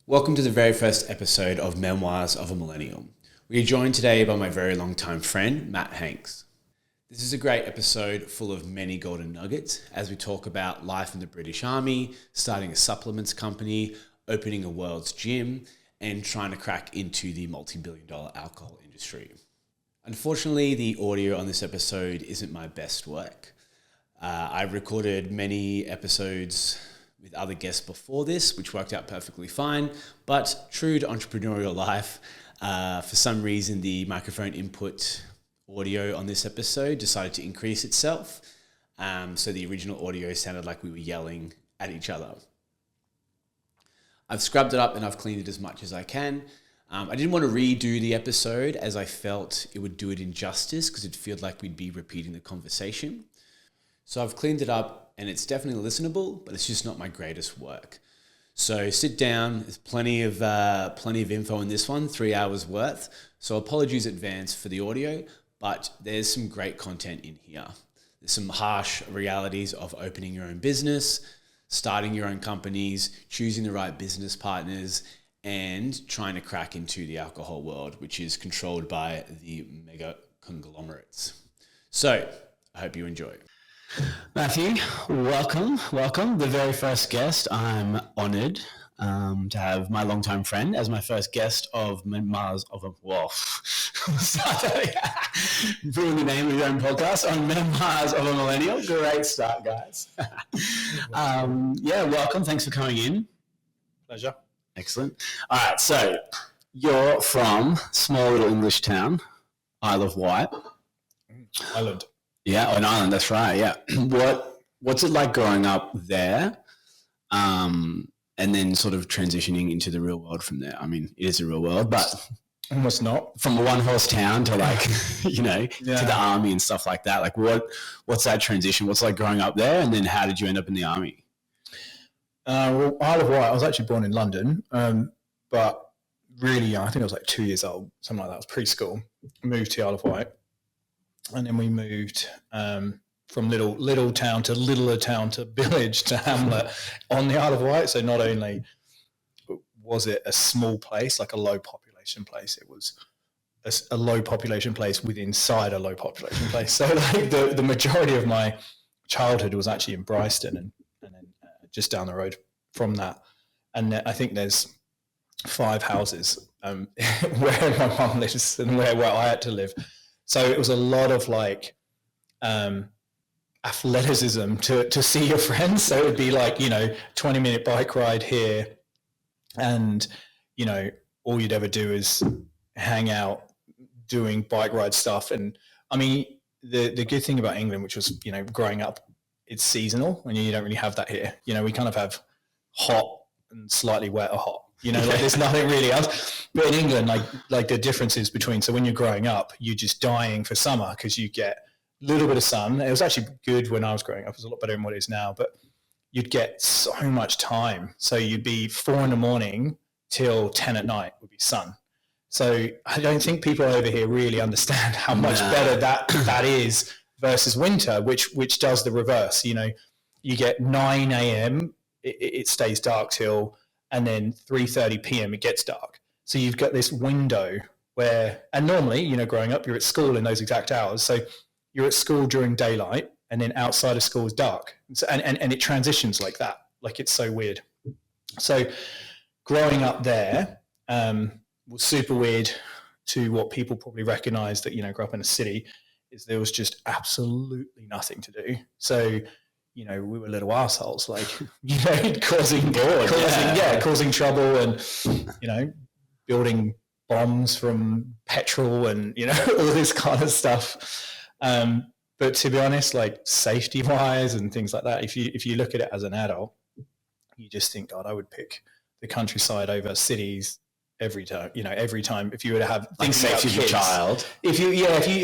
Welcome to the very first episode of Memoirs of a Millennial. We are joined today by my very long-time friend, Matt Hanks. This is a great episode full of many golden nuggets as we talk about life in the British Army, starting a supplements company, opening a world's gym, and trying to crack into the multi-billion-dollar alcohol industry. Unfortunately, the audio on this episode isn't my best work. I recorded many episodes with other guests before this, which worked out perfectly fine. But true to entrepreneurial life, for some reason, the microphone input audio on this episode decided to increase itself. So the original audio sounded like we were yelling at each other. I've scrubbed it up and I've cleaned it as much as I can. I didn't want to redo the episode as I felt it would do it injustice because it felt like we'd be repeating the conversation. So I've cleaned it up and it's definitely listenable, but it's just not my greatest work. So sit down, there's plenty of info in this one, 3 hours worth. So apologies in advance for the audio, but there's some great content in here. There's some harsh realities of opening your own business, starting your own companies, choosing the right business partners, and trying to crack into the alcohol world, which is controlled by the mega conglomerates. So I hope you enjoy. Matthew, welcome. The very first guest. I'm honoured to have my longtime friend as my first guest of Memoirs of a Ruin the name of your own podcast on Memoirs of a Millennial. Great start, guys. Welcome. Thanks for coming in. Pleasure. Excellent. All right, so you're from small little English town, Isle of Wight. Island. Yeah, an island, that's right, yeah. What's it like growing up there and then sort of transitioning into the real world from there? I mean, it is a real world, but almost not. From a one-horse town to to the army and stuff like that. Like what's that transition? What's it like growing up there, and then how did you end up in the army? Well, Isle of Wight, I was actually born in London, but really young. I think I was like 2 years old, something like that. I was preschool. Moved to Isle of Wight. And then we moved from little town to littler town to village to hamlet on the Isle of Wight. So not only was it a small place, like a low population place, it was a low population place inside a low population place. So like the majority of my childhood was actually in Bryston and then just down the road from that. And I think there's 5 houses where my mum lives and where I had to live. So it was a lot of like athleticism to see your friends. So it would be like, 20-minute bike ride here. And, all you'd ever do is hang out doing bike ride stuff. And I mean, the good thing about England, which was, growing up, it's seasonal and you don't really have that here. We kind of have hot and slightly wet or hot. There's nothing really else. But in England, like the differences between, so when you're growing up, you're just dying for summer because you get a little bit of sun. It was actually good when I was growing up. It was a lot better than what it is now, but you'd get so much time. So you'd be 4 a.m. till 10 at night would be sun. So I don't think people over here really understand how much better that is versus winter, which does the reverse. You get 9 a.m., it stays dark till, and then 3:30 p.m. it gets dark. So you've got this window where, and normally, growing up, you're at school in those exact hours. So you're at school during daylight, and then outside of school is dark. And it transitions like that. Like it's so weird. So growing up there was super weird to what people probably recognize that, grew up in a city, is there was just absolutely nothing to do. So we were little assholes, like, causing trouble and, building bombs from petrol and, all this kind of stuff. But to be honest, like safety wise and things like that, if you look at it as an adult, you just think, God, I would pick the countryside over cities every time, if you were to have like safety of your child. If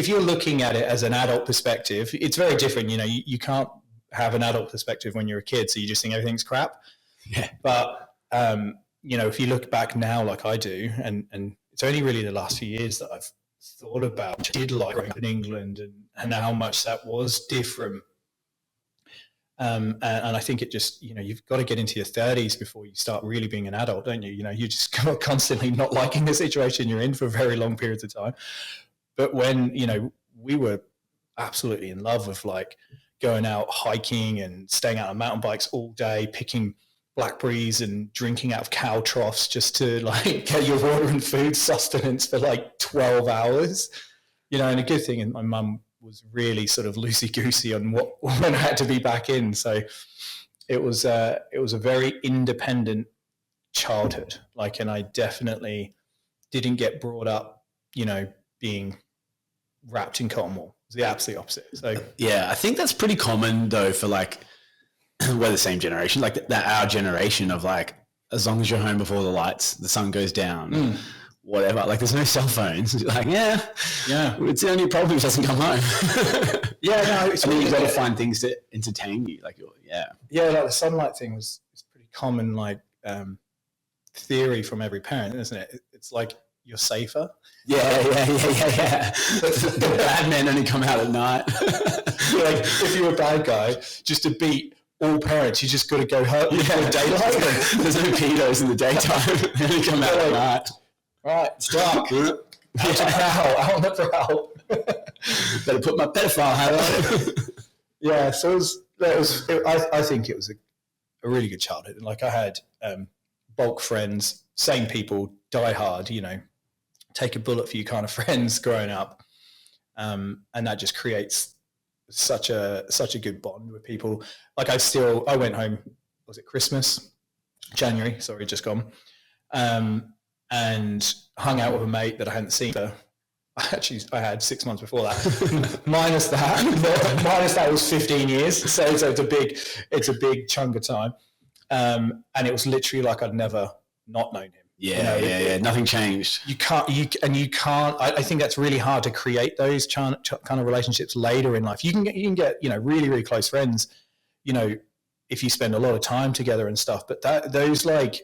you're looking at it as an adult perspective, it's very different. You can't have an adult perspective when you're a kid, so you just think everything's crap. Yeah. But if you look back now, like I do, and it's only really the last few years that I've thought about, did like growing up in England and how much that was different. And I think it just, you've got to get into your 30s before you start really being an adult, don't you? You just constantly not liking the situation you're in for very long periods of time. But when, we were absolutely in love with like going out hiking and staying out on mountain bikes all day, picking blackberries and drinking out of cow troughs just to like get your water and food sustenance for like 12 hours, and a good thing. And my mum was really sort of loosey-goosey on when I had to be back in. So it was a very independent childhood. And I definitely didn't get brought up, being wrapped in cotton wool. It was the absolute opposite. So yeah, I think that's pretty common though for like, we're the same generation, like that our generation of like, as long as you're home before the sun goes down, whatever. Like there's no cell phones. Like, yeah. It's the only problem. It doesn't come home. I mean, you've got to find things to entertain you. Like, like the sunlight thing is pretty common, like theory from every parent, isn't it? It's like you're safer. Yeah. The bad men only come out at night. Like if you're a bad guy, just to beat all parents, you just got to go home in the daylight. There's no pedos in the daytime. They only come out at night. Right, it's dark. Out on the prowl. Better put my pedophile hat on. Yeah, so I think it was a really good childhood. Like I had bulk friends, same people, die hard, take a bullet for you kind of friends growing up, and that just creates such a good bond with people. Like I went home, was it Christmas? January, sorry, just gone. And hung out with a mate that I hadn't seen for, I had 6 months before that. minus that was 15 years. So it's a big chunk of time. And it was literally like I'd never not known him. Yeah. Nothing changed. You can't. I think that's really hard to create those kind of relationships later in life. You can get really, really close friends, if you spend a lot of time together and stuff. But those like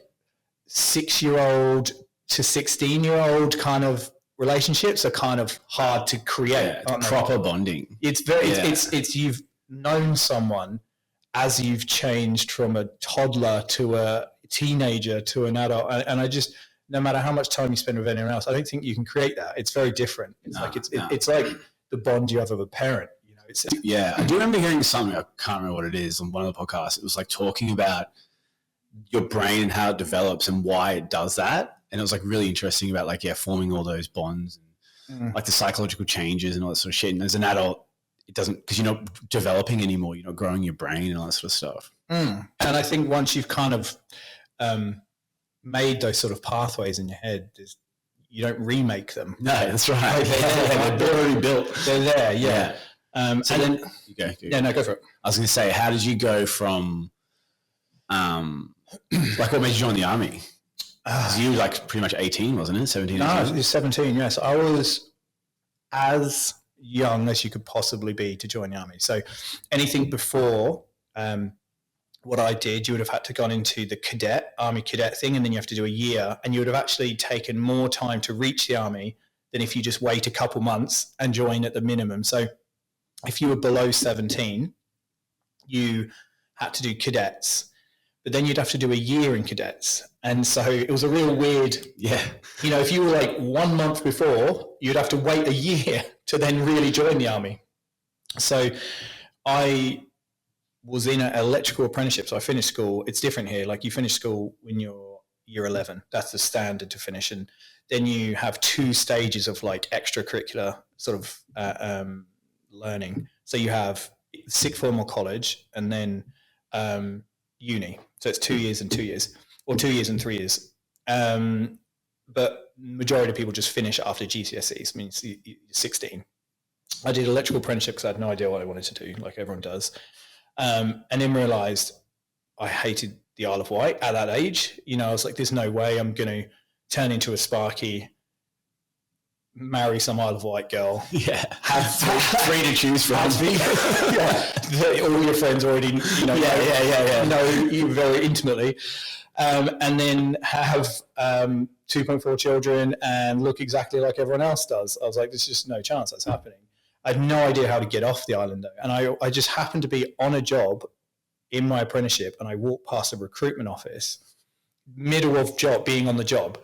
6-year-old to 16-year-old kind of relationships are kind of hard to create. Proper bonding. It's very. It's you've known someone as you've changed from a toddler to a teenager to an adult, and I just, no matter how much time you spend with anyone else, I don't think you can create that. It's very different. It's like the bond you have with a parent. I do remember hearing something, I can't remember what it is, on one of the podcasts. It was like talking about your brain and how it develops and why it does that, and it was like really interesting about like forming all those bonds and like the psychological changes and all that sort of shit. And as an adult, it doesn't, because you're not developing anymore, you're not growing your brain and all that sort of stuff. And I think once you've kind of made those sort of pathways in your head, you don't remake them. No, that's right. They're already built. They're there, yeah. So then you go. Yeah, no, go for it. I was going to say, how did you go from, like, what made you join the army? You were like pretty much 18, wasn't it? 17? No, I was 17, yes. I was as young as you could possibly be to join the army. So anything before what I did, you would have had to gone into the army cadet thing, and then you have to do a year, and you would have actually taken more time to reach the army than if you just wait a couple months and join at the minimum. So if you were below 17, you had to do cadets, but then you'd have to do a year in cadets. And so it was a real weird, if you were like 1 month before, you'd have to wait a year to then really join the army. So I was in an electrical apprenticeship. So I finished school. It's different here. Like you finish school when you're year 11. That's the standard to finish. And then you have 2 stages of like extracurricular sort of learning. So you have sixth form or college, and then uni. So it's 2 years and 2 years, or 2 years and 3 years. But majority of people just finish after GCSEs. I mean, you're 16. I did electrical apprenticeship because I had no idea what I wanted to do, like everyone does. And then realised I hated the Isle of Wight at that age. I was like, there's no way I'm going to turn into a Sparky, marry some Isle of Wight girl. Yeah. Have three to choose from. All your friends already, know you very intimately. And then have 2.4 children and look exactly like everyone else does. I was like, there's just no chance that's happening. I had no idea how to get off the island, though. And I just happened to be on a job in my apprenticeship, and I walked past a recruitment office, middle of job, being on the job.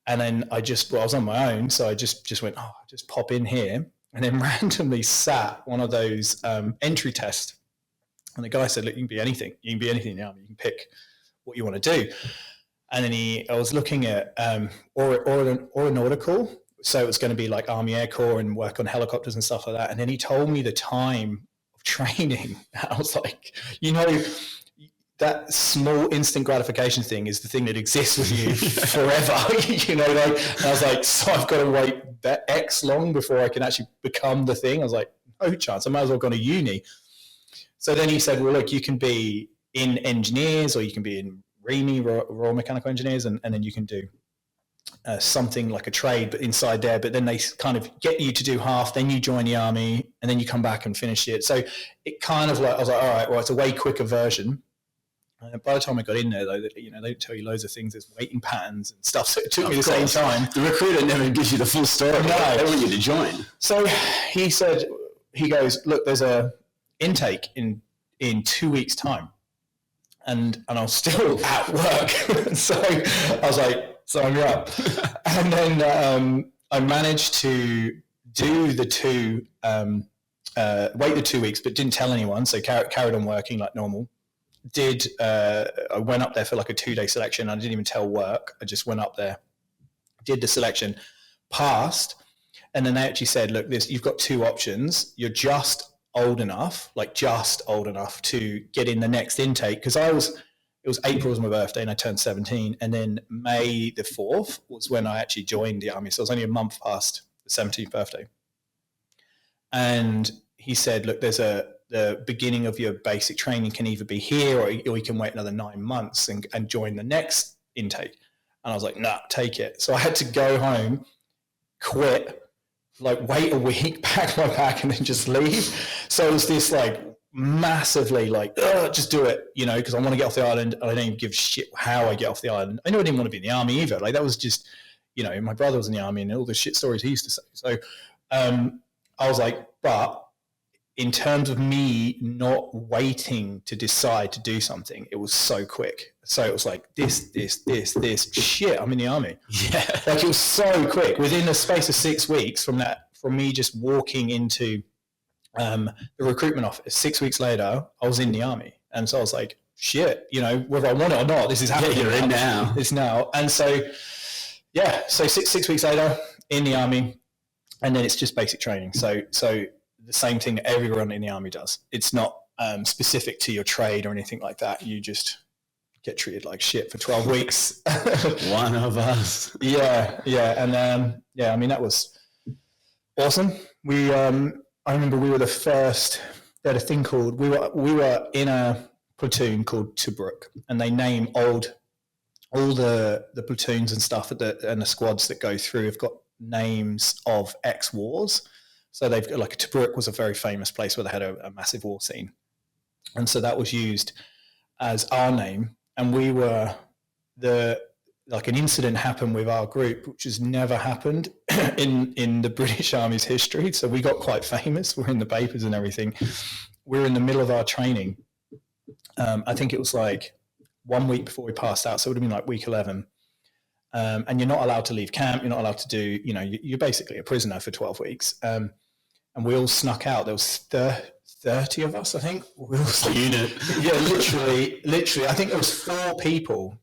And then I was on my own. So I just went, I'll just pop in here, and then randomly sat one of those entry tests. And the guy said, look, you can be anything. You can be anything now. You can pick what you want to do. And then I was looking at aeronautical. So it was going to be like Army Air Corps and work on helicopters and stuff like that. And then he told me the time of training. I was like, that small instant gratification thing is the thing that exists with you forever. And I was like, so I've got to wait that X long before I can actually become the thing. I was like, no chance. I might as well go to uni. So then he said, well, look, you can be in engineers, or you can be in RME, Royal Mechanical Engineers, and then you can do something like a trade, but inside there. But then they kind of get you to do half, then you join the army, and then you come back and finish it. So it kind of like, I was like, all right, well, it's a way quicker version. By the time I got in there, though, they tell you loads of things. There's waiting patterns and stuff. So it took me the same time. The recruiter never gives you the full story. No, they want you to join. So he goes, look, there's a intake in 2 weeks' time, and I was still at work. So I was like, sign me up. And then I managed to do the wait the 2 weeks, but didn't tell anyone. So carried on working like normal. I went up there for like a 2-day selection. I didn't even tell work. I just went up there, did the selection, passed. And then they actually said, look, you've got 2 options. You're just old enough to get in the next intake. Because it was April was my birthday and I turned 17. And then May the 4th was when I actually joined the army. So I was only a month past the 17th birthday. And he said, look, the beginning of your basic training can either be here, or you can wait another 9 months and join the next intake. And I was like, nah, take it. So I had to go home, quit, like wait a week, pack my bag, and then just leave. So it was this like massively like, just do it, because I want to get off the island. I don't even give a shit how I get off the island. I know I didn't want to be in the army either. Like that was just, my brother was in the army and all the shit stories he used to say. So I was like, but in terms of me not waiting to decide to do something, it was so quick. So it was like this, shit, I'm in the army. Yeah. Like it was so quick. Within the space of 6 weeks from me just walking into the recruitment office, 6 weeks later, I was in the army. And so I was like, shit, whether I want it or not, this is happening. Yeah, you're in now. It's now. And so, so six weeks later in the army, and then it's just basic training. So the same thing that everyone in the army does. It's not specific to your trade or anything like that. You just get treated like shit for 12 weeks. One of us. Yeah. And I mean, that was awesome. I remember we were the first, they had a thing called, we were in a platoon called Tobruk, and they name all the platoons and stuff and the squads that go through have got names of ex-wars. So they've got like Tobruk was a very famous place where they had a massive war scene. And so that was used as our name. And we were an incident happened with our group, which has never happened in the British Army's history. So we got quite famous. We're in the papers and everything. We're in the middle of our training. I think it was like 1 week before we passed out. So it would have been like week 11. And you're not allowed to leave camp. You're not allowed to do, you're basically a prisoner for 12 weeks. And we all snuck out. There was 30 of us, I think. We all unit. Yeah, literally. I think there was 4 people,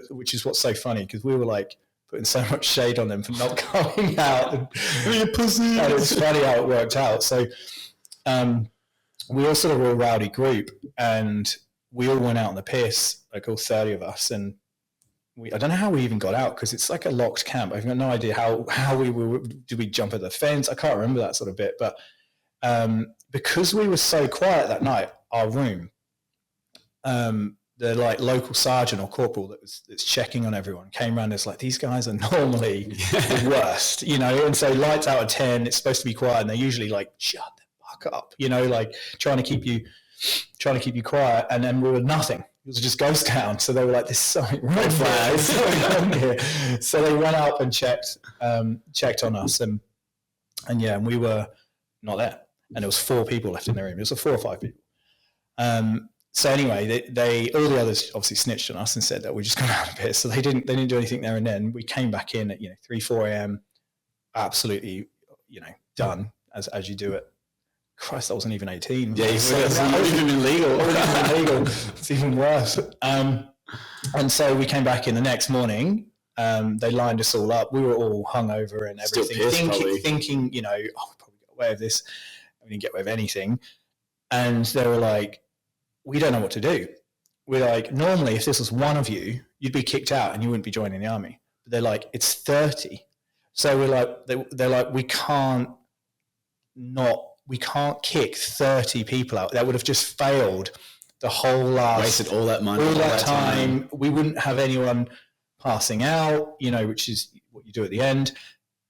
which is what's so funny because we were like putting so much shade on them for not coming out. And it's funny how it worked out. So we all sort of were a rowdy group, and we all went out on the piss, like all 30 of us, and I don't know how we even got out because it's like a locked camp. I've got no idea how we were. Did we jump at the fence? I can't remember that sort of bit. But because we were so quiet that night, our room, the like local sergeant or corporal that's checking on everyone came around. It's like, these guys are normally the worst, And so lights out of 10. It's supposed to be quiet, and they're usually like, shut the fuck up, like trying to keep you quiet. And then we were nothing. It was just ghost town. So they were like, this is something red flags going on here. So they went up and checked on us, and we were not there. And there was 4 people left in the room. It was 4 or 5 people. So anyway, they all the others obviously snitched on us and said that we just got out of it. So they didn't do anything there and then. We came back in at 3-4 a.m. absolutely done as you do it. Christ, I wasn't even 18. Yeah, it's not even illegal. It's even worse. And so we came back in the next morning. They lined us all up. We were all hungover and everything, thinking, we'll probably get away with this. We didn't get away with anything. And they were like, we don't know what to do. We're like, normally, if this was one of you, you'd be kicked out and you wouldn't be joining the army. But they're like, it's 30. So we're like, they're like, we can't kick 30 people out. That would have just failed the whole wasted all that money, all that time. We wouldn't have anyone passing out, which is what you do at the end.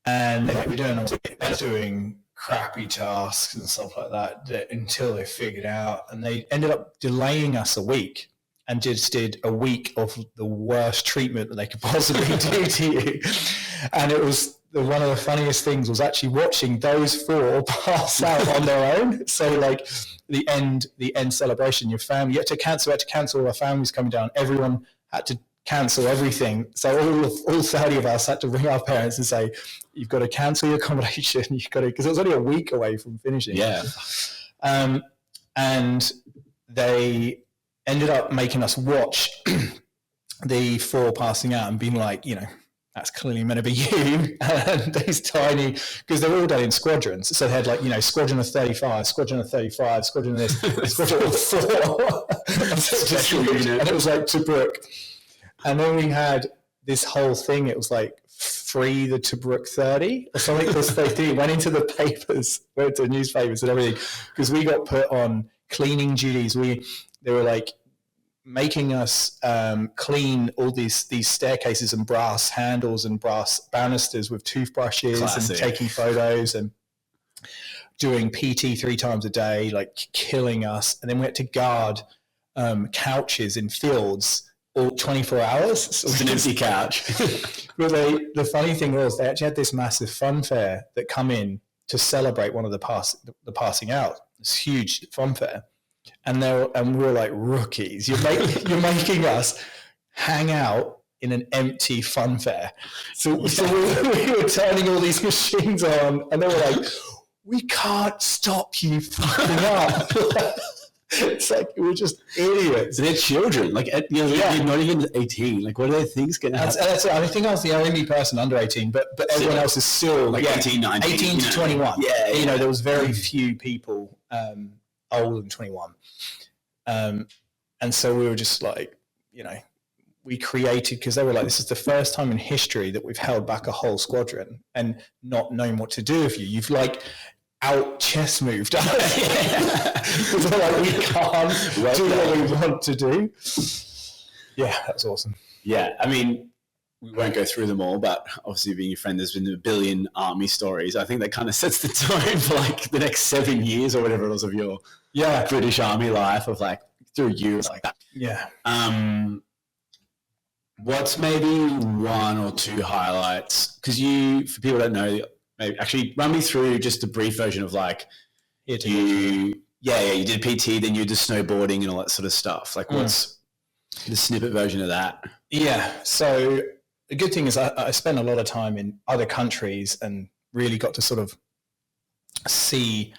And we don't know what doing crappy tasks and stuff like that until they figured out. And they ended up delaying us a week and just did a week of the worst treatment that they could possibly do to you. And it was one of the funniest things was actually watching those 4 pass out on their own. So like the end celebration, your family, you had to cancel all our families coming down. Everyone had to cancel everything. So all 30 of us had to ring our parents and say, you've got to cancel your accommodation. You've got to, because it was only a week away from finishing. Yeah. And they ended up making us watch the 4 passing out and being like, that's clearly meant to be you. And these tiny, because they're all done in squadrons. So they had squadron of 35, squadron of 35, squadron of this, squadron of 4. And it was like Tobruk. And then we had this whole thing. It was like free the Tobruk 30 or something. They went into the papers, went to newspapers and everything, because we got put on cleaning duties. They were like making us clean all these staircases and brass handles and brass banisters with toothbrushes. Classic. And taking photos and doing PT 3 times a day, like killing us. And then we had to guard couches in fields all 24 hours. So it's an empty couch. But the funny thing was they actually had this massive fun fair that come in to celebrate one of the passing out. This huge fun fair. And we were like rookies. You're making us hang out in an empty fun fair. So we were turning all these machines on, and they were like, "We can't stop you fucking up." It's like we're just idiots. They're children. Like you're not even 18. Like what are their things going to happen? That's it. I think I was the only person under 18, but everyone else is still like 18, 19, 18 to 21. Yeah. There was very few people older than 21. And so we were just like, we created, because they were like, this is the first time in history that we've held back a whole squadron and not knowing what to do with you. You've like out chess moved us. We're like, we can't do what we want to do. Yeah, that's awesome. Yeah, I mean, we won't go through them all, but obviously being your friend, there's been a billion army stories. I think that kind of sets the tone for like the next 7 years or whatever it was of your British Army life of like through years like that. Yeah. What's maybe 1 or 2 highlights? Because for people that don't know, maybe actually run me through just a brief version of like you did PT, then you did snowboarding and all that sort of stuff. Like what's the snippet version of that? Yeah. So the good thing is I spent a lot of time in other countries and really got to sort of see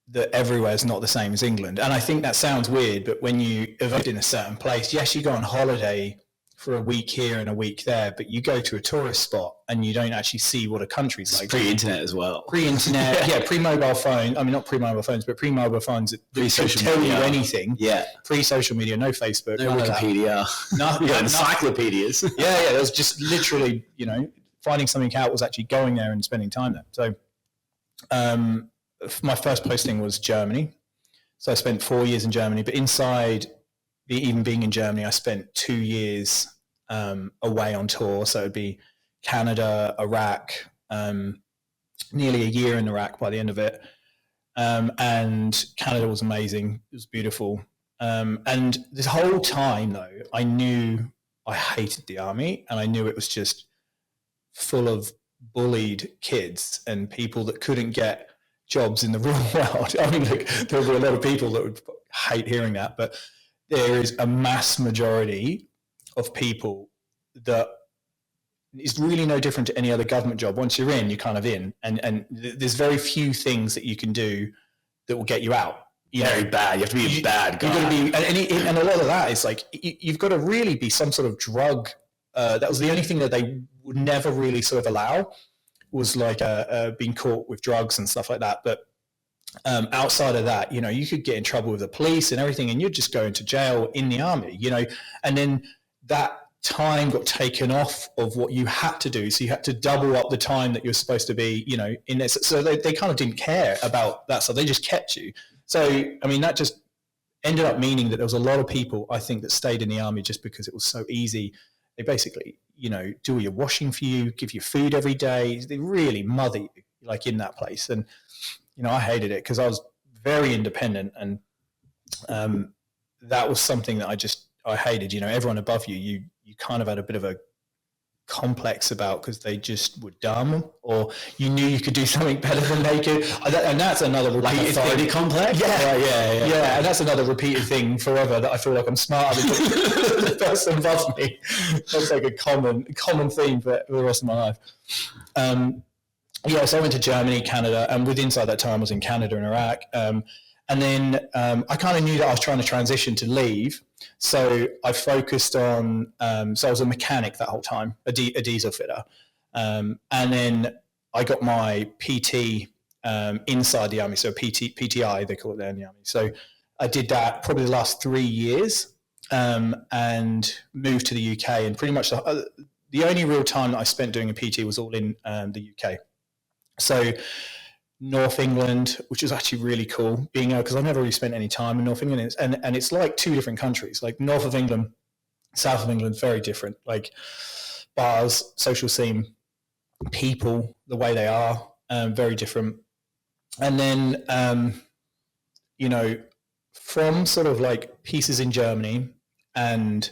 that everywhere is not the same as England. And I think that sounds weird, but when you lived in a certain place, yes, you go on holiday for a week here and a week there, but you go to a tourist spot and you don't actually see what a country's like. Pre-internet as well. Pre-internet, pre-mobile phone. I mean, not pre-mobile phones, but pre-mobile phones that don't tell you anything. Yeah. Pre-social media, no Facebook. No Wikipedia. Nothing. Encyclopedias. Yeah. It was just literally, finding something out was actually going there and spending time there. So my first posting was Germany. So I spent 4 years in Germany, but inside even being in Germany, I spent 2 years away on tour. So it'd be Canada, Iraq, nearly a year in Iraq by the end of it. And Canada was amazing. It was beautiful. And this whole time though, I knew I hated the army, and I knew it was just full of bullied kids and people that couldn't get jobs in the real world. I mean, there would be a lot of people that would hate hearing that, but there is a mass majority of people that is really no different to any other government job. Once you're in, you're kind of in, and there's very few things that you can do that will get you out. Very bad. You have to be a bad guy. You've got to be, and a lot of that is like you've got to really be some sort of drug. That was the only thing that they would never really sort of allow, was like being caught with drugs and stuff like that. But outside of that, you could get in trouble with the police and everything, and you'd just go into jail in the army, and then that time got taken off of what you had to do. So you had to double up the time that you're supposed to be, in this. So they kind of didn't care about that. So they just kept you. So, I mean, that just ended up meaning that there was a lot of people, I think, that stayed in the army just because it was so easy. They basically, do all your washing for you, give you food every day. They really mother you, like, in that place. And, I hated it because I was very independent, and that was something that I hated. Everyone above you, you kind of had a bit of a complex about, because they just were dumb, or you knew you could do something better than they could, and that's another repeated authority complex. Yeah, and that's another repeated thing forever, that I feel like I'm smarter than the person above me. That's like a common theme for the rest of my life. So I went to Germany, Canada, and inside that time I was in Canada and Iraq, and then I kind of knew that I was trying to transition to leave. So I focused on, so I was a mechanic that whole time, a diesel fitter. And then I got my PT inside the army, so PTI, they call it there in the army. So I did that probably the last 3 years, and moved to the UK. And pretty much the only real time that I spent doing a PT was all in the UK. So North England, which was actually really cool, being because I never really spent any time in North England, and it's like two different countries. Like north of England, south of England, very different. Like bars, social scene, people, the way they are, very different. And then, from sort of like pieces in Germany, and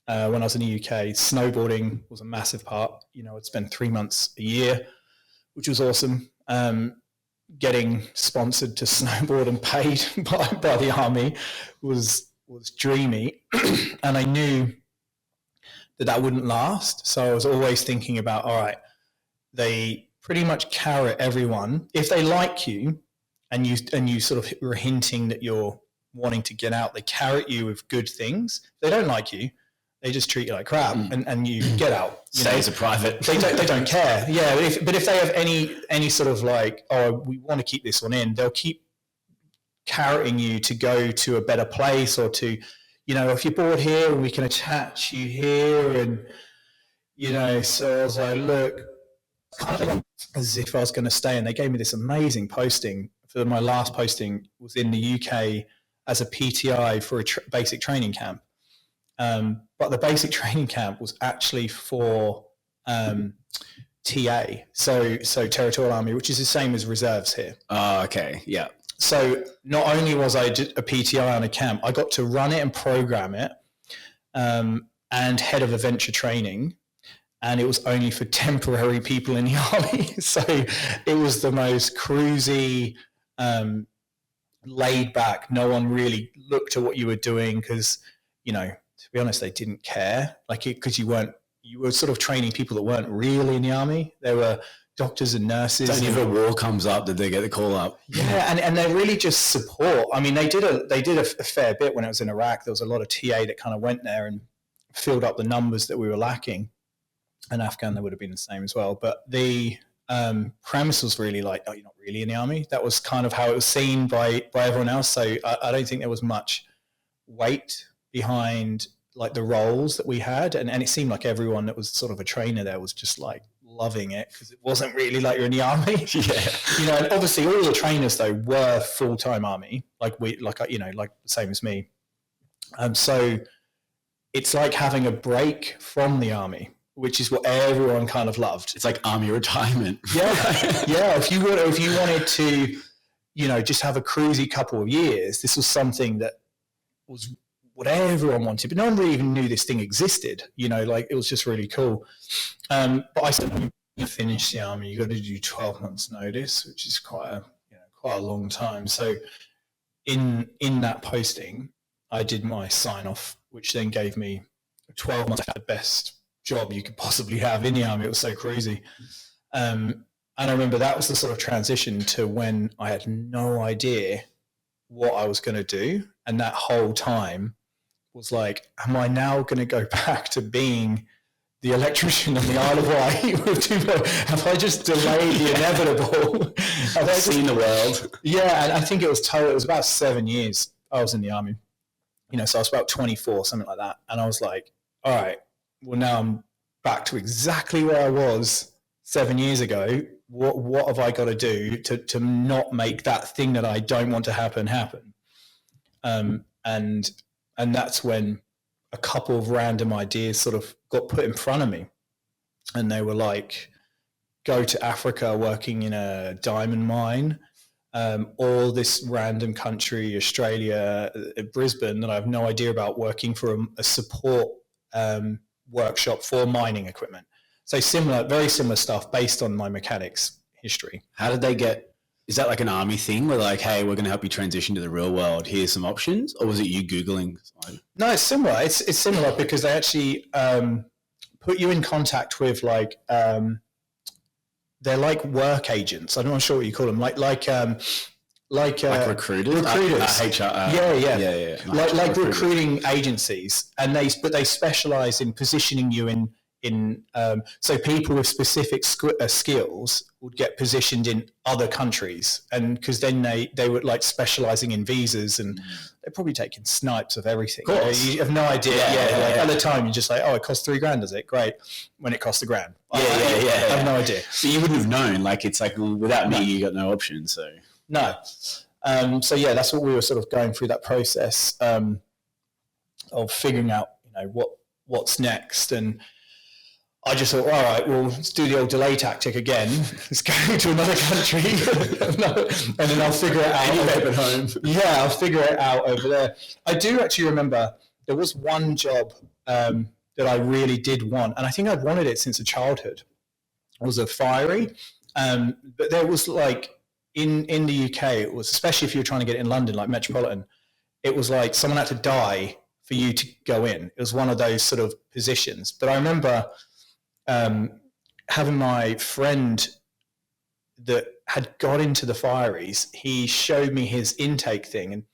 when I was in the UK, snowboarding was a massive part. I'd spend 3 months a year, which was awesome. Getting sponsored to snowboard and paid by the army was dreamy. And I knew that wouldn't last. So I was always thinking about, all right, they pretty much carrot everyone. If they like you and you sort of were hinting that you're wanting to get out, they carrot you with good things. If they don't like you, they just treat you like crap, and you get out. Stay as a private. They don't care. Yeah, but if they have any sort of like, oh, we want to keep this one in, they'll keep carroting you to go to a better place, or to, if you're bored here, we can attach you here, and So I was like, look, kind of as if I was going to stay, and they gave me this amazing posting. For my last posting was in the UK as a PTI for a basic training camp. But the basic training camp was actually for TA, so Territorial Army, which is the same as reserves here. Oh, okay, yeah. So not only was I a PTI on a camp, I got to run it and program it, and head of adventure training, and it was only for temporary people in the army. So it was the most cruisy, laid back. No one really looked at what you were doing because, to be honest, they didn't care. Like, because you were sort of training people that weren't really in the army. They were doctors and nurses. So if a war comes up, did they get the call up? Yeah, and they're really just support. I mean, they did a fair bit when it was in Iraq. There was a lot of TA that kind of went there and filled up the numbers that we were lacking. And Afghan, there would have been the same as well. But the premise was really like, oh, you're not really in the army. That was kind of how it was seen by everyone else. So I don't think there was much weight behind like the roles that we had, and it seemed like everyone that was sort of a trainer there was just like loving it, because it wasn't really like you're in the army. Yeah. And obviously all the trainers though were full-time army, like the same as me. So it's like having a break from the army, which is what everyone kind of loved. It's like army retirement. Yeah. If you wanted to, just have a cruisy couple of years, this was something that was what everyone wanted, but no one really even knew this thing existed. Like it was just really cool. But I said, you finish the army, you got to do 12 months notice, which is quite a long time. So in that posting, I did my sign off, which then gave me 12 months the best job you could possibly have in the army. It was so crazy. And I remember that was the sort of transition to when I had no idea what I was going to do. And that whole time was like, am I now going to go back to being the electrician on the Isle of Wight? Have I just delayed the inevitable? Have I seen the world? Yeah, and I think it was about 7 years I was in the army. So I was about 24, something like that. And I was like, all right, well, now I'm back to exactly where I was 7 years ago. What have I got to do to not make that thing that I don't want to happen? And that's when a couple of random ideas sort of got put in front of me. And they were like, go to Africa working in a diamond mine, or this random country, Australia, Brisbane, that I have no idea about, working for a support workshop for mining equipment. So very similar stuff based on my mechanics history. How did they get, is that like an army thing where like, hey, we're going to help you transition to the real world, here's some options? Or was it you Googling? No, it's similar. It's similar because they actually put you in contact with like, they're like work agents. I'm not sure what you call them. Like recruiters. HR. Yeah. Like recruiting agencies, and they specialize in positioning you in so people with specific skills would get positioned in other countries, and because then they were like specializing in visas, and they're probably taking snipes of everything. Of course. You have no idea. At the time, you're just like, oh, it costs $3,000, does it? Great. When it costs $1,000. I have no idea. But you wouldn't have known. Like, it's like, well, without me, you got no option. So no. So yeah, that's what we were sort of going through, that process of figuring out, what's next. And I just thought, all right, well, let's do the old delay tactic again. Let's go to another country, and then I'll figure it out at home. Yeah, I'll figure it out over there. I do actually remember there was one job that I really did want, and I think I'd wanted it since a childhood. It was a fiery, but there was like in the UK, it was, especially if you were trying to get it in London, like Metropolitan, it was like someone had to die for you to go in. It was one of those sort of positions. But I remember having my friend that had got into the fireys, he showed me his intake thing. And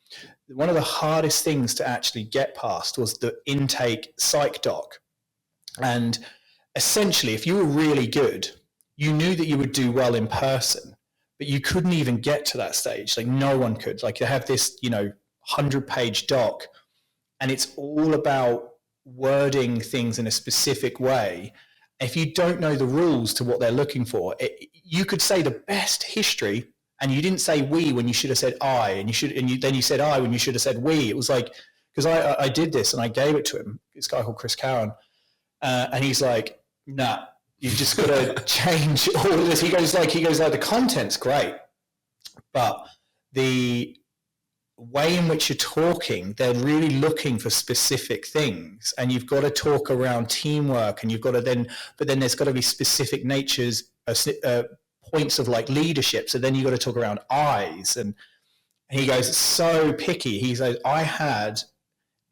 one of the hardest things to actually get past was the intake psych doc. And essentially, if you were really good, you knew that you would do well in person, but you couldn't even get to that stage. Like, no one could. Like, they have this, 100-page doc, and it's all about wording things in a specific way. If you don't know the rules to what they're looking for, you could say the best history, and you didn't say we when you should have said I, and then you said I when you should have said we. It was like, because I did this and I gave it to him, this guy called Chris Cowan, and he's like, nah, you've just got to change all of this. He goes like, the content's great, but the way in which you're talking, they're really looking for specific things, and you've got to talk around teamwork, and you've got to but then there's got to be specific natures, points of like leadership. So then you've got to talk around eyes, and he goes, it's so picky. He says, I had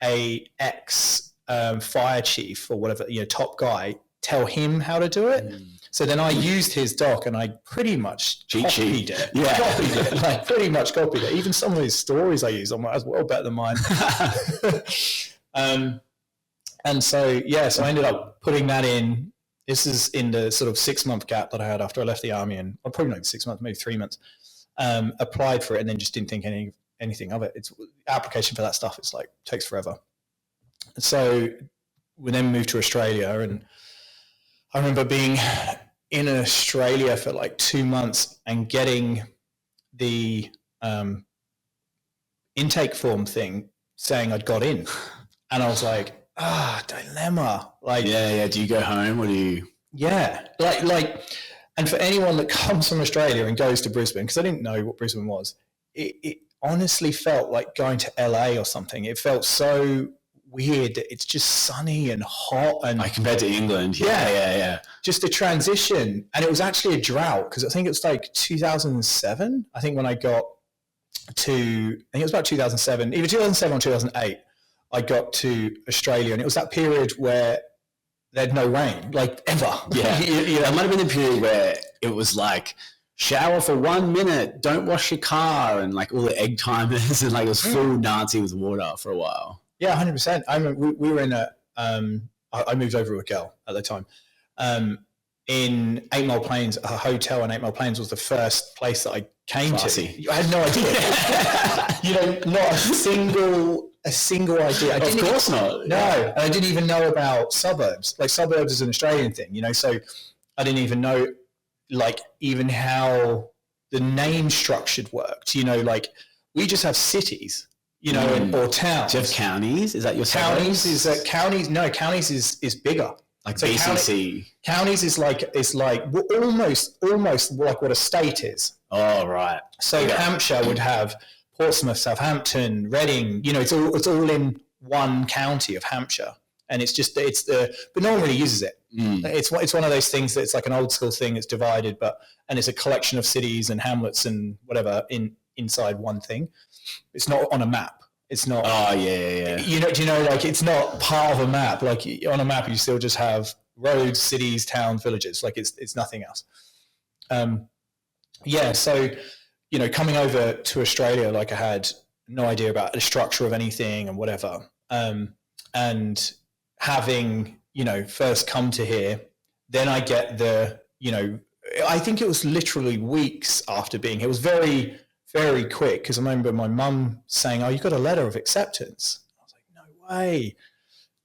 a ex fire chief or whatever, top guy, tell him how to do it. So then I used his doc and I pretty much copied it. Yeah. Copied it. Like, pretty much copied it. Even some of his stories I use, I'm like, that's well better than mine. And so, so I ended up putting that in. This is in the sort of 6-month gap that I had after I left the army, and probably not 6 months, maybe 3 months. Applied for it and then just didn't think anything of it. It's application for that stuff. It's like, takes forever. So we then moved to Australia, and I remember being in Australia for like 2 months and getting the intake form thing saying I'd got in. And I was like, dilemma. Like, do you go home or do you? Yeah. Like, and for anyone that comes from Australia and goes to Brisbane, because I didn't know what Brisbane was, it honestly felt like going to LA or something. It felt so weird that it's just sunny and hot, and like compared to England. Yeah. Just a transition. And it was actually a drought, because I think it was like 2007, I think, when I got to, I think it was about 2007, either 2007 or 2008, I got to Australia, and it was that period where there'd no rain, like ever. Yeah. It might have been the period where it was like, shower for 1 minute, don't wash your car, and like all the egg timers, and like it was full Nazi with water for a while. Yeah, 100%. I remember we were in I moved over with a girl at the time. In 8 Mile Plains, a hotel in 8 Mile Plains was the first place that I came to. I had no idea. Not a single idea. Of course not. No, and I didn't even know about suburbs. Like, suburbs is an Australian thing, so I didn't even know, like, even how the name structured worked. Like, we just have cities, or towns. Do you have counties? Is that your counties? Counties is bigger. Like so BCC. Counties is like almost like what a state is. Oh, right. So Hampshire would have Portsmouth, Southampton, Reading. It's all in one county of Hampshire, and but no one really uses it. It's one of those things that it's like an old school thing. It's divided, and it's a collection of cities and hamlets and whatever inside one thing. It's not on a map. It's not. Oh, yeah. Like, it's not part of a map. Like, on a map, you still just have roads, cities, towns, villages. Like, it's nothing else. So, coming over to Australia, like, I had no idea about the structure of anything and whatever. And having, first come to here, then I get I think it was literally weeks after being here. It was very, very quick, because I remember my mum saying, "Oh, you got a letter of acceptance." I was like, "No way."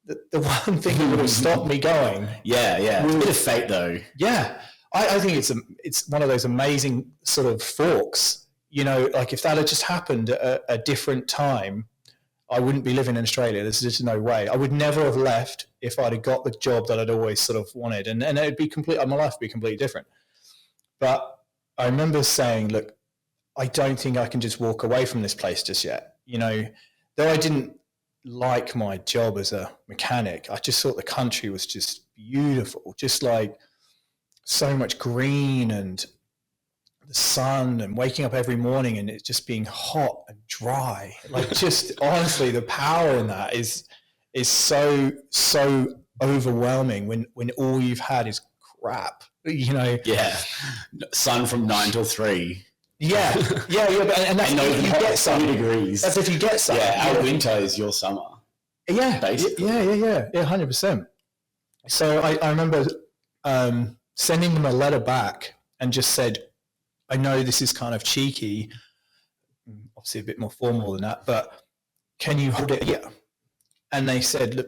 The one thing that would have stopped me going. Yeah. It's a bit of fate, though. Yeah. I think it's one of those amazing sort of forks, like, if that had just happened at a different time, I wouldn't be living in Australia. There's just no way. I would never have left if I'd have got the job that I'd always sort of wanted. And it'd be my life would be completely different. But I remember saying, look, I don't think I can just walk away from this place just yet. Though I didn't like my job as a mechanic, I just thought the country was just beautiful, just like so much green and the sun, and waking up every morning and it just being hot and dry. Like, just honestly, the power in that is so overwhelming when all you've had is crap. Yeah, sun from 9 till 3. Yeah, and that's if you get some degrees. That's if you get some. Yeah, our winter is your summer. Yeah, basically. Yeah, 100%. So I remember sending them a letter back and just said, I know this is kind of cheeky, obviously a bit more formal than that, but can you hold it a year? And they said,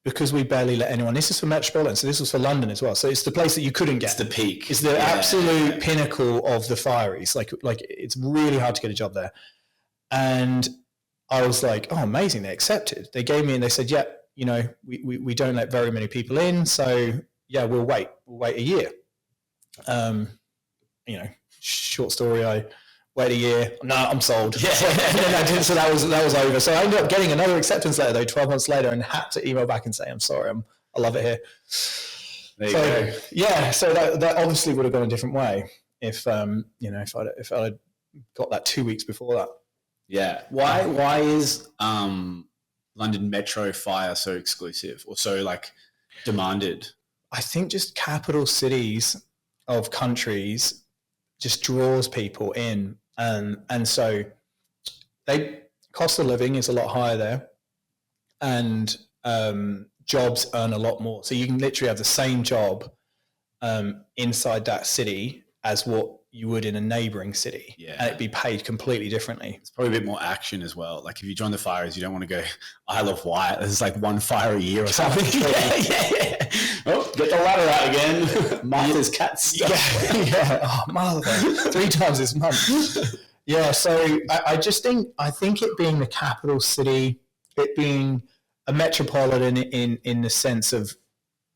because we barely let anyone. This is for Metropolitan, so this was for London as well. So it's the place that you couldn't get. It's the peak. It's the absolute pinnacle of the Fireys. Like it's really hard to get a job there. And I was like, oh, amazing! They accepted. They gave me, and they said, yeah, we don't let very many people in, so yeah, we'll wait a year. Short story. I wait a year. No, I'm sold. Yeah. And then I didn't, so that was over. So I ended up getting another acceptance letter though, 12 months later, and had to email back and say, I'm sorry, I love it here. There you go. Yeah. So that obviously would have gone a different way if if I'd got that 2 weeks before that. Yeah. Why is London Metro Fire so exclusive or so like demanded? I think just capital cities of countries just draws people in. And so cost of living is a lot higher there, and jobs earn a lot more. So you can literally have the same job inside that city as what you would in a neighboring city, and it'd be paid completely differently. It's probably a bit more action as well. Like if you join the Fireys, you don't want to go Isle of Wight. There's like one fire a year or something. Yeah. Oh, get the ladder out again. Martha's cat stuff. Yeah. Oh, Martha, 3 times this month. Yeah. So I think it being the capital city, it being a metropolitan in the sense of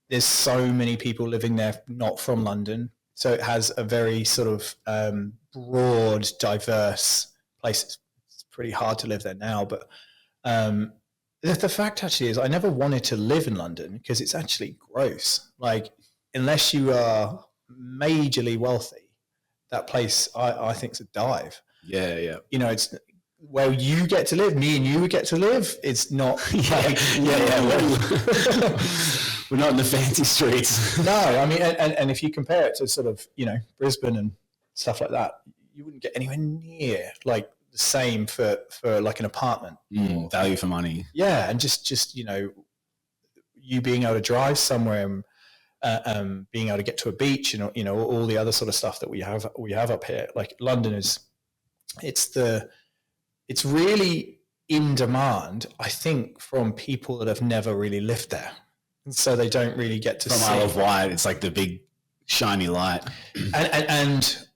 there's so many people living there not from London. So it has a very sort of broad, diverse place. It's pretty hard to live there now, but the fact actually is I never wanted to live in London because it's actually gross. Like, unless you are majorly wealthy, that place I think is a dive. Yeah. You know, it's where you get to live, me and you would get to live. It's not. Yeah. We're not in the fancy streets. No, I mean, and if you compare it to sort of, you know, Brisbane and stuff like that, you wouldn't get anywhere near like the same for like an apartment. Value for money. Yeah, and just you know, you being able to drive somewhere, and being able to get to a beach, and you know, all the other sort of stuff that we have up here. Like London it's really in demand, I think, from people that have never really lived there, and so they don't really get to see. From Isle of Wight, it's like the big shiny light, and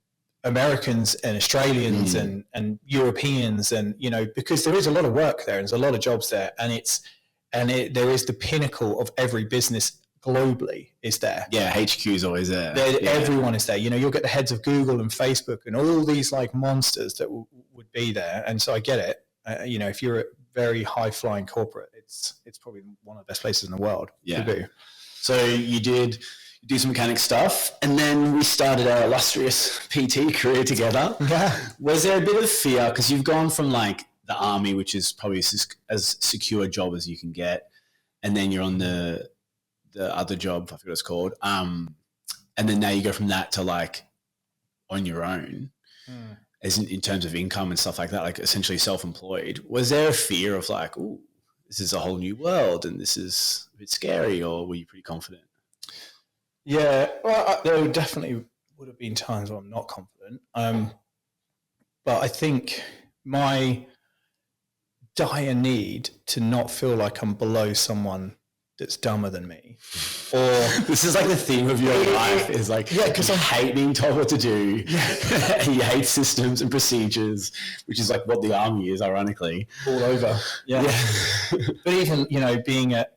Americans and Australians and Europeans, and you know, because there is a lot of work there and there's a lot of jobs there, and there is the pinnacle of every business globally is there. Yeah, HQ is always there. Everyone is there. You know, you'll get the heads of Google and Facebook and all these like monsters that would be there. And so I get it. You know, if you're a very high flying corporate, it's probably one of the best places in the world to be. So you do some mechanic stuff, and then we started our illustrious PT career together. Yeah. Was there a bit of fear, because you've gone from like the army, which is probably as secure a job as you can get, and then you're on the other job, I forget what it's called, and then now you go from that to like on your own, as in terms of income and stuff like that, like essentially self-employed. Was there a fear of like, ooh, this is a whole new world and this is a bit scary, or were you pretty confident? Yeah, well, there definitely would have been times where I'm not confident. But I think my dire need to not feel like I'm below someone that's dumber than me, or this is like the theme of your life is like, because I hate being told what to do. You hate systems and procedures, which is like what the army is, ironically, all over. Yeah. But even, you know, being at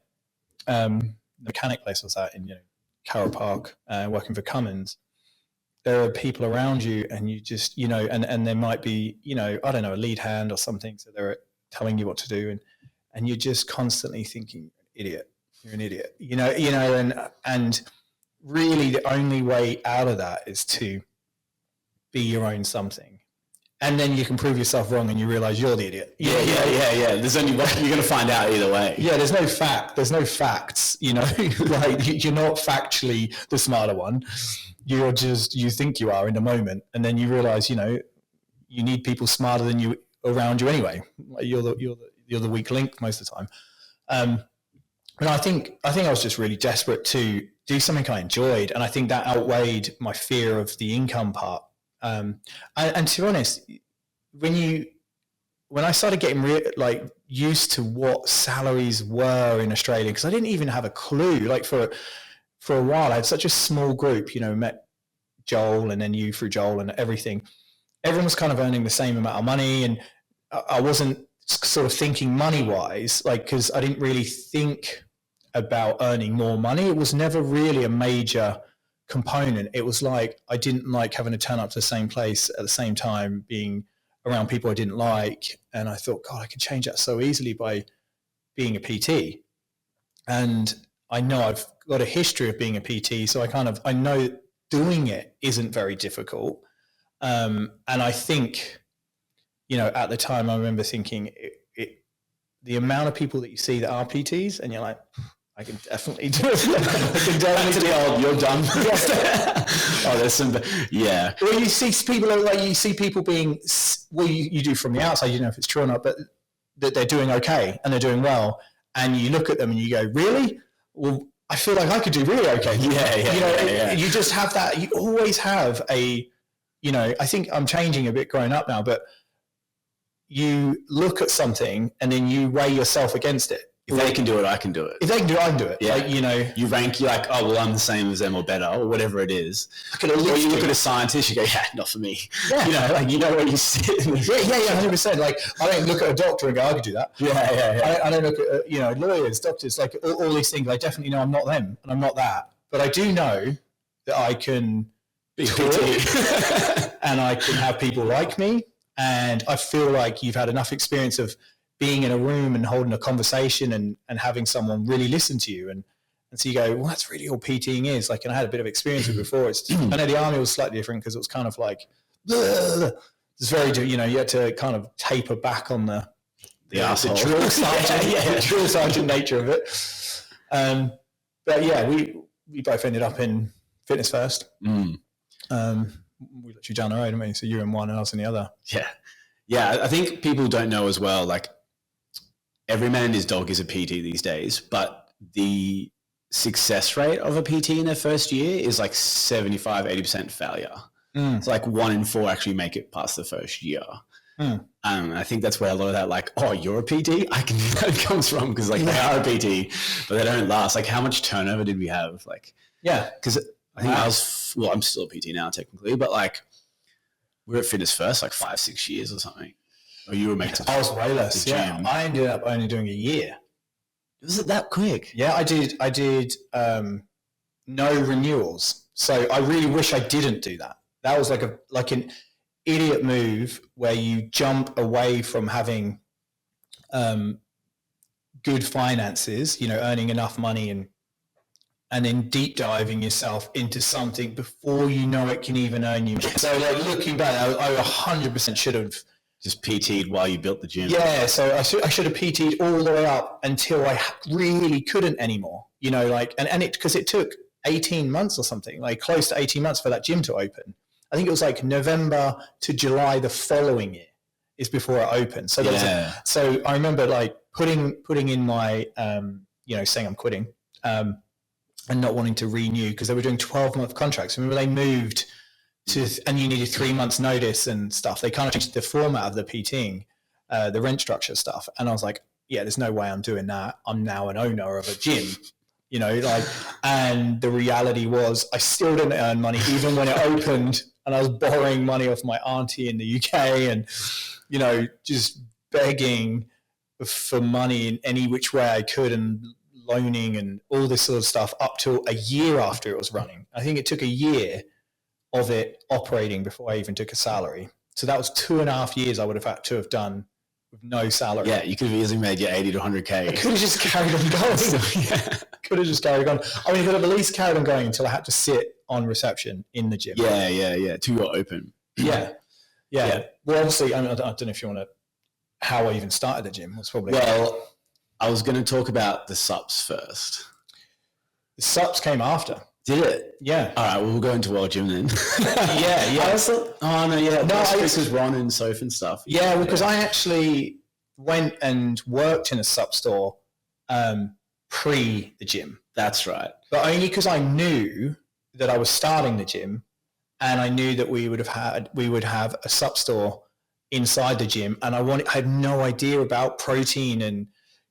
the mechanic place I was at in, you know, Carroll Park, working for Cummins, there are people around you, and you just, you know, and there might be, you know, I don't know, a lead hand or something, so they're telling you what to do, and you're just constantly thinking, you're an idiot, you know, and really the only way out of that is to be your own something. And then you can prove yourself wrong and you realize you're the idiot. Yeah. There's only one, you're going to find out either way. Yeah, there's no facts, you know, like you're not factually the smarter one. You're just, you think you are in the moment. And then you realize, you know, you need people smarter than you around you anyway. You're the weak link most of the time. And I think I was just really desperate to do something I enjoyed. And I think that outweighed my fear of the income part. And to be honest, when I started getting used to what salaries were in Australia, because I didn't even have a clue. Like for a while, I had such a small group. You know, met Joel, and then you through Joel, and everything. Everyone was kind of earning the same amount of money, and I wasn't sort of thinking money wise, like, because I didn't really think about earning more money. It was never really a major component. It was like I didn't like having to turn up to the same place at the same time, being around people I didn't like, and I thought, God, I could change that so easily by being a PT. And I know I've got a history of being a PT, so I know doing it isn't very difficult. And I think, you know, at the time I remember thinking the amount of people that you see that are PTs, and you're like, I can definitely do it. I can definitely do it. You're done. Oh, there's some, yeah. Well, you see people being, well, you do from the outside, you know if it's true or not, but that they're doing okay and they're doing well. And you look at them and you go, really? Well, I feel like I could do really okay. Yeah. You just have that, you always have a, you know, I think I'm changing a bit growing up now, but you look at something and then you weigh yourself against it. If they can do it, I can do it. If they can do it, I can do it. Yeah. Like, you know, you rank, you're like, oh, well, I'm the same as them or better or whatever it is. Or you look at a scientist, you go, yeah, not for me. Yeah. You know, like, you know where you sit. Yeah, 100%. Like, I don't look at a doctor and go, I could do that. Yeah. I don't look at, you know, lawyers, doctors, like all these things. I definitely know I'm not them and I'm not that. But I do know that I can be talk and I can have people like me. And I feel like you've had enough experience of being in a room and holding a conversation and having someone really listen to you. And so you go, well, that's really all PTing is. Like, and I had a bit of experience with it before. I know the army was slightly different because it was kind of like, it's very, you had to kind of taper back on the drill sergeant, the drill sergeant nature of it. But yeah, we both ended up in Fitness First. We literally down the road, didn't we? So you in one and I was in the other. Yeah. I think people don't know as well, like every man and his dog is a PT these days, but the success rate of a PT in their first year is like 75-80% failure. It's like 1 in 4 actually make it past the first year. I think that's where a lot of that, like, oh, you're a PT? I can see that comes from, because like they are a PT, but they don't last. Like, how much turnover did we have? Like, because I think I'm still a PT now technically, but like we were at Fitness First like 5-6 years or something. Or you were making. I was way less. Yeah, I ended up only doing a year. Was it that quick? Yeah, I did no renewals. So I really wish I didn't do that. That was like an idiot move where you jump away from having good finances, earning enough money and then deep diving yourself into something before you know it can even earn you. So like looking back, I 100% should have just PT'd while you built the gym. Yeah, so I should have PT'd all the way up until I really couldn't anymore. And it, because it took 18 months or something, like close to 18 months for that gym to open. I think it was like November to July the following year is before it opened. So so I remember like putting in my saying I'm quitting and not wanting to renew because they were doing 12-month contracts. Remember they moved and you needed 3 months notice and stuff. They kind of changed the format of the PTing, the rent structure stuff. And I was like, yeah, there's no way I'm doing that. I'm now an owner of a gym, and the reality was I still didn't earn money even when it opened, and I was borrowing money off my auntie in the UK and, just begging for money in any which way I could and loaning and all this sort of stuff up to a year after it was running. I think it took a year of it operating before I even took a salary. So that was 2.5 years I would have had to have done with no salary. Yeah, you could have easily made your 80 to 100K. I could have just carried on going. Could have just carried on. I mean, I could have at least carried on going until I had to sit on reception in the gym. Yeah. Till you're open. Yeah. Well, obviously, I don't know if you want to, how I even started the gym. Was probably. Well, I was going to talk about the SUPs first. The SUPs came after. Did it? Yeah. All right, well, we'll go into World Gym then. Yeah. I was Ron and Soph and stuff. Yeah, because I actually went and worked in a SUP store pre the gym. That's right. But only because I knew that I was starting the gym, and I knew that we would have a SUP store inside the gym, and I had no idea about protein and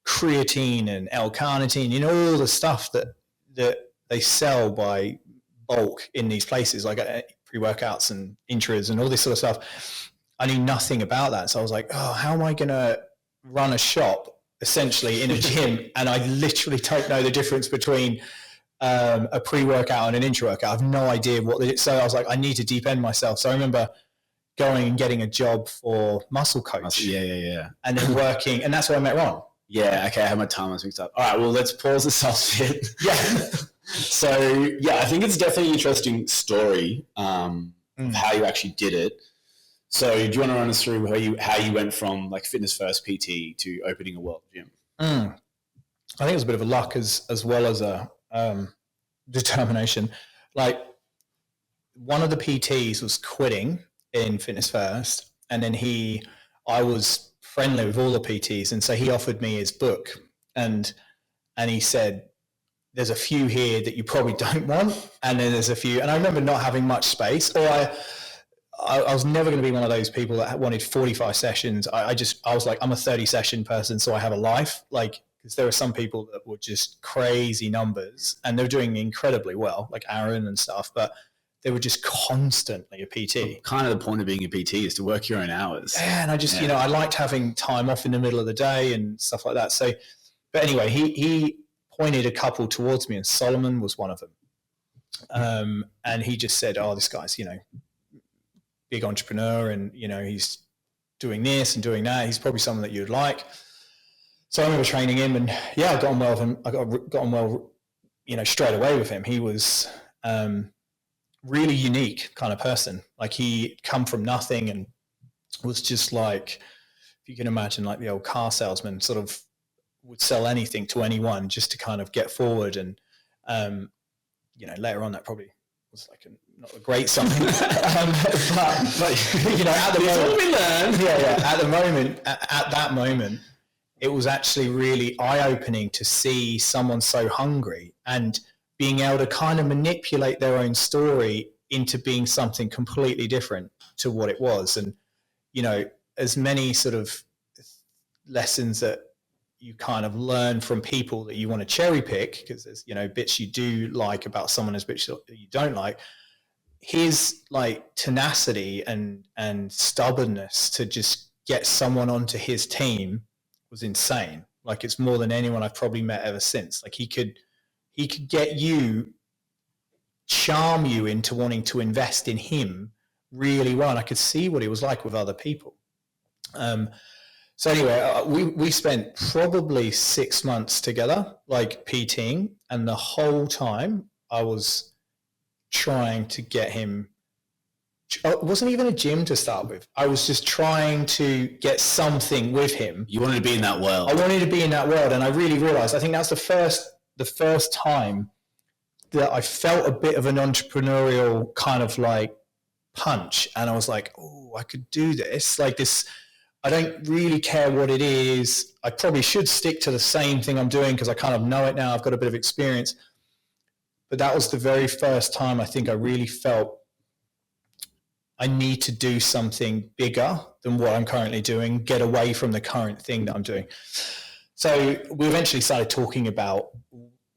creatine and L-carnitine, all the stuff that they sell by bulk in these places, like pre-workouts and intras and all this sort of stuff. I knew nothing about that. So I was like, oh, how am I going to run a shop essentially in a gym? And I literally don't know the difference between a pre-workout and an intra-workout. I have no idea what they do. So I was like, I need to deep end myself. So I remember going and getting a job for Muscle Coach. Yeah. And then working, and that's where I met Ron. Yeah, okay, I have my timelines mixed up. All right, well, let's pause the SUPs bit. Yeah. So, yeah, I think it's definitely an interesting story of how you actually did it. So do you want to run us through how you went from like Fitness First PT to opening a world gym? I think it was a bit of a luck as well as a determination. Like one of the PTs was quitting in Fitness First, and then I was friendly with all the PTs, and so he offered me his book, and he said, there's a few here that you probably don't want, and then there's a few, and I remember not having much space, or I was never going to be one of those people that wanted 45 sessions. I was like, I'm a 30 session person, so I have a life, like, because there were some people that were just crazy numbers, and they're doing incredibly well, like Aaron and stuff, but they were just constantly a PT. Kind of the point of being a PT is to work your own hours. Yeah, and I just, I liked having time off in the middle of the day and stuff like that. So, but anyway, he pointed a couple towards me, and Solomon was one of them. And he just said, oh, this guy's, big entrepreneur, and, he's doing this and doing that. He's probably someone that you'd like. So I remember training him, and I got on well with him. I got on well, straight away with him. He was, really unique kind of person. Like he'd come from nothing and was just like, if you can imagine, like the old car salesman sort of would sell anything to anyone just to kind of get forward. And, later on that probably was like not a great sign. but at the moment, at that moment, it was actually really eye-opening to see someone so hungry and being able to kind of manipulate their own story into being something completely different to what it was. And, as many sort of lessons that you kind of learn from people that you want to cherry pick, because there's, bits you do like about someone, there's bits that you don't like. His like tenacity and stubbornness to just get someone onto his team was insane. Like, it's more than anyone I've probably met ever since. Like, he could get you, charm you into wanting to invest in him really well. And I could see what he was like with other people. So anyway, we spent probably 6 months together, like PTing, and the whole time I was trying to get him. It wasn't even a gym to start with. I was just trying to get something with him. You wanted to be in that world. I wanted to be in that world, and I really realized, I think that's the first time that I felt a bit of an entrepreneurial kind of like punch, and I was like, oh, I could do this. Like this, I don't really care what it is. I probably should stick to the same thing I'm doing because I kind of know it now. I've got a bit of experience. But that was the very first time I think I really felt I need to do something bigger than what I'm currently doing, get away from the current thing that I'm doing. So we eventually started talking about,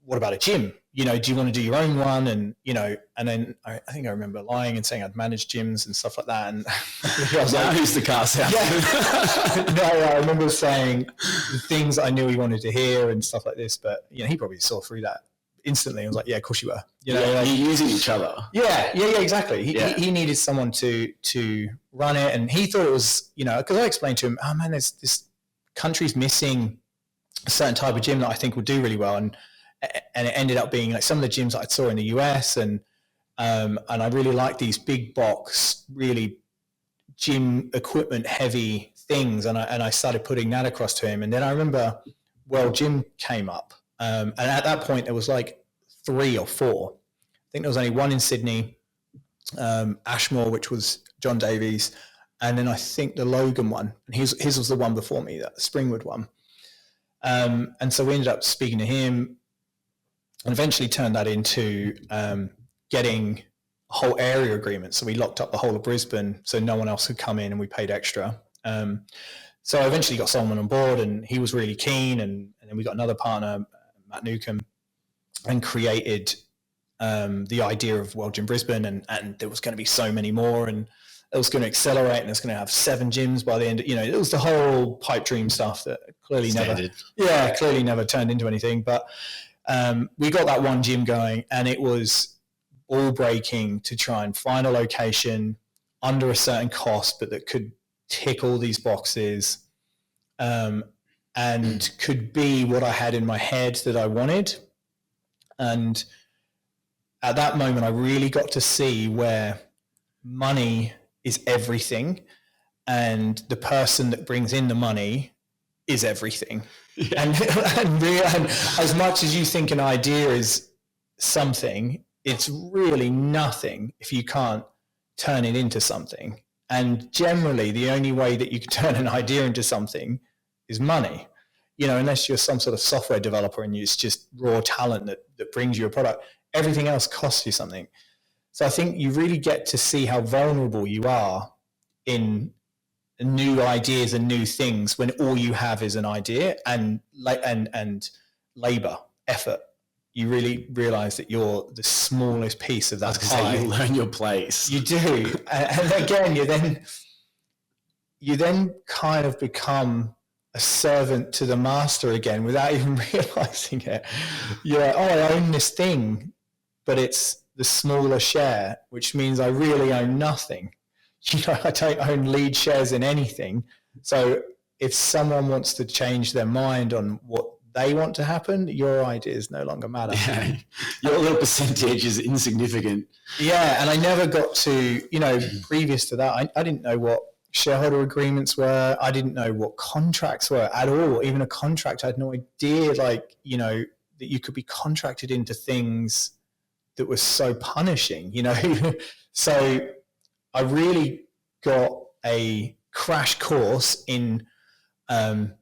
what about a gym? Do you want to do your own one? And, and then I think I remember lying and saying I'd manage gyms and stuff like that. And I was like, who's the car salesman? Yeah. No, I remember saying the things I knew he wanted to hear and stuff like this. But, he probably saw through that instantly. I was like, yeah, of course you were. You're using each other. Yeah, exactly. He needed someone to run it. And he thought it was, because I explained to him, oh man, this country's missing a certain type of gym that I think will do really well. And it ended up being like some of the gyms that I saw in the US, and I really like these big box, really gym equipment heavy things, and I started putting that across to him. And then I remember World Gym came up, and at that point there was like 3 or 4. I think there was only one in Sydney, Ashmore, which was John Davies, and then I think the Logan one, and his was the one before me, that Springwood one. And so we ended up speaking to him, and eventually turned that into getting a whole area agreement. So we locked up the whole of Brisbane so no one else could come in, and we paid extra. So I eventually got someone on board, and he was really keen. And then we got another partner, Matt Newcomb, and created the idea of World Gym Brisbane. And there was going to be so many more, and it was going to accelerate, and it's going to have 7 gyms by the end. It was the whole pipe dream stuff that clearly never turned into anything. But we got that one gym going, and it was ball breaking to try and find a location under a certain cost, but that could tick all these boxes, and could be what I had in my head that I wanted. And at that moment, I really got to see where money is everything, and the person that brings in the money is everything. Yeah. And as much as you think an idea is something, it's really nothing if you can't turn it into something. And generally, the only way that you can turn an idea into something is money. Unless you're some sort of software developer and it's just raw talent that brings you a product, everything else costs you something. So I think you really get to see how vulnerable you are in new ideas and new things when all you have is an idea and labor, effort. You really realize that you're the smallest piece of that pie. You learn your place. You do. And again, you then kind of become a servant to the master again without even realizing it. You're like, oh, I own this thing, but it's the smaller share, which means I really own nothing. I don't own lead shares in anything. So if someone wants to change their mind on what they want to happen, your ideas no longer matter. Yeah. Your little percentage is insignificant. Yeah. And I never got to, previous to that, I didn't know what shareholder agreements were. I didn't know what contracts were at all. Even a contract, I had no idea, like, you know, that you could be contracted into things that was so punishing, you know. So I really got a crash course in the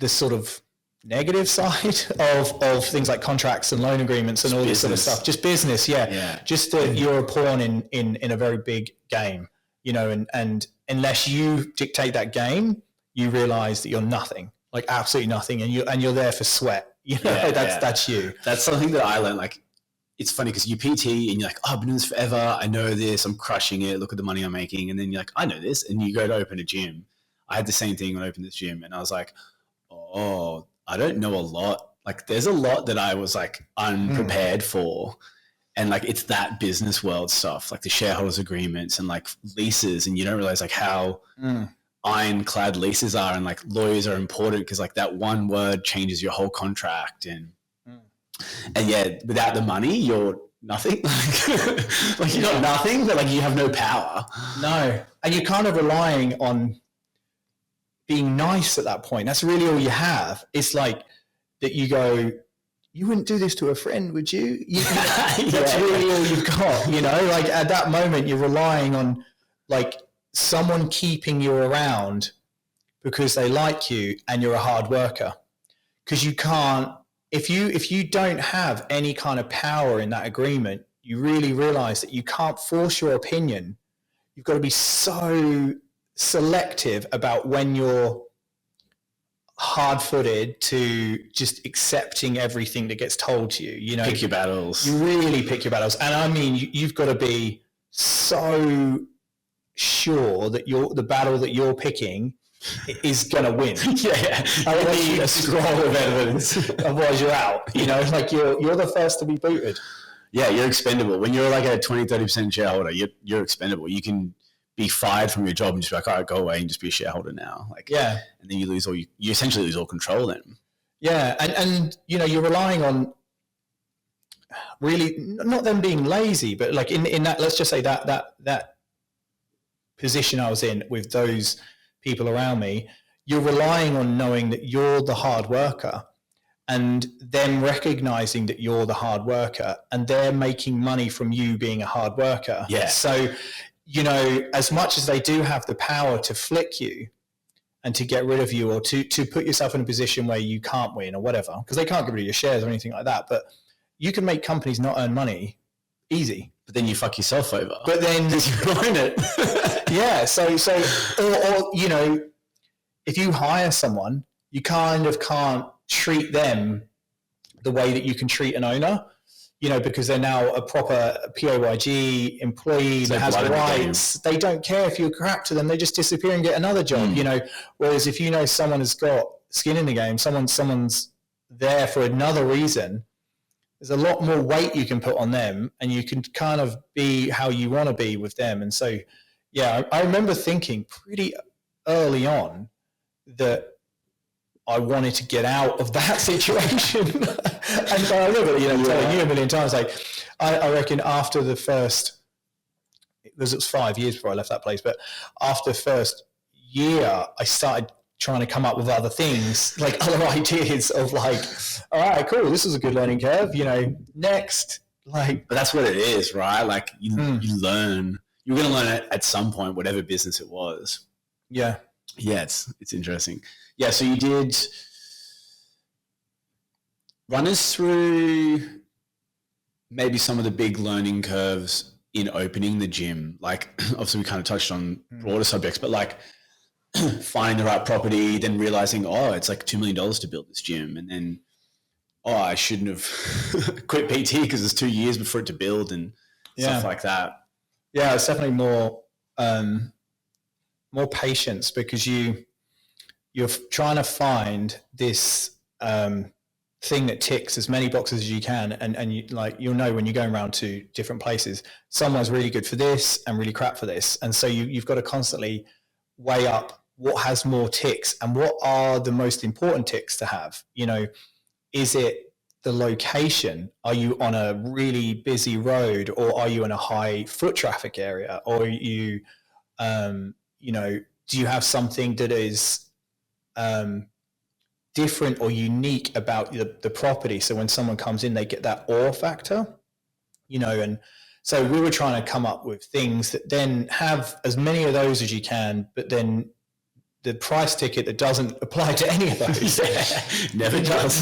sort of negative side of things like contracts and loan agreements and all this sort of stuff. Just business, yeah. Just that you're a pawn in a very big game, you know, and unless you dictate that game, you realize that you're nothing, like absolutely nothing, and you're there for sweat. You know, that's you. That's something that I learned. Like, it's funny because you PT and you're like, oh, I've been doing this forever. I know this. I'm crushing it. Look at the money I'm making. And then you're like, I know this. And you go to open a gym. I had the same thing when I opened this gym, and I was like, oh, I don't know a lot. Like, there's a lot that I was like unprepared for. And like, it's that business world stuff, like the shareholders agreements and like leases. And you don't realize like how ironclad leases are, and like lawyers are important because like that one word changes your whole contract. And yeah, without the money, you're nothing. Like you're not nothing, but like you have no power. No. And you're kind of relying on being nice at that point. That's really all you have. It's like that you go, you wouldn't do this to a friend, would you? That's really all you've got, you know? Like at that moment, you're relying on like someone keeping you around because they like you and you're a hard worker. Because you can't, if you don't have any kind of power in that agreement, you really realize that you can't force your opinion. You've got to be so selective about when you're hard-footed to just accepting everything that gets told to you. You know, pick your battles. You really pick your battles. And I mean, you've got to be so sure that the battle that you're picking is going to win. Otherwise, you need a scroll of evidence. Otherwise, you're out. You know, like you're the first to be booted. Yeah, you're expendable. When you're like a 20-30% shareholder, you're expendable. You can be fired from your job and just be like, all right, go away and just be a shareholder now. Like, and then you lose you essentially lose all control then. Yeah. And you know, you're relying on really not them being lazy, but like in that, let's just say that position I was in with those people around me, you're relying on knowing that you're the hard worker and them recognizing that you're the hard worker and they're making money from you being a hard worker. Yeah. So, you know, as much as they do have the power to flick you and to get rid of you or to put yourself in a position where you can't win or whatever, because they can't get rid of your shares or anything like that, but you can make companies not earn money easy. But then you fuck yourself over. But then you ruin it. Yeah. So, or, you know, if you hire someone, you kind of can't treat them the way that you can treat an owner, you know, because they're now a proper PAYG employee that has rights. They don't care if you're crap to them. They just disappear and get another job, you know, whereas if you know someone has got skin in the game, someone's there for another reason, there's a lot more weight you can put on them and you can kind of be how you want to be with them. And so, yeah, I remember thinking pretty early on that I wanted to get out of that situation. And so I remember, you know, telling you a million times, like, I reckon after the first, it was 5 years before I left that place, but after the first year, I started trying to come up with other things, like other ideas of like, all right, cool, this is a good learning curve, you know, next, like. But that's what it is, right? Like you learn, you're going to learn it at some point, whatever business it was. Yeah. Yeah, it's interesting. Yeah, so you did run us through maybe some of the big learning curves in opening the gym. Like, obviously we kind of touched on broader subjects, but like finding the right property, then realizing, oh, it's like $2 million to build this gym. And then, oh, I shouldn't have quit PT because it's 2 years before it to build and stuff like that. Yeah, it's definitely more patience because you're trying to find this thing that ticks as many boxes as you can, and you, like, you'll know when you're going around to different places, someone's really good for this and really crap for this, and so you've got to constantly weigh up what has more ticks and what are the most important ticks to have. You know, is it the location? Are you on a really busy road, or are you in a high foot traffic area, or are you You know, do you have something that is different or unique about the property? So when someone comes in, they get that awe factor, you know, and so we were trying to come up with things that then have as many of those as you can, but then the price ticket that doesn't apply to any of those. Never does.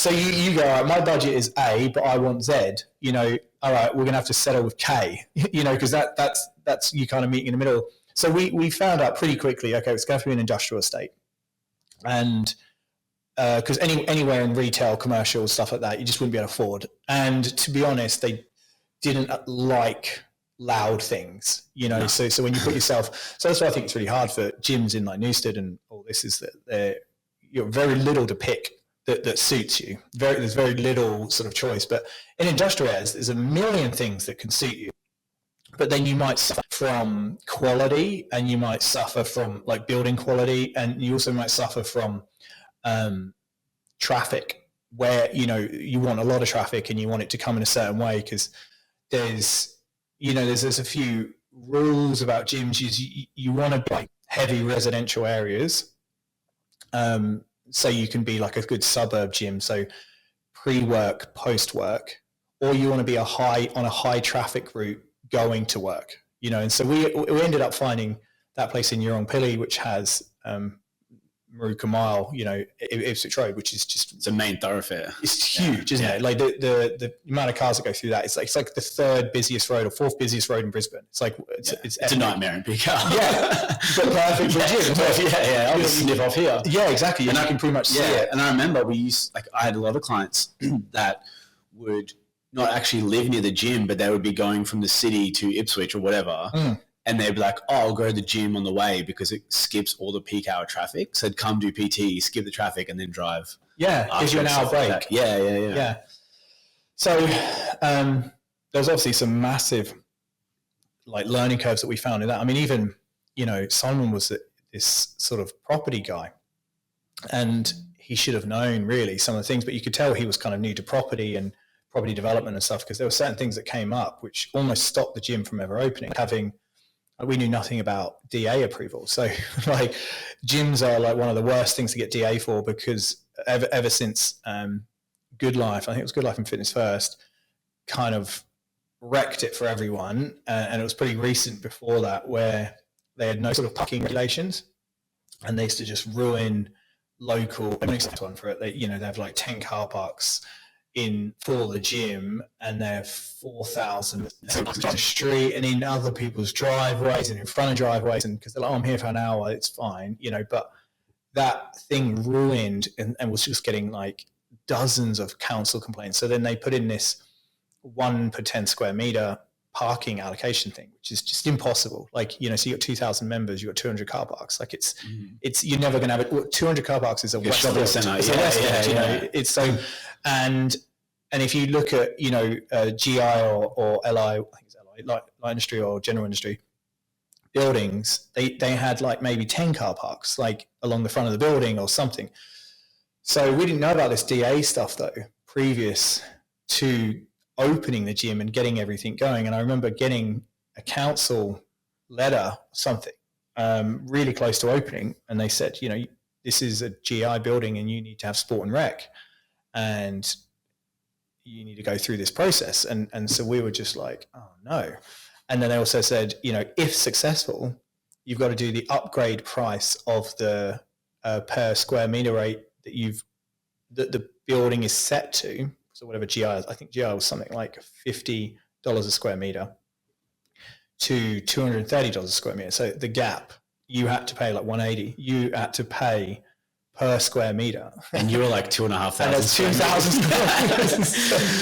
So you go, all right, my budget is A, but I want Z. You know, all right, we're going to have to settle with K. You know, because that's you kind of meeting in the middle. So we found out pretty quickly, okay, it's going to be an industrial estate, and because anywhere in retail, commercial, stuff like that, you just wouldn't be able to afford. And to be honest, they didn't like loud things, you know. No. So when you put yourself, so that's why I think it's really hard for gyms in like Newstead and all this, is that you're very little to pick that suits you. There's very little sort of choice. But in industrial areas, there's a million things that can suit you. But then you might suffer from quality, and you might suffer from like building quality, and you also might suffer from traffic, where, you know, you want a lot of traffic and you want it to come in a certain way, because there's a few rules about gyms. You want to be like heavy residential areas, so you can be like a good suburb gym, so pre-work, post-work, or you want to be on a high traffic route going to work, you know. And so we ended up finding that place in Yurongpili, which has Maruka Mile, you know, Ipswich Road, which is just, it's a main thoroughfare. It's huge, isn't it? Like the amount of cars that go through that, it's like the third busiest road or fourth busiest road in Brisbane. It's like it's a nightmare in big car. Yeah, but perfect for gym. Yeah. I'll just sniff off here. Yeah, exactly. And I can pretty much see it. And I remember I had a lot of clients that would not actually live near the gym, but they would be going from the city to Ipswich or whatever. And they'd be like, oh, I'll go to the gym on the way because it skips all the peak hour traffic. So I'd come do PT, skip the traffic, and then drive. Yeah, gives you an hour break. Like yeah. So there's obviously some massive like learning curves that we found in that. I mean, even, you know, Simon was this sort of property guy, and he should have known really some of the things, but you could tell he was kind of new to property and property development and stuff, because there were certain things that came up which almost stopped the gym from ever opening. We knew nothing about DA approval. So like gyms are like one of the worst things to get DA for, because ever since Good Life, I think it was Good Life and Fitness First, kind of wrecked it for everyone. And it was pretty recent before that, where they had no sort of parking regulations, and they used to just ruin local. An one for it. They have like 10 car parks for the gym, and they're 4,000 on the street and in other people's driveways and in front of driveways, and because they're like, oh, I'm here for an hour, it's fine, you know. But that thing ruined and was just getting like dozens of council complaints. So then they put in this 1 per 10 square meter parking allocation thing, which is just impossible. Like, you know, so you got 2,000 members, you got 200 car parks. Like it's you're never going to have it. 200 car parks is a shopping centre. It's so, and if you look at, you know, GI or LI, I think it's LI, light industry or general industry buildings, they had like maybe 10 car parks like along the front of the building or something. So we didn't know about this DA stuff though, previous to opening the gym and getting everything going. And I remember getting a council letter or something really close to opening, and they said, you know, this is a GI building and you need to have sport and rec, and you need to go through this process. And so we were just like, oh no. And then they also said, you know, if successful, you've got to do the upgrade price of the per square meter rate that the building is set to. So whatever GI is, I think GI was something like $50 a square meter to $230 a square meter. So the gap, you had to pay like $180. You had to pay per square meter, and you were like 2,500. And there's 2,000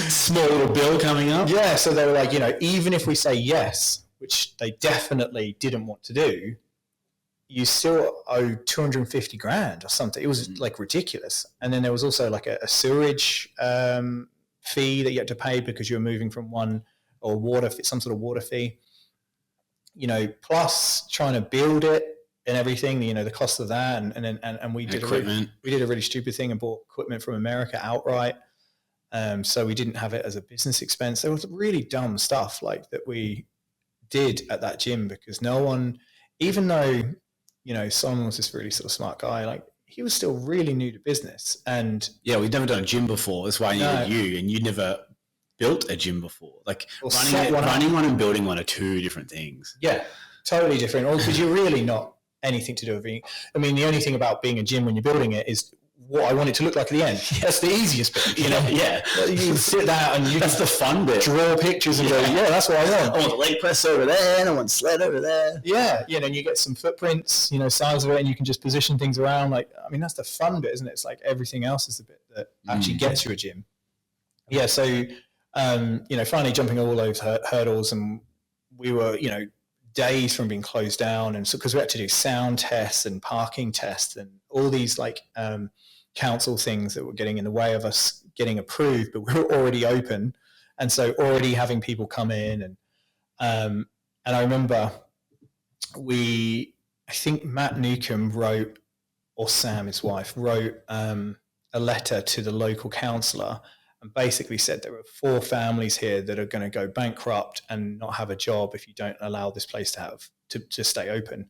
small little bill coming up. Yeah, so they were like, you know, even if we say yes, which they definitely didn't want to do, you still owe 250 grand or something. It was like ridiculous. And then there was also like a sewage fee that you had to pay because you were moving from one, or some sort of water fee, you know, plus trying to build it and everything, you know, the cost of that. And we did a really stupid thing and bought equipment from America outright. So we didn't have it as a business expense. There was really dumb stuff like that we did at that gym, because no one, even though, Simon was this really sort of smart guy, like he was still really new to business. And yeah, we'd never done a gym before. That's why I needed you, and you'd never built a gym before. Like running one and building one are two different things. Yeah, totally different. Or because you're really not anything to do with being. I mean, the only thing about being a gym when you're building it is what I want it to look like at the end. That's the easiest bit, Yeah. You can sit there and that's the fun bit. Draw pictures and go, yeah, that's what I want. I want the leg press over there, and I want sled over there. Yeah, and you get some footprints, size of it, and you can just position things around. Like, I mean, that's the fun bit, isn't it? It's like everything else is the bit that actually gets you a gym. Yeah, so, finally jumping all those hurdles, and we were, days from being closed down, and so because we had to do sound tests and parking tests and all these like council things that were getting in the way of us getting approved, but we were already open, and so already having people come in, and I remember I think Matt Newcomb wrote, or Sam, his wife, wrote a letter to the local councillor and basically said there were 4 families here that are going to go bankrupt and not have a job if you don't allow this place to stay open.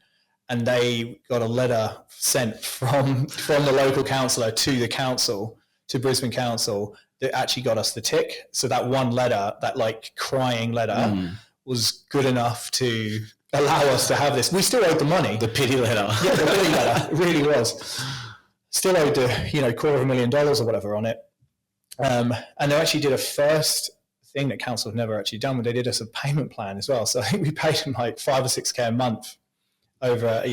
And they got a letter sent from the local councillor to the council, to Brisbane Council, that actually got us the tick. So that one letter, that like crying letter, was good enough to allow us to have this. We still owed the money. The pity letter. Yeah, the pity letter. It really was. Still owed $250,000 or whatever on it. And they actually did a first thing that council have never actually done, where they did us a payment plan as well. So I think we paid them like $5 or $6K a month over,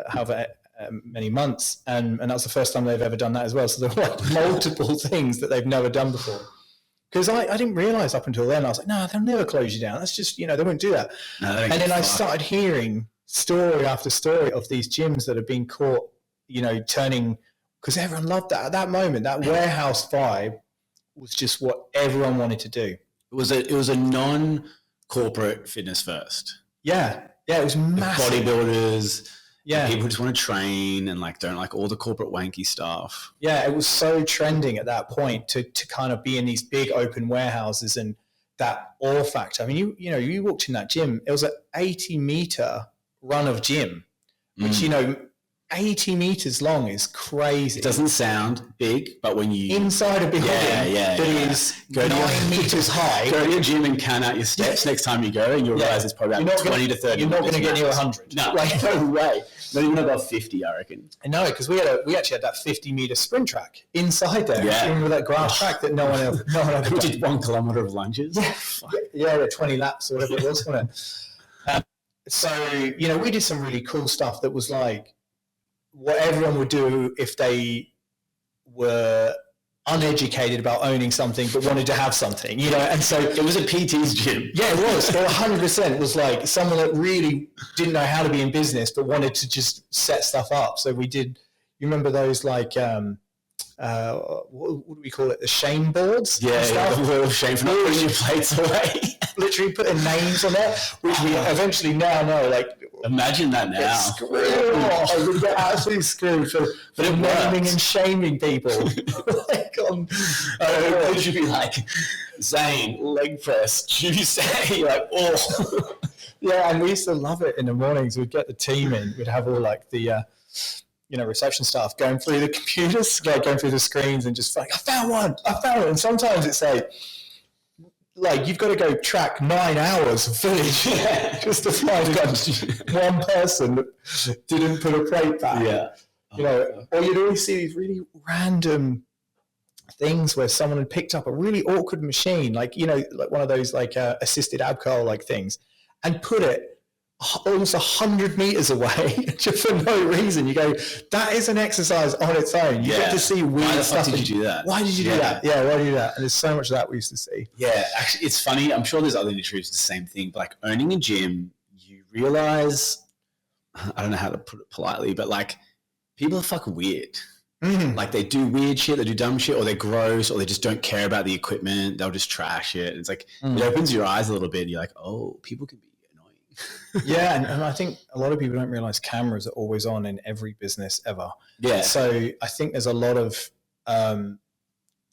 however many months. And that was the first time they've ever done that as well. So there were like multiple things that they've never done before. Because I didn't realize up until then, I was like, no, they'll never close you down. That's just, they won't do that. No, and then I started hearing story after story of these gyms that have been caught, turning, because everyone loved that. At that moment, that warehouse vibe was just what everyone wanted to do. It was a non-corporate fitness first. Yeah, it was massive. Bodybuilders, yeah, people just want to train and like don't like all the corporate wanky stuff. Yeah, it was so trending at that point to kind of be in these big open warehouses, and that awe factor. I mean, you walked in that gym. It was an 80-meter run of gym, which 80 meters long is crazy. It doesn't sound big, but when you inside a building that is 9 meters high, go to your gym and count out your steps next time you go, and you'll realize it's probably about 20 to 30. You're not going to get near 100. No, no way. Not even above 50, I reckon. No, because we actually had that 50-meter sprint track inside there. Yeah. Remember that grass track that no one ever We did 1 kilometer of lunges. Yeah, 20 laps or whatever it was, wasn't it? So we did some really cool stuff that was like what everyone would do if they were uneducated about owning something but wanted to have something, and so it was a PT's gym. Yeah, it was. 100% was like someone that really didn't know how to be in business but wanted to just set stuff up. So we did, you remember those like what do we call it, the shame boards? Yeah, the little shame for not putting your plates away. Literally putting names on it, which we eventually now know, like, imagine that now. I would get absolutely screwed for naming and shaming people. It should be like, Zane, leg press, Tuesday, like, oh. Yeah, and we used to love it in the mornings. We'd get the team in. We'd have all like the, reception staff going through the computers, going through the screens and just like, I found one. And sometimes it's like you've got to go track 9 hours of footage just to find one person that didn't put a plate back. Yeah. Or you'd always see these really random things where someone had picked up a really awkward machine, like one of those like assisted abcol like things, and put it almost 100 meters away just for no reason. You go, that is an exercise on its own. You get to see weird stuff. Why did you do that? Why did you do that? Yeah, why did you do that? And there's so much of that we used to see. Yeah, actually, it's funny. I'm sure there's other industries the same thing. But like owning a gym, you realize, I don't know how to put it politely, but like people are fucking weird. Mm-hmm. Like they do weird shit, they do dumb shit, or they're gross, or they just don't care about the equipment. They'll just trash it. It's like, it opens your eyes a little bit. And you're like, oh, people can be annoying. Yeah, and I think a lot of people don't realize cameras are always on in every business ever. Yeah. So I think there's a lot of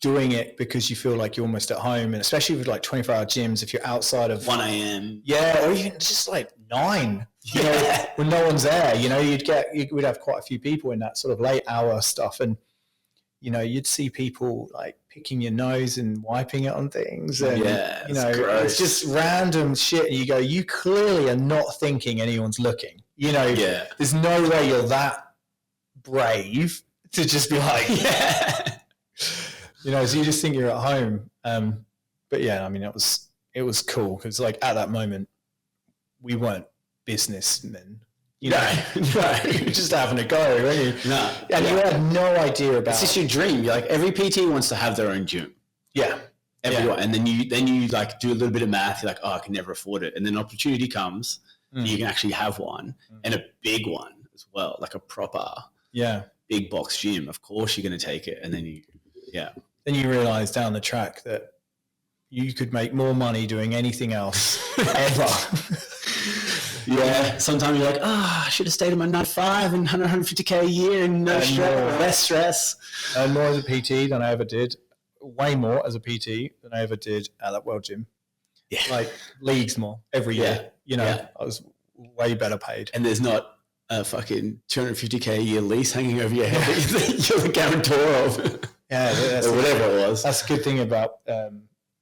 doing it because you feel like you're almost at home, and especially with like 24-hour gyms, if you're outside of 1 a.m. Yeah, or even just like 9, you know, when no one's there, you know, we'd have quite a few people in that sort of late hour stuff. And, you know, you'd see people like picking your nose and wiping it on things. And, you know, it's just random shit. And you go, you clearly are not thinking anyone's looking. You know, there's no way you're that brave to just be like, you know, so you just think you're at home. But yeah, I mean, it was cool because like at that moment, we weren't businessmen. You know, you're just having a go, weren't you? No. And you had no idea about it's just your dream. You're like, every PT wants to have their own gym. Yeah. Everyone. And then you like do a little bit of math. You're like, oh, I can never afford it. And then opportunity comes and you can actually have one and a big one as well, like a proper big box gym. Of course you're going to take it. And then then you realize down the track that you could make more money doing anything else ever. Sometimes you're like, I should have stayed in my 9-to-5 and 150K a year and no stress, less stress. And more as a PT than I ever did. Way more as a PT than I ever did at that World Gym. Yeah. Like leagues more every year. You know, I was way better paid. And there's not a fucking 250K a year lease hanging over your head that you're the guarantor of. That's or whatever it was. That's a good thing about,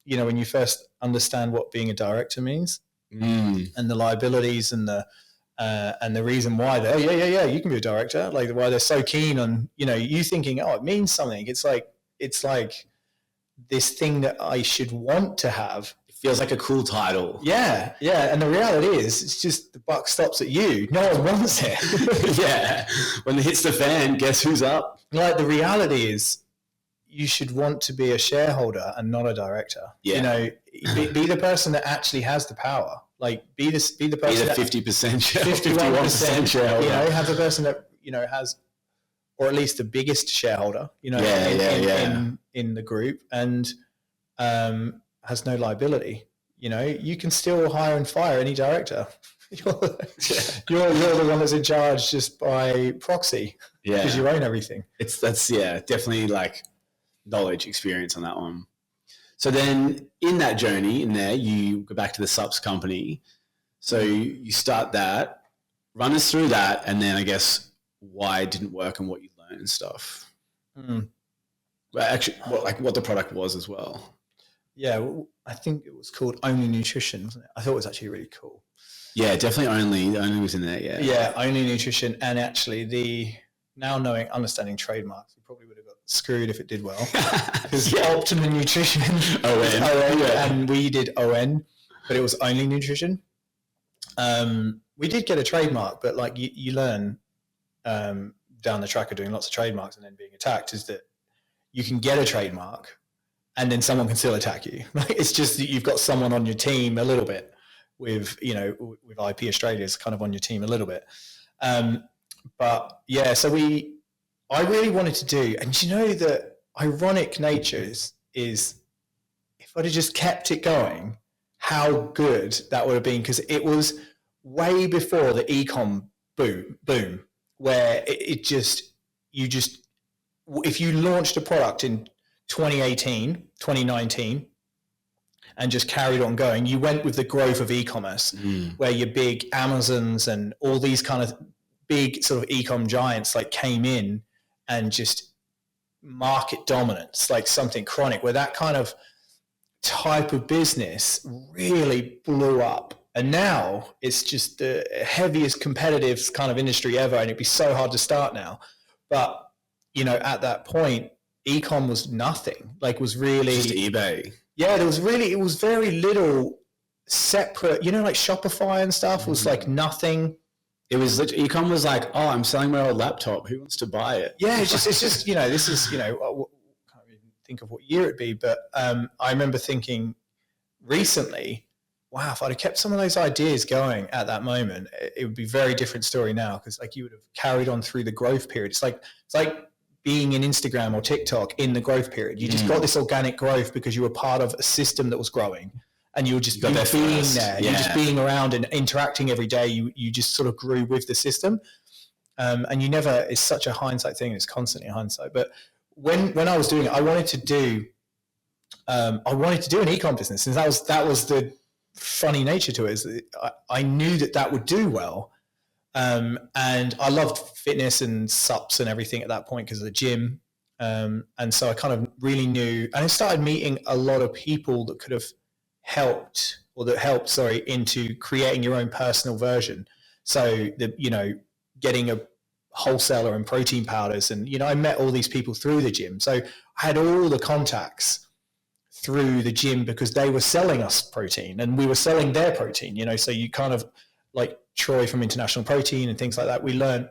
you know, when you first understand what being a director means and the liabilities and the reason why they're, you can be a director, like why they're so keen on, you know, you thinking, it means something. It's like this thing that I should want to have. It feels like a cool title. Yeah. And the reality is, it's just the buck stops at you. No one wants it. When it hits the fan, guess who's up? Like the reality is, you should want to be a shareholder and not a director. You know, be the person that actually has the power. Like be the person. Be the 50% shareholder. 51% shareholder. You know, have the person that, you know, has, or at least the biggest shareholder, you know, in the group and has no liability. You know, you can still hire and fire any director. You're the one that's in charge just by proxy because you own everything. That's definitely like knowledge, experience on that one. So then in that journey in there, you go back to the subs company. So you start that, run us through that, and then I guess why it didn't work and what you learned and stuff. Well, actually, what the product was as well. Yeah, I think it was called Only Nutrition, wasn't it? I thought it was actually really cool. Yeah, definitely Only was in there, Yeah, Only Nutrition, and actually understanding trademarks, we probably would have got screwed if it did well. Because Optimum Nutrition, ON, and we did ON, but it was Only Nutrition. We did get a trademark, but like you learn down the track of doing lots of trademarks and then being attacked is that you can get a trademark and then someone can still attack you. It's just that you've got someone on your team a little bit with, you know, with IP Australia's kind of on your team a little bit. But yeah, so I really wanted to do, and you know, the ironic nature is if I'd have just kept it going, how good that would have been, because it was way before the e-com boom, where if you launched a product in 2018, 2019, and just carried on going, you went with the growth of e-commerce, where your big Amazons and all these kind of big sort of e-com giants like came in and just market dominance, like something chronic, where that kind of type of business really blew up. And now it's just the heaviest competitive kind of industry ever. And it'd be so hard to start now. But, you know, at that point, e-com was nothing. Like, was really just eBay. Yeah, it was very little separate, you know, like Shopify and stuff was like nothing. It was literally, e-com was like, oh, I'm selling my old laptop. Who wants to buy it? Yeah, it's just, you know, this is, you know, I can't even think of what year it'd be, but I remember thinking recently, wow, if I'd have kept some of those ideas going at that moment, it would be a very different story now, because like you would have carried on through the growth period. It's like being in Instagram or TikTok in the growth period. You just got this organic growth because you were part of a system that was growing. And you were just being there, you're just being around and interacting every day. You just sort of grew with the system. And it's such a hindsight thing. It's constantly hindsight. But when I was doing it, I wanted to do I wanted to do an e-com business, and that was the funny nature to it. Is I knew that would do well, and I loved fitness and sups and everything at that point because of the gym, and so I kind of really knew, and I started meeting a lot of people that could have helped into creating your own personal version. So getting a wholesaler and protein powders, and I met all these people through the gym. So I had all the contacts through the gym because they were selling us protein and we were selling their protein. So you kind of like Troy from International Protein and things like that. We learned,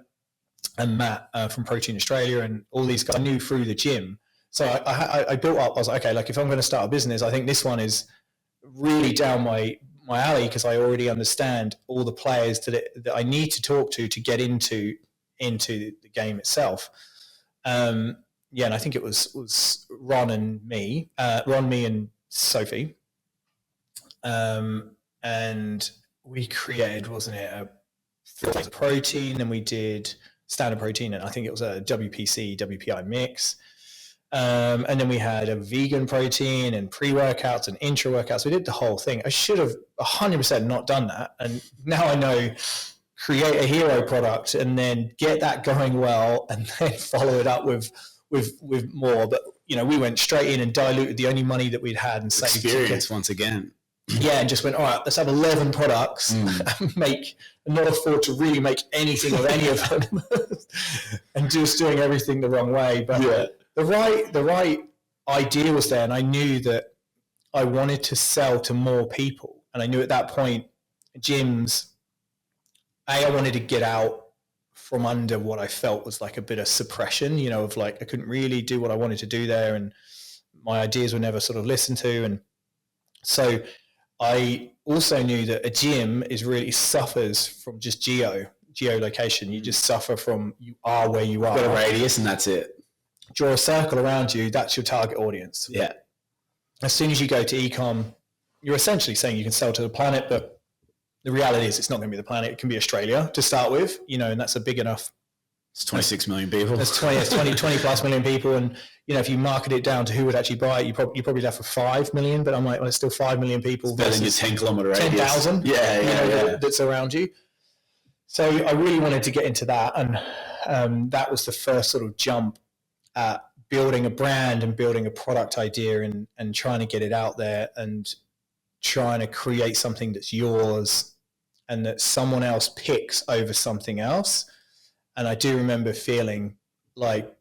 and Matt from Protein Australia, and all these guys I knew through the gym. So I built up. I was like, okay, like if I'm going to start a business, I think this one is really down my alley because I already understand all the players that I need to talk to get into the game itself. And I think it was Ron, me and Sophie. And we created, wasn't it, a protein, and we did standard protein, and I think it was a WPI mix. And then we had a vegan protein and pre-workouts and intra-workouts. We did the whole thing. I should have 100% not done that. And now I know, create a hero product and then get that going well and then follow it up with more. But, we went straight in and diluted the only money that we'd had and saved experience once again. Yeah, and just went, all right, let's have 11 products and not afford to really make anything of any of them and just doing everything the wrong way. But the right idea was there, and I knew that I wanted to sell to more people. And I knew at that point, gyms, I wanted to get out from under what I felt was like a bit of suppression, of like I couldn't really do what I wanted to do there, and my ideas were never sort of listened to. And so I also knew that a gym really suffers from just geolocation. You just suffer from, you are where you are. Got a radius and that's it. Draw a circle around you, that's your target audience. Yeah. As soon as you go to e-com, you're essentially saying you can sell to the planet, but the reality is it's not going to be the planet. It can be Australia to start with, and that's a big enough. It's 26 million people. There's 20 plus million people. And, if you market it down to who would actually buy it, you probably have for 5 million, but I'm like, well, it's still 5 million people. It's better than your 10-kilometer radius. 10,000 yeah. That's around you. So I really wanted to get into that. And that was the first sort of jump at building a brand and building a product idea and trying to get it out there and trying to create something that's yours and that someone else picks over something else. And I do remember feeling like,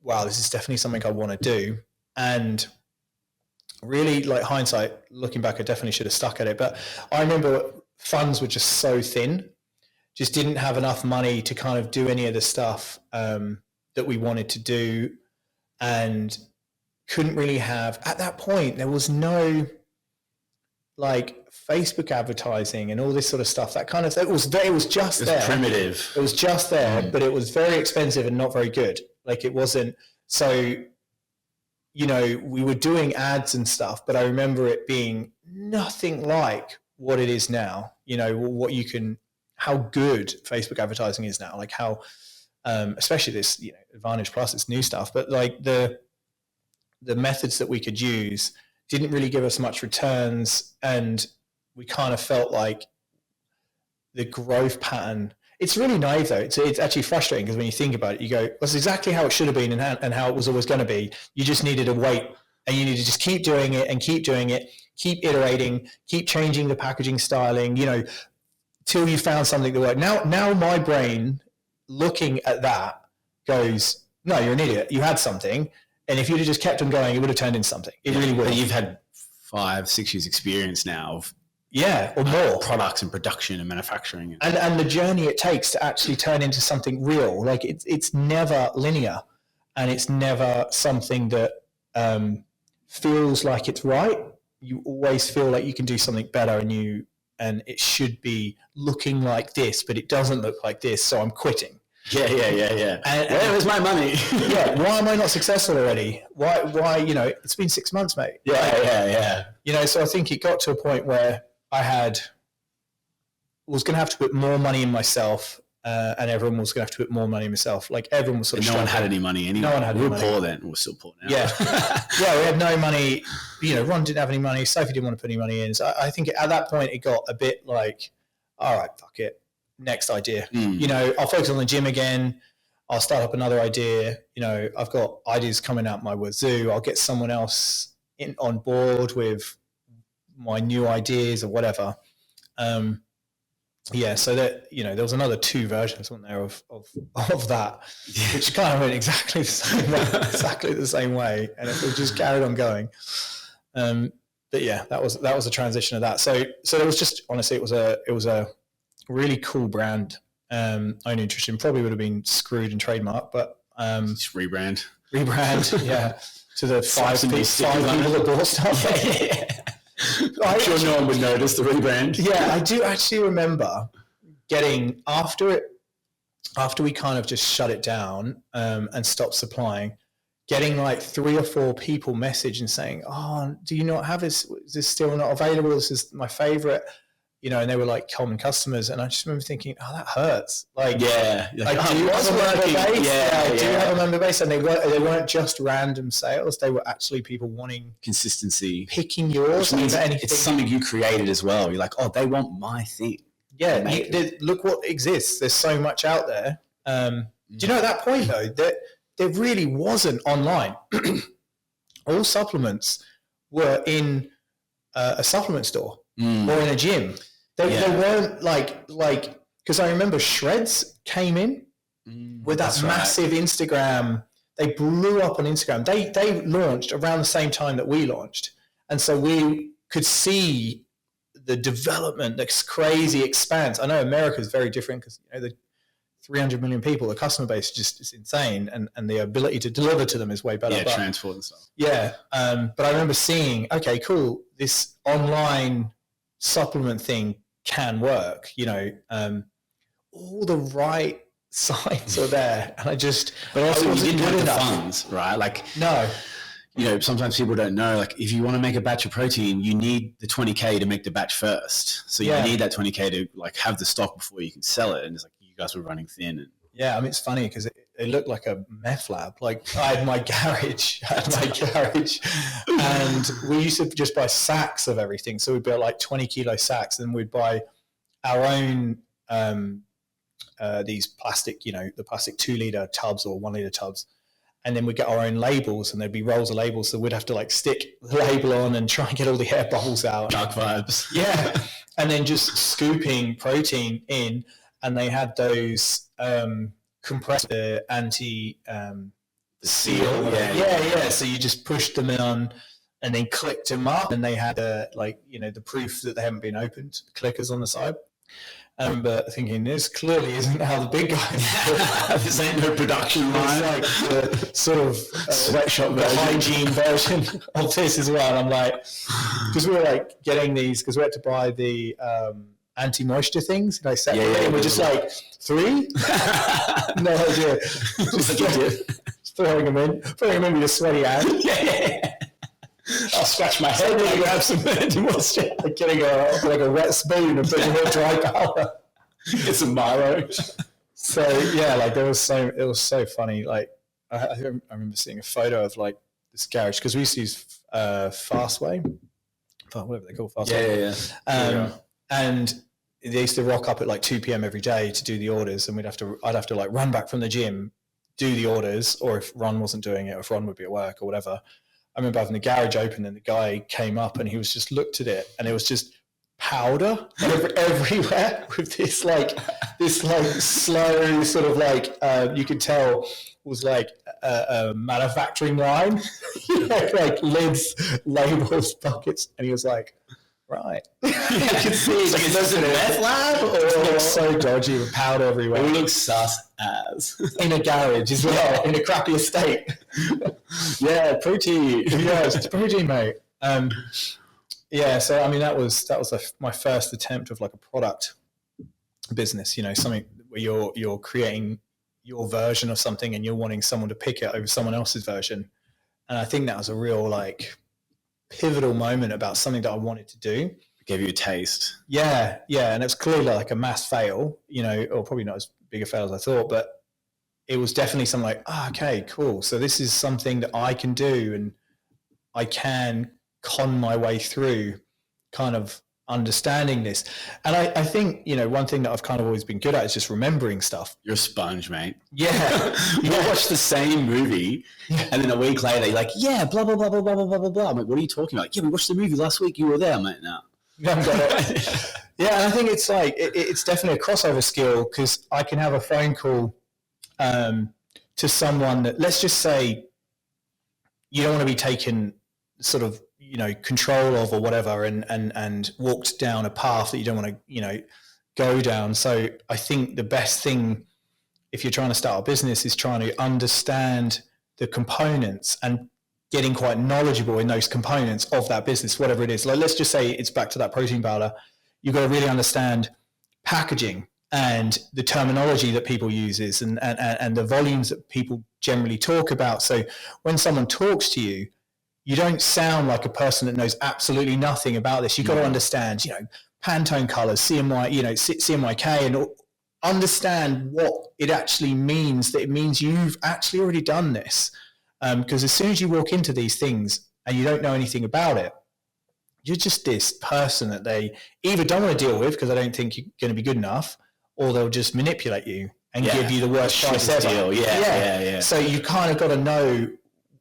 wow, this is definitely something I want to do. And really, like hindsight, looking back, I definitely should have stuck at it. But I remember funds were just so thin, just didn't have enough money to kind of do any of the stuff that we wanted to do, and couldn't really have, at that point, there was no like Facebook advertising and all this sort of stuff. That kind of, it was just there. Primitive. It was just there, but it was very expensive and not very good. Like it wasn't, so, we were doing ads and stuff, but I remember it being nothing like what it is now, how good Facebook advertising is now, like how, especially this, Advantage Plus, it's new stuff, but like the methods that we could use didn't really give us much returns. And we kind of felt like the growth pattern, it's really naive though. It's actually frustrating because when you think about it, you go, that's exactly how it should have been and how it was always going to be. You just needed to wait, and you need to just keep doing it and keep doing it, keep iterating, keep changing the packaging styling, till you found something that worked. Now my brain looking at that goes, no, you're an idiot. You had something. And if you'd have just kept on going, it would have turned into something. It really would. But you've had 5-6 years experience now of or more products and production and manufacturing. And the journey it takes to actually turn into something real. Like it's never linear, and it's never something that feels like it's right. You always feel like you can do something better, and it should be looking like this, but it doesn't look like this. So I'm quitting. Yeah. And where's my money? Why am I not successful already? Why? It's been 6 months, mate. Yeah. So I think it got to a point where I was going to have to put more money in myself and everyone was going to have to put more money in himself. Like everyone was sort of no one had any money anyway. No one had any money. We were poor then. We're still poor now. Yeah. Yeah, we had no money. You know, Ron didn't have any money. Sophie didn't want to put any money in. So I think at that point it got a bit like, all right, fuck it. Next idea. You know, I'll focus on the gym again. I'll start up another idea. You know, I've got ideas coming out my wazoo. I'll get someone else on board with my new ideas or whatever. Yeah, so that, you know, there was another 2 versions, wasn't there, of that, which kind of went exactly the same way, and it just carried on going. But yeah, that was a transition of that. So it was just, honestly, it was a really cool brand. Own Nutrition probably would have been screwed and trademarked, but just rebrand, yeah, to the 5 people that bought stuff. Yeah. I'm sure no one would notice the rebrand. Yeah, I do actually remember getting, after we kind of just shut it down and stopped supplying, getting like 3 or 4 people message and saying, "Oh, do you not have this? Is this still not available? This is my favorite." You know, and they were like common customers, and I just remember thinking, "Oh, that hurts." Like, yeah, like, do you have a member base? Yeah, do you have a member base? And they weren't just random sales; they were actually people wanting consistency, picking yours. Which means it's something you created as well. You're like, "Oh, they want my thing." Yeah, look what exists. There's so much out there. Do you know at that point though that there really wasn't online? All supplements were in a supplement store or in a gym. They weren't like because I remember Shreds came in with that massive Instagram. They blew up on Instagram. They launched around the same time that we launched, and so we could see the development, this crazy expanse. I know America is very different because, you know, the 300 million people, the customer base is insane, and the ability to deliver to them is way better. Yeah, transport and stuff. Yeah, but I remember seeing, okay, cool, this online supplement thing can work. You know, all the right signs are there, and but also you didn't have the funds, right? Like, no. You know, sometimes people don't know, like, if you want to make a batch of protein, you need the 20K to make the batch first. So you need that 20K to like have the stock before you can sell it. And it's like, you guys were running thin. And yeah, I mean, it's funny because it looked like a meth lab. Like, I had my garage, and we used to just buy sacks of everything. So we'd buy like 20 kilo sacks, and we'd buy our own, these plastic, you know, the plastic 2-liter tubs or 1-liter tubs. And then we'd get our own labels, and there'd be rolls of labels. So we'd have to like stick the label on and try and get all the air bubbles out. Dark vibes. Yeah. And then just scooping protein in. And they had those compressed anti seal. Yeah. So you just pushed them on and then clicked them up. And they had like, you know, the proof that they haven't been opened, clickers on the side. But thinking, this clearly isn't how the big guys. This ain't no production line. It's like the sort of sweatshop version, hygiene version of this as well. And I'm like, because we were like getting these, because we had to buy the anti-moisture things. And I sat there and we're just like, 3? No idea. Just throwing them in with a sweaty hand. Yeah. I'll scratch my head and grab some anti-moisture. Like getting a wet spoon and putting in dry powder. Get some Milo. So yeah, like it was so funny. Like I remember seeing a photo of like this garage, because we used to use Fastway, whatever they call Fastway. Yeah. And they used to rock up at like 2 p.m. every day to do the orders, and I'd have to like run back from the gym, do the orders, or if Ron wasn't doing it, or if Ron would be at work or whatever. I remember having the garage open, and the guy came up and he was just looked at it, and it was just powder everywhere with this slow sort of like you could tell was like a manufacturing line, like lids, labels, buckets, and he was like, right. You can see it's like, is this a meth lab? It looks so dodgy with powder everywhere. It looks sus as. In a garage as well, in a crappy estate. Yeah, protein. Yeah, it's protein, mate. Yeah, so I mean that was my first attempt of like a product business, you know, something where you're creating your version of something and you're wanting someone to pick it over someone else's version. And I think that was a real like pivotal moment about something that I wanted to do. gave you a taste. Yeah. And it's clearly like a mass fail, you know, or probably not as big a fail as I thought, but it was definitely something like, okay, cool. So this is something that I can do, and I can con my way through kind of understanding this. And I think, you know, one thing that I've kind of always been good at is just remembering stuff. You're a sponge, mate. Yeah. You watch the same movie and then a week later you're like, yeah, blah, blah, blah, blah, blah, blah, blah, blah. I'm like, what are you talking about? Yeah, we watched the movie last week. You were there. I'm like, no. You haven't got it. Yeah, and I think it's like, it's definitely a crossover skill, because I can have a phone call to someone that, let's just say, you don't want to be taken sort of, you know, control of or whatever, and walked down a path that you don't want to, you know, go down. So I think the best thing, if you're trying to start a business, is trying to understand the components and getting quite knowledgeable in those components of that business, whatever it is. Like, let's just say it's back to that protein powder. You've got to really understand packaging and the terminology that people uses, and the volumes that people generally talk about. So when someone talks to you, you don't sound like a person that knows absolutely nothing about this. You've got to understand, you know, Pantone colors, CMY, you know, CMYK, and understand what it actually means. That it means you've actually already done this. Because as soon as you walk into these things and you don't know anything about it, you're just this person that they either don't want to deal with because they don't think you're going to be good enough, or they'll just manipulate you and give you the worst price ever. Deal. Yeah. So you kind of got to know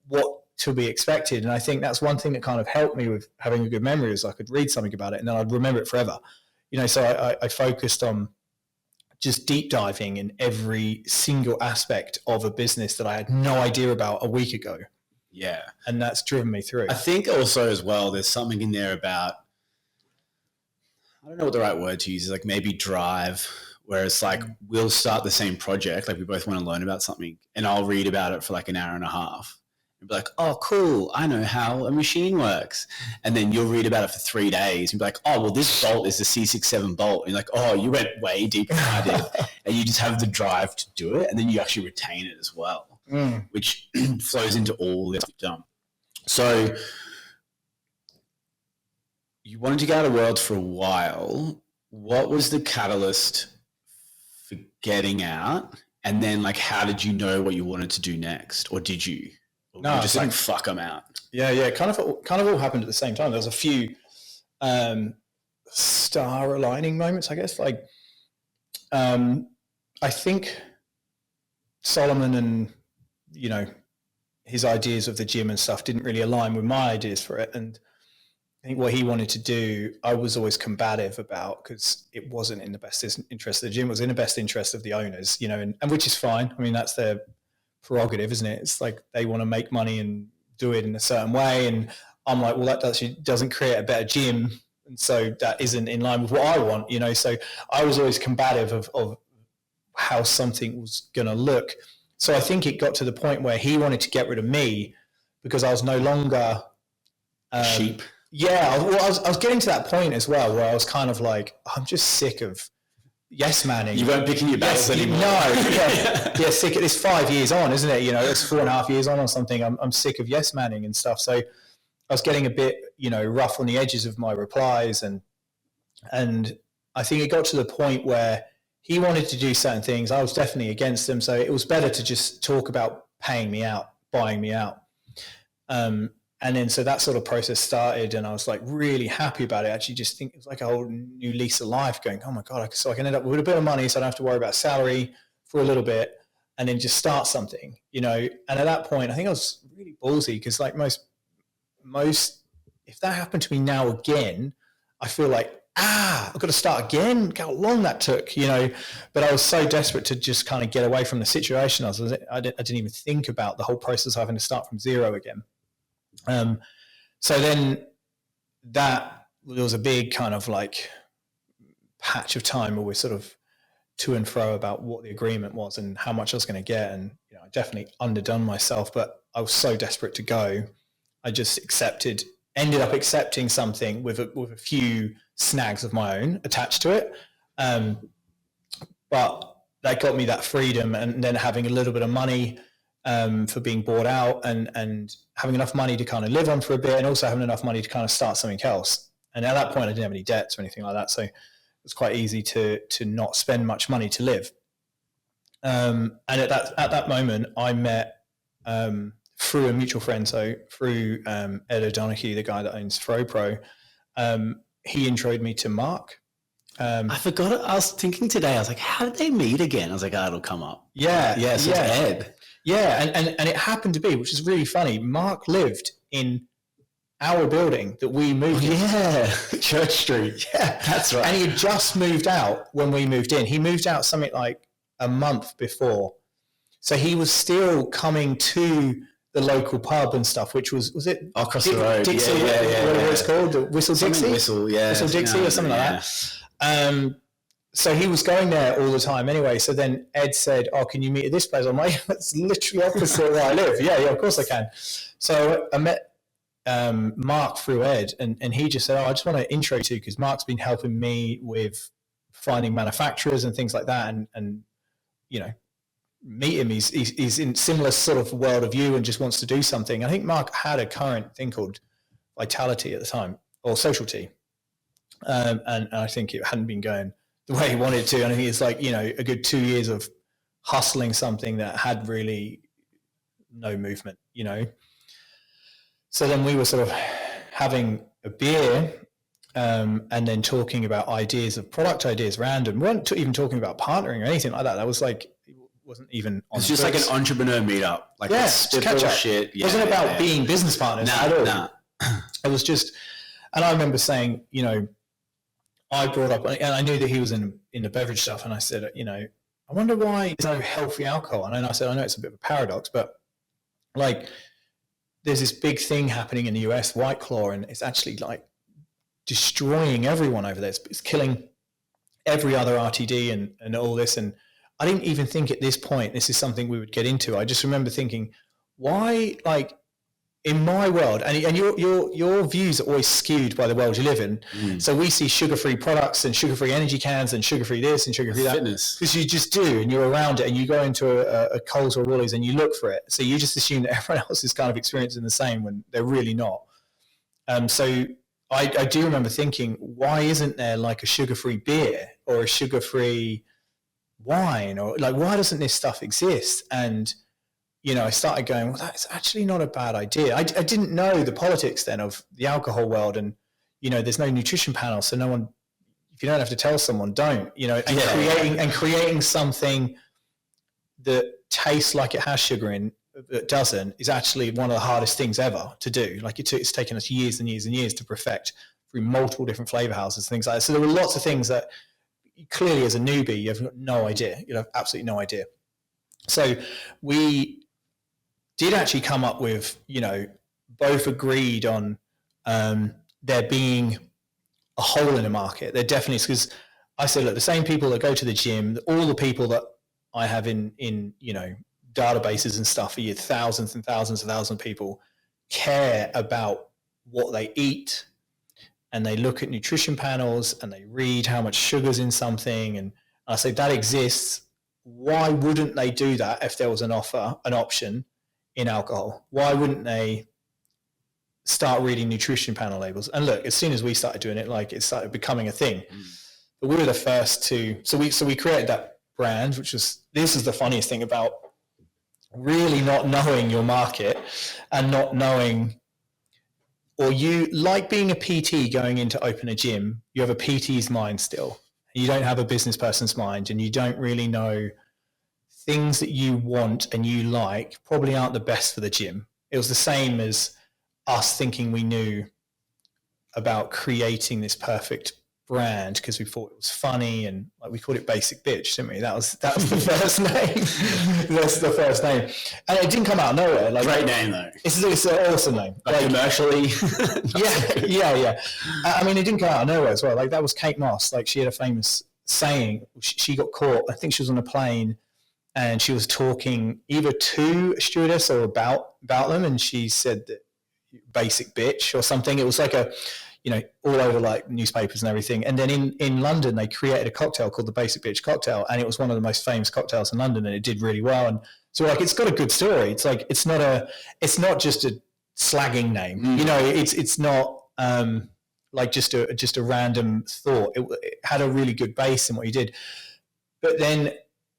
what to be expected. And I think that's one thing that kind of helped me with having a good memory, is I could read something about it and then I'd remember it forever. You know, so I focused on just deep diving in every single aspect of a business that I had no idea about a week ago. Yeah. And that's driven me through. I think also as well, there's something in there about, I don't know what the right word to use is, like maybe drive, where it's like, we'll start the same project. Like we both want to learn about something, and I'll read about it for like an hour and a half and be like, oh, cool, I know how a machine works. And then you'll read about it for 3 days and be like, oh, well, this bolt is the C67 bolt. And you're like, oh, you went way deeper than I did. And you just have the drive to do it. And then you actually retain it as well, which flows into all this stuff. So you wanted to go out of world for a while. What was the catalyst for getting out? And then, like, how did you know what you wanted to do next? Or did you? Or no, you just like, fuck, I'm out. Yeah. Kind of all happened at the same time. There was a few star aligning moments, I guess. Like, I think Solomon and, you know, his ideas of the gym and stuff didn't really align with my ideas for it. And I think what he wanted to do, I was always combative about, because it wasn't in the best interest of the gym. It was in the best interest of the owners, you know, and which is fine. I mean, that's their prerogative, isn't it? It's like they want to make money and do it in a certain way. And I'm like, well, that doesn't create a better gym. And so that isn't in line with what I want, you know? So I was always combative of how something was going to look. So I think it got to the point where he wanted to get rid of me because I was no longer sheep. Yeah, well, I was getting to that point as well where I was kind of like, I'm just sick of yes manning. You weren't picking your battles anymore. No, yeah, sick. It's 5 years on, isn't it? You know, it's 4.5 years on or something. I'm sick of yes manning and stuff. So I was getting a bit, you know, rough on the edges of my replies, and I think it got to the point where he wanted to do certain things. I was definitely against them. So it was better to just talk about paying me out, buying me out. And then so that sort of process started, and I was like really happy about it. I actually just think it was like a whole new lease of life, going, oh my God, so I can end up with a bit of money so I don't have to worry about salary for a little bit, and then just start something, you know. And at that point, I think I was really ballsy, because like most, if that happened to me now again, I feel like, I've got to start again. How long that took, you know. But I was so desperate to just kind of get away from the situation. I didn't even think about the whole process of having to start from zero again. So then there was a big kind of like patch of time where we're sort of to and fro about what the agreement was and how much I was going to get. And, you know, I definitely underdone myself, but I was so desperate to go. I just ended up accepting something with a few snags of my own attached to it. But that got me that freedom, and then having a little bit of money for being bought out, and having enough money to kind of live on for a bit, and also having enough money to kind of start something else. And at that point, I didn't have any debts or anything like that. So it was quite easy to not spend much money to live. And at that moment, I met through a mutual friend, so through Ed O'Donoghue, the guy that owns FroPro, he introed me to Mark. I forgot it. I was thinking today, I was like, how did they meet again? I was like, oh, it'll come up. Yeah. So it's Ed. Yeah, and it happened to be, which is really funny, Mark lived in our building that we moved in. Yeah, Church Street. Yeah, that's right. And he had just moved out when we moved in. He moved out something like a month before. So he was still coming to the local pub and stuff, which was it? Across the road. Dixie, whatever it's called, the Whistle Dixie? Whistle Dixie or something like that. So he was going there all the time anyway. So then Ed said, oh, can you meet at this place? I'm like, that's literally opposite where I live. Yeah, of course I can. So I met Mark through Ed, and he just said, oh, I just want to intro to you because Mark's been helping me with finding manufacturers and things like that, and you know, meet him. He's in similar sort of world of you and just wants to do something. I think Mark had a current thing called Vitality at the time, or Socialty, and I think it hadn't been going the way he wanted to. And I think it's like, you know, a good 2 years of hustling something that had really no movement, you know. So then we were sort of having a beer and then talking about ideas of product ideas, random. We weren't even talking about partnering or anything like that. That was like, it wasn't even on It's just like an entrepreneur meetup. Like catch up. Shit. It wasn't about being business partners at all. It was just, and I remember saying, you know, I brought up, and I knew that he was in the beverage stuff, and I said, you know, I wonder why there's no healthy alcohol. And then I said, I know it's a bit of a paradox, but like there's this big thing happening in the US, White Claw, and it's actually like destroying everyone over there. It's killing every other RTD and all this. And I didn't even think at this point, this is something we would get into. I just remember thinking, why, like, in my world, and your views are always skewed by the world you live in. So we see sugar-free products and sugar-free energy cans and sugar-free this and sugar-free that. Fitness. Because you just do, and you're around it, and you go into a Coles or a Woolies and you look for it. So you just assume that everyone else is kind of experiencing the same when they're really not. So I do remember thinking, why isn't there like a sugar-free beer or a sugar-free wine, or like, why doesn't this stuff exist? And you know, I started going, well, that's actually not a bad idea. I didn't know the politics then of the alcohol world, and, you know, there's no nutrition panel. So no one, if you don't have to tell someone, don't, you know, and creating something that tastes like it has sugar in, that doesn't, is actually one of the hardest things ever to do. Like it's taken us years and years and years to perfect through multiple different flavor houses, things like that. So there were lots of things that clearly as a newbie, you have no idea, you have absolutely no idea. So we did actually come up with, you know, both agreed on there being a hole in the market. There definitely is, because I said, look, the same people that go to the gym, all the people that I have in you know, databases and stuff for years, thousands and thousands and thousands of people care about what they eat, and they look at nutrition panels and they read how much sugar's in something. And I say that exists. Why wouldn't they do that if there was an option in alcohol? Why wouldn't they start reading nutrition panel labels? And look, as soon as we started doing it, like, it started becoming a thing. But we were the first to, so we created that brand, which was, this is the funniest thing about really not knowing your market and not knowing, or you, like being a PT going in to open a gym, you have a PT's mind still. You don't have a business person's mind, and you don't really know things that you want and you like probably aren't the best for the gym. It was the same as us thinking we knew about creating this perfect brand because we thought it was funny, and like we called it Basic Bitch, didn't we? That was the first name. That's the first name, and it didn't come out of nowhere. Like, great name though. It's an awesome name. Like commercially, yeah. I mean, it didn't come out of nowhere as well. Like, that was Kate Moss. Like, she had a famous saying. She got caught. I think she was on a plane, and she was talking either to a stewardess or about them, and she said that Basic Bitch or something. It was like a, you know, all over like newspapers and everything. And then in London, they created a cocktail called the Basic Bitch cocktail, and it was one of the most famous cocktails in London, and it did really well. And so, like, it's got a good story. It's like, it's not just a slagging name. You know, it's not like just a random thought. It had a really good base in what you did. But then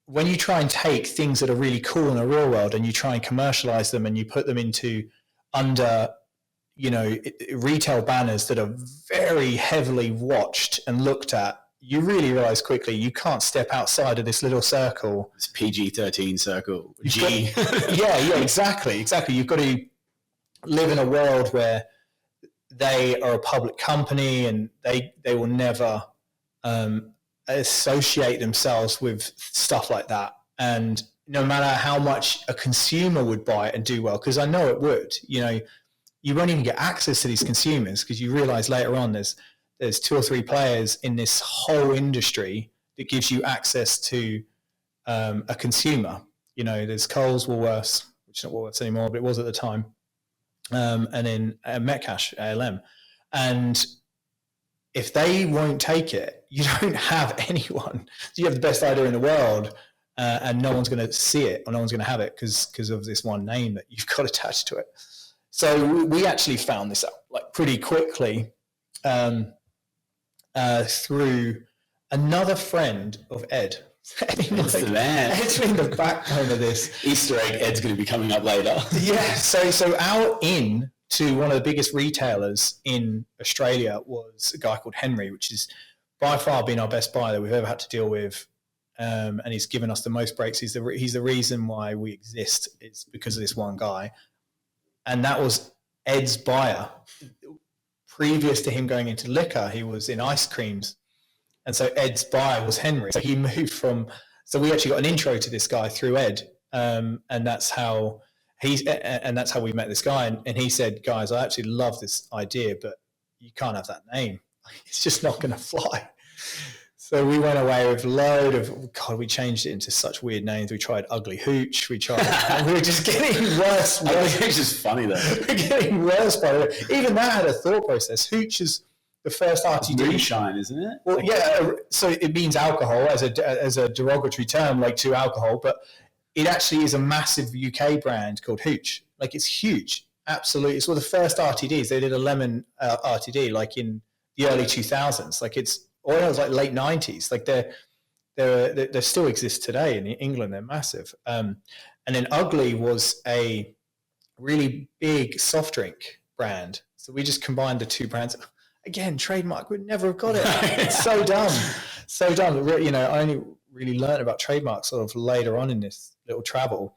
when you try and take things that are really cool in the real world and you try and commercialize them and you put them into under, retail banners that are very heavily watched and looked at, you really realize quickly you can't step outside of this little circle. This PG-13 circle. Exactly. You've got to live in a world where they are a public company and they will never associate themselves with stuff like that. And no matter how much a consumer would buy it and do well, because I know it would, you won't even get access to these consumers because you realize later on there's 2 or 3 players in this whole industry that gives you access to a consumer. There's Coles, Woolworths, which is not Woolworths anymore, but it was at the time, and then Metcash, ALM. And if they won't take it, you don't have anyone. You have the best idea in the world, and no one's going to see it or no one's going to have it because of this one name that you've got attached to it. So we actually found this out like pretty quickly through another friend of Ed. Ed's the man. Ed's been the backbone of this. Easter egg, Ed's going to be coming up later. Yeah, so our in to one of the biggest retailers in Australia was a guy called Henry, which is by far been our best buyer that we've ever had to deal with. And he's given us the most breaks. He's the reason why we exist. It's because of this one guy. And that was Ed's buyer. Previous to him going into liquor, he was in ice creams. And so Ed's buyer was Henry. So he moved so we actually got an intro to this guy through Ed. And that's how we met this guy. And he said, guys, I actually love this idea, but you can't have that name. It's just not going to fly. So we went away with we changed it into such weird names. We tried Ugly Hooch. We were just getting worse. Ugly Hooch is funny though. We're getting worse by the way. Even that had a thought process. Hooch is the first RTD. Moonshine, isn't it? Well, yeah. So it means alcohol as a derogatory term, like to alcohol, but it actually is a massive UK brand called Hooch. Like it's huge. Absolutely. It's one of the first RTDs. They did a lemon RTD like in the early 2000s. Like it was like late 90s. Like they still exist today in England. They're massive. And then Ugly was a really big soft drink brand. So we just combined the two brands. Again, trademark, we'd never have got it. It's so dumb. So dumb. I only really learned about trademarks sort of later on in this little travel.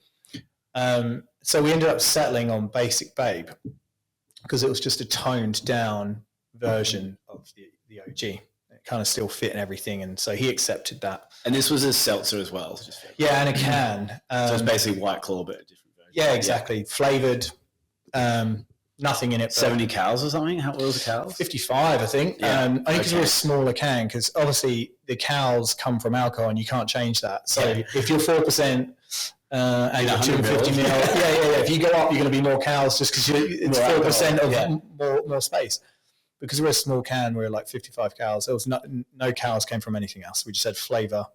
So we ended up settling on Basic Babe because it was just a toned down version of the OG. It kind of still fit and everything. And so he accepted that. And this was a seltzer as well. Yeah, and a can. So it's basically White Claw, but a different version. Yeah, exactly. Yeah. Flavored. Nothing in it. 70 cals or something? How old was the cals? 55, I think. Yeah. Only because we're a smaller can, because obviously the cals come from alcohol and you can't change that. So if you're 4%, and you're 250 mil, if you go up, you're going to be more cals just because it's 4% of more space. Because we're a small can, we're like 55 cals. There was no cals came from anything else. We just had flavor,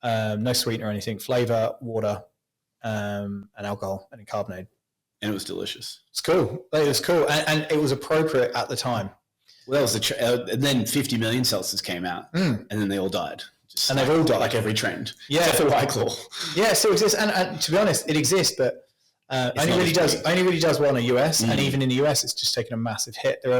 no sweetener or anything. Flavor, water, and alcohol, and carbonated. And it was delicious. It's cool. It was cool. And it was appropriate at the time. Well, it was and then 50 million seltzers came out, and then they all died. And they've all died. Like every trend. Yeah. Except for White Claw. Yeah, it still exists. And to be honest, it exists, but only really does well in the US. And even in the US, it's just taken a massive hit. There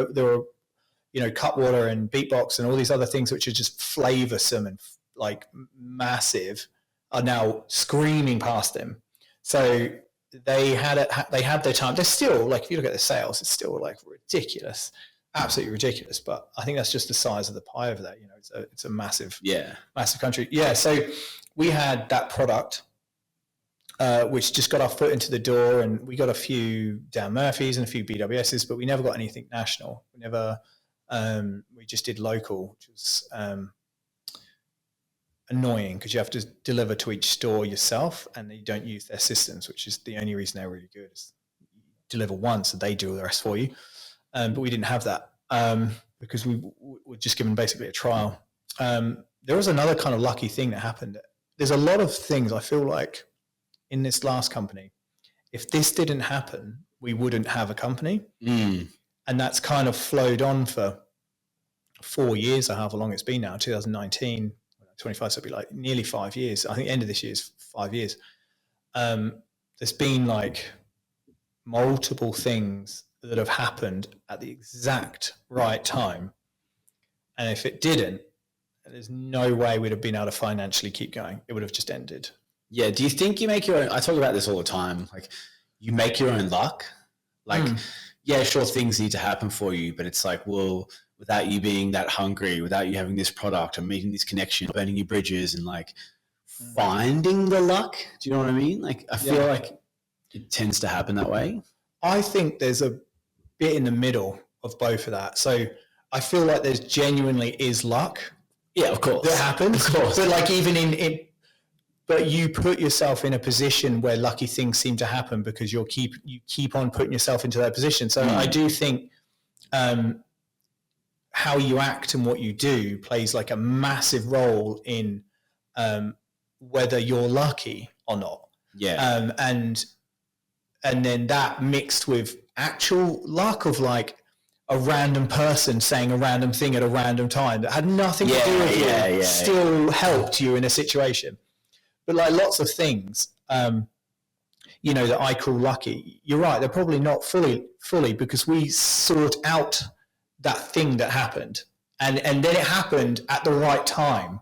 are Cutwater and Beatbox and all these other things which are just flavoursome and like massive are now screaming past them. So they had their time. They're still like, if you look at the sales, it's still like ridiculous, absolutely ridiculous. But I think that's just the size of the pie over there. It's a massive country. Yeah. So we had that product, which just got our foot into the door, and we got a few Dan Murphys and a few BWSs, but we never got anything national. We never. We just did local, which was annoying because you have to deliver to each store yourself and you don't use their systems, which is the only reason they're really good. Is you deliver once and they do the rest for you. But we didn't have that because we were just given basically a trial. There was another kind of lucky thing that happened. There's a lot of things I feel like in this last company, if this didn't happen, we wouldn't have a company. And that's kind of flowed on for 4 years or however long it's been now, 2019, 25, so it'll be like nearly 5 years. I think end of this year is 5 years. There's been like multiple things that have happened at the exact right time. And if it didn't, there's no way we'd have been able to financially keep going. It would have just ended. Yeah. Do you think you make your own? I talk about this all the time. Like, you make your own luck. Like, yeah, sure, things need to happen for you, but it's like, well, without you being that hungry, without you having this product and making this connection, burning your bridges and like finding the luck. Do you know what I mean? Like, I feel like it tends to happen that way. I think there's a bit in the middle of both of that. So I feel like there's genuinely is luck. Yeah, of course. That happens. Of course. But like even in but you put yourself in a position where lucky things seem to happen because you keep on putting yourself into that position. So I do think how you act and what you do plays like a massive role in whether you're lucky or not. Yeah. And then that mixed with actual luck of like a random person saying a random thing at a random time that had nothing to do with you still helped you in a situation. But like lots of things, you know, that I call lucky, you're right, they're probably not fully because we sort out that thing that happened. And then it happened at the right time,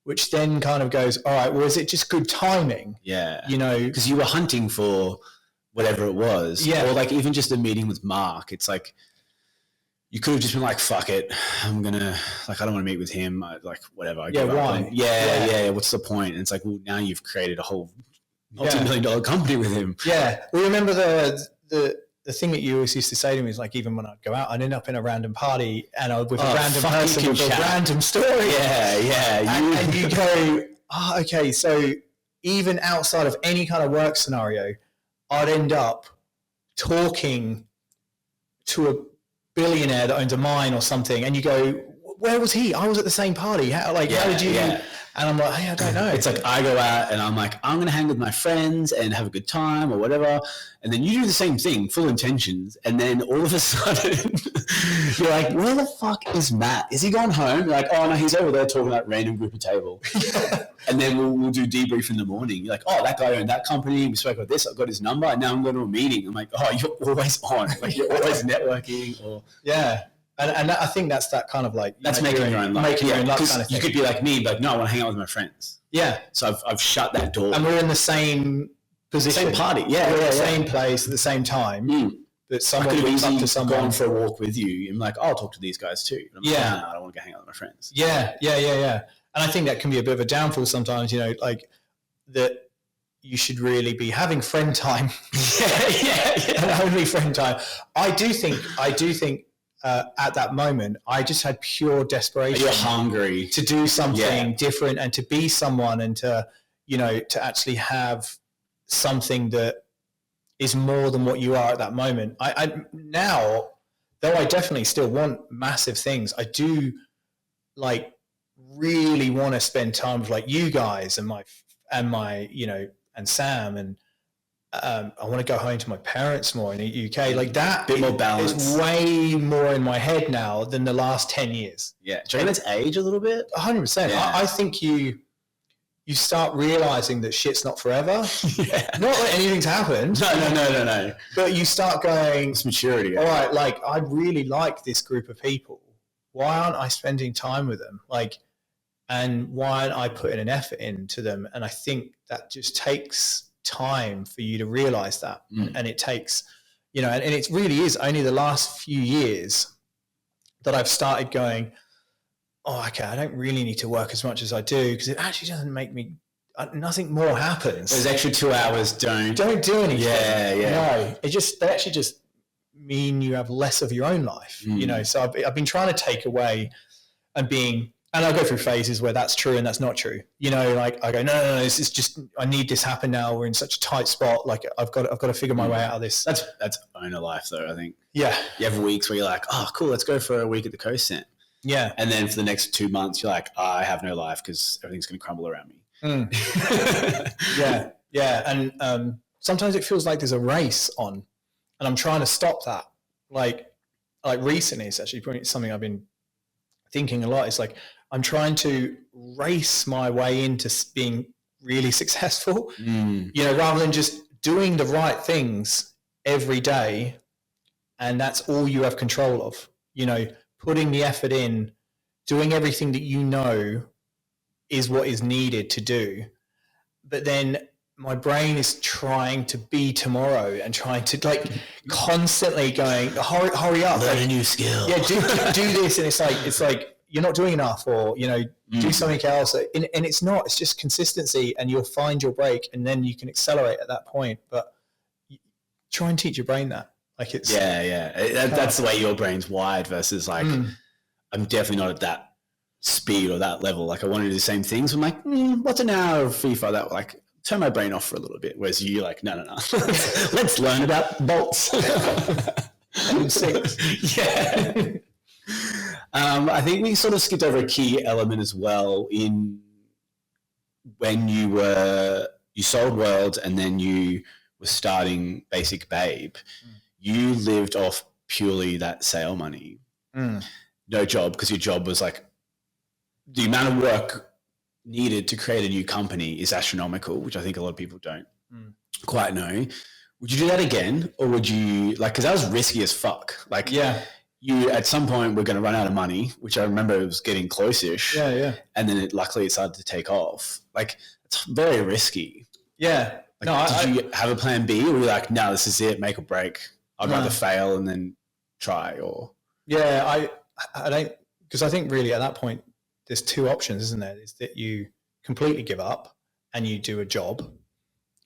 which then kind of goes, all right, well, is it just good timing? Yeah. You know, because you were hunting for whatever it was. Yeah. Or like even just a meeting with Mark, it's like, you could have just been like, fuck it. I'm going to, like, I don't want to meet with him. Like, whatever. I give up. Why? Yeah. What's the point? And it's like, well, now you've created a whole multi-million-dollar company with him. Yeah. Well, remember the thing that you always used to say to me is like, even when I'd go out, I'd end up in a random party and I with a random person with a random story. Yeah. And you go, okay. So even outside of any kind of work scenario, I'd end up talking to a billionaire that owns a mine or something, and you go, where was he? I was at the same party. How did you? Yeah. And I'm like, hey, I don't know. It's like I go out and I'm like, I'm going to hang with my friends and have a good time or whatever. And then you do the same thing, full intentions. And then all of a sudden you're like, where the fuck is Matt? Is he gone home? You're like, oh no, he's over there talking about random group of table. And then we'll do debrief in the morning. You're like, oh, that guy owned that company. We spoke about this. I've got his number. And now I'm going to a meeting. I'm like, oh, you're always on. Like you're always networking. Or And I think that's that kind of like that's making your own luck. Making your own luck kind of thing. You could be like me, but no, I want to hang out with my friends. Yeah. So I've shut that door. And we're in the same position, same party. Yeah, we're at the same place at the same time. But someone could looks have up to someone. Gone for a walk with you. I'm like, oh, I'll talk to these guys too. And I'm like, no, I don't want to go hang out with my friends. Yeah. And I think that can be a bit of a downfall sometimes. You know, like that you should really be having friend time. And only friend time. I do think. At that moment, I just had pure desperation. You're hungry to do something different and to be someone and to, you know, to actually have something that is more than what you are at that moment. I now, though I definitely still want massive things, I do like really want to spend time with like you guys and my, you know, and Sam and I want to go home to my parents more in the UK. Like that bit more balance. It's way more in my head now than the last 10 years. Yeah. Do you think it's age a little bit? 100%. Yeah. I think you start realizing that shit's not forever. Not that anything's happened. No. But you start going, it's maturity. All right, like I really like this group of people. Why aren't I spending time with them? Like, and why aren't I putting an effort into them? And I think that just takes time for you to realize that. And it takes, you know, and it really is only the last few years that I've started going, oh, okay, I don't really need to work as much as I do because it actually doesn't make me, nothing more happens. Those extra 2 hours don't do anything. No, they actually just mean you have less of your own life, you know? So I've been trying to take away and I go through phases where that's true and that's not true. You know, like I go, no, this is just, I need this happen now. We're in such a tight spot. Like I've got to figure my way out of this. That's owner life though, I think. Yeah. You have weeks where you're like, oh, cool, let's go for a week at the Coast Cent. Yeah. And then for the next 2 months, you're like, I have no life because everything's going to crumble around me. Yeah. And sometimes it feels like there's a race on and I'm trying to stop that. Like recently, it's actually something I've been thinking a lot. It's like I'm trying to race my way into being really successful, rather than just doing the right things every day. And that's all you have control of, putting the effort in, doing everything that is what is needed to do. But then my brain is trying to be tomorrow and trying to constantly going, hurry up. Learn a new skill. Yeah, do this. And it's like you're not doing enough, or, do something else. And it's not, it's just consistency, and you'll find your break, and then you can accelerate at that point. But try and teach your brain that. That's the way your brain's wired versus I'm definitely not at that speed or that level. Like I want to do the same things. I'm like, what's an hour of FIFA that turn my brain off for a little bit. Whereas you no. Let's learn about bolts. And 6. Yeah. I think we sort of skipped over a key element as well in when you sold World and then you were starting Basic Babe. You lived off purely that sale money. No job, because your job was the amount of work needed to create a new company is astronomical, which I think a lot of people don't quite know. Would you do that again, or would you because that was risky as fuck? You at some point were going to run out of money, which I remember it was getting close-ish. Yeah. And then luckily it started to take off. It's very risky. Yeah. Did you have a plan B, or were you no, this is it, make or break? I'd rather fail and then try, or? Yeah, I don't, because I think really at that point, there's 2 options, isn't there? Is that you completely give up and you do a job,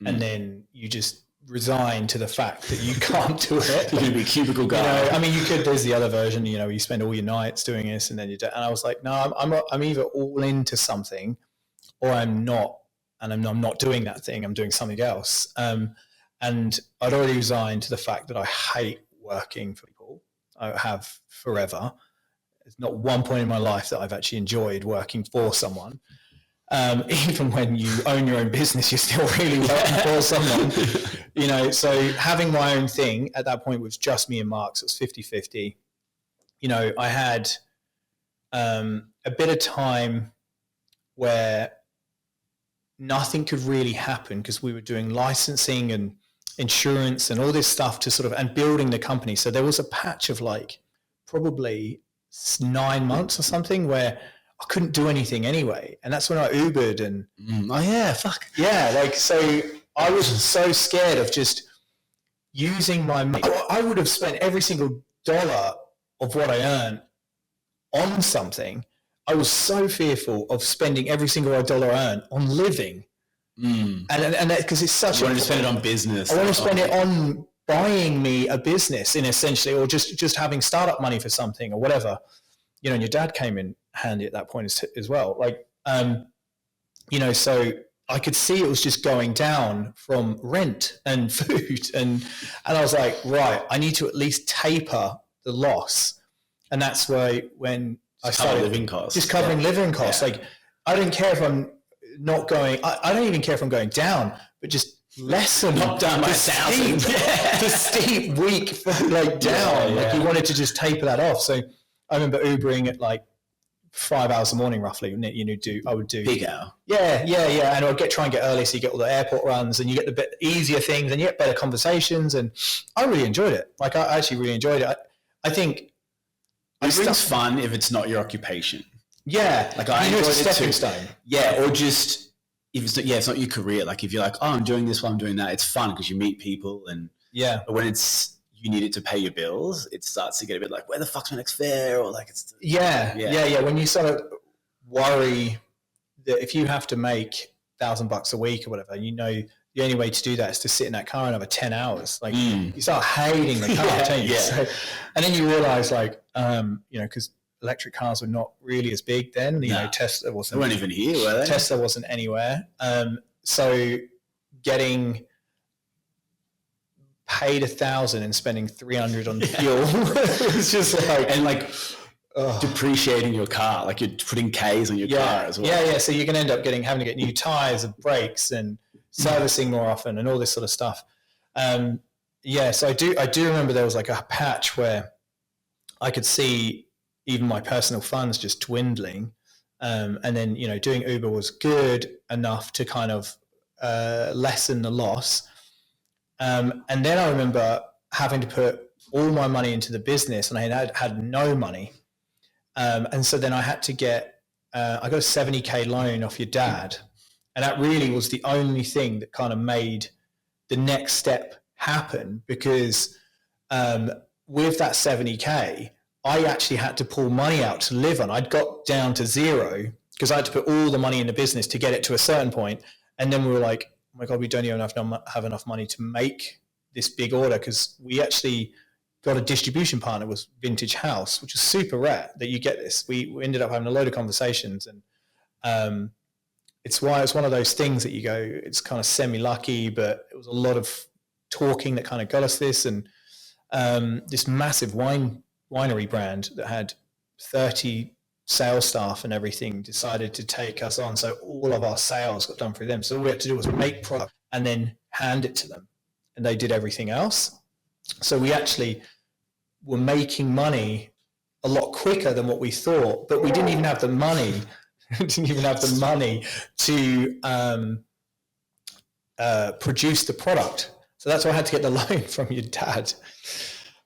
and then you just resign to the fact that you can't do it. You're going to be a cubicle guy. You could, there's the other version, you spend all your nights doing this and then you do, and I was like, no, I'm either all into something or I'm not, and I'm not doing that thing. I'm doing something else. And I'd already resigned to the fact that I hate working for people. I have forever. There's not one point in my life that I've actually enjoyed working for someone. Even when you own your own business, you're still really working for someone. So having my own thing at that point was just me and Mark, so it was 50-50. I had a bit of time where nothing could really happen because we were doing licensing and insurance and all this stuff and building the company. So there was a patch of probably 9 months or something where I couldn't do anything anyway. And that's when I Ubered and so I was so scared of just using my money. I would have spent every single dollar of what I earned on something. I was so fearful of spending every single dollar I earned on living. And because it's such you want to spend it on business. I want to spend it on buying me a business essentially, or just having startup money for something or whatever, and your dad came in handy at that point as well. So I could see it was just going down from rent and food. And I was like, right, I need to at least taper the loss. And that's why when I started living costs, just covering living costs, I don't care if I'm not going, I don't even care if I'm going down, but just lessen knock down my 1,000. The steep week down. You wanted to just taper that off. So I remember Ubering at 5 hours a morning roughly. I would do big hour. Yeah. And I'd try and get early, so you get all the airport runs and you get the bit easier things and you get better conversations. And I really enjoyed it. I actually really enjoyed it. I think it brings fun if it's not your occupation. Yeah, I enjoyed it's a it stepping too. stone. Yeah, or just if it's not your career. If you're oh, I'm doing this while I'm doing that, it's fun because you meet people and But when it's you need it to pay your bills, it starts to get a bit where the fuck's my next fare? Or it's When you sort of worry that if you have to make $1,000 a week or whatever, the only way to do that is to sit in that car another 10 hours. You start hating the car, don't you? So, and then you realize because electric cars were not really as big then. Tesla wasn't. They weren't even here, were they? Tesla wasn't anywhere. So getting paid $1,000 and spending $300 on fuel was just depreciating your car. You're putting Ks on your car as well. Yeah. So you're going to end up having to get new tires and brakes and servicing more often and all this sort of stuff. So I do remember there was a patch where I could see even my personal funds just dwindling. And then, doing Uber was good enough to kind of lessen the loss. And then I remember having to put all my money into the business, and I had no money. And so then I had to get, I got a 70K loan off your dad. And that really was the only thing that kind of made the next step happen, because with that 70K, I actually had to pull money out to live on. I'd got down to zero because I had to put all the money in the business to get it to a certain point. And then we were like, oh my God, we don't even have enough money to make this big order, because we actually got a distribution partner with Vintage House, which is super rare that you get this. We ended up having a load of conversations, and it's one of those things that you go, it's kind of semi-lucky, but it was a lot of talking that kind of got us this. And this massive winery brand that had 30 sales staff and everything decided to take us on. So all of our sales got done through them. So all we had to do was make product and then hand it to them, and they did everything else. So we actually were making money a lot quicker than what we thought, but we didn't even have the money. To produce the product. So that's why I had to get the loan from your dad.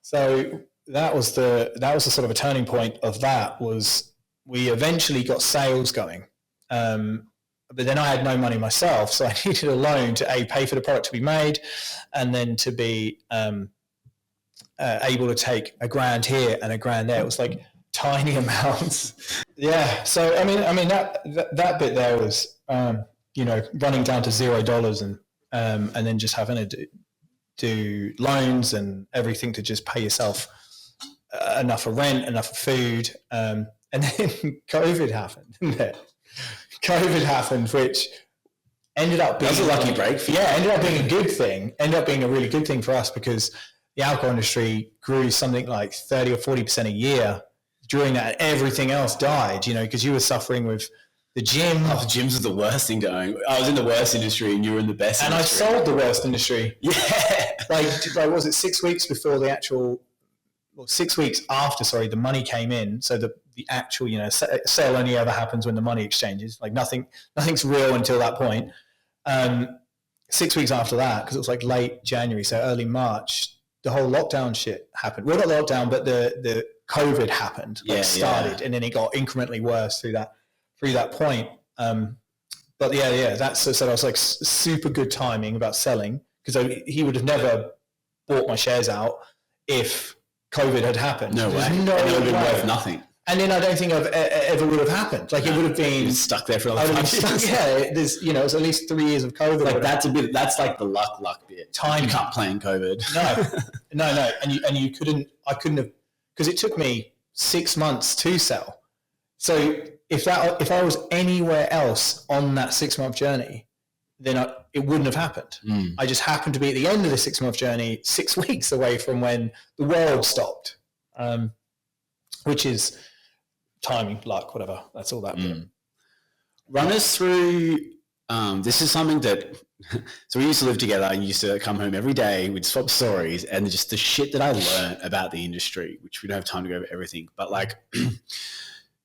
So that was the sort of a turning point of that. Was we eventually got sales going, but then I had no money myself, so I needed a loan to pay for the product to be made, and then to be able to take $1,000 here and $1,000 there. It was like tiny amounts. Yeah. So I mean that bit there was running down to $0 and then just having to do loans and everything to just pay yourself enough for rent, enough for food, and then COVID happened. COVID happened, which ended up being, that was a lucky break for you. Yeah, ended up being a good thing. Ended up being a really good thing for us, because the alcohol industry grew something like 30 or 40% a year during that. Everything else died, because you were suffering with the gym. Oh, the gyms are the worst thing going. I was in the worst industry and you were in the best and industry. I sold the worst industry. Yeah. like was it 6 weeks before the actual, 6 weeks after, the money came in. So the actual, sale only ever happens when the money exchanges. Like nothing's real until that point. 6 weeks after that, because it was like late January, so early March, the whole lockdown shit happened. Well, not lockdown, but the COVID happened, started, and then it got incrementally worse through that point. But that's so I was like super good timing about selling, because he would have never bought my shares out if COVID had happened. No way. No, and it would have been worth nothing. And then I don't think ever would have happened. Like, it would have been stuck there for a long time. Yeah, there's it was at least 3 years of COVID. Like that's like the luck bit. Time. You can't play in COVID. No. And you couldn't. I couldn't have, because it took me 6 months to sell. So if I was anywhere else on that 6 month journey, then it wouldn't have happened. I just happened to be at the end of the 6 month journey, 6 weeks away from when the world stopped, which is timing, luck, whatever. That's all that. Run us through. This is something that. So we used to live together. I used to come home every day. We'd swap stories, and just the shit that I learned about the industry, which we don't have time to go over everything, but like,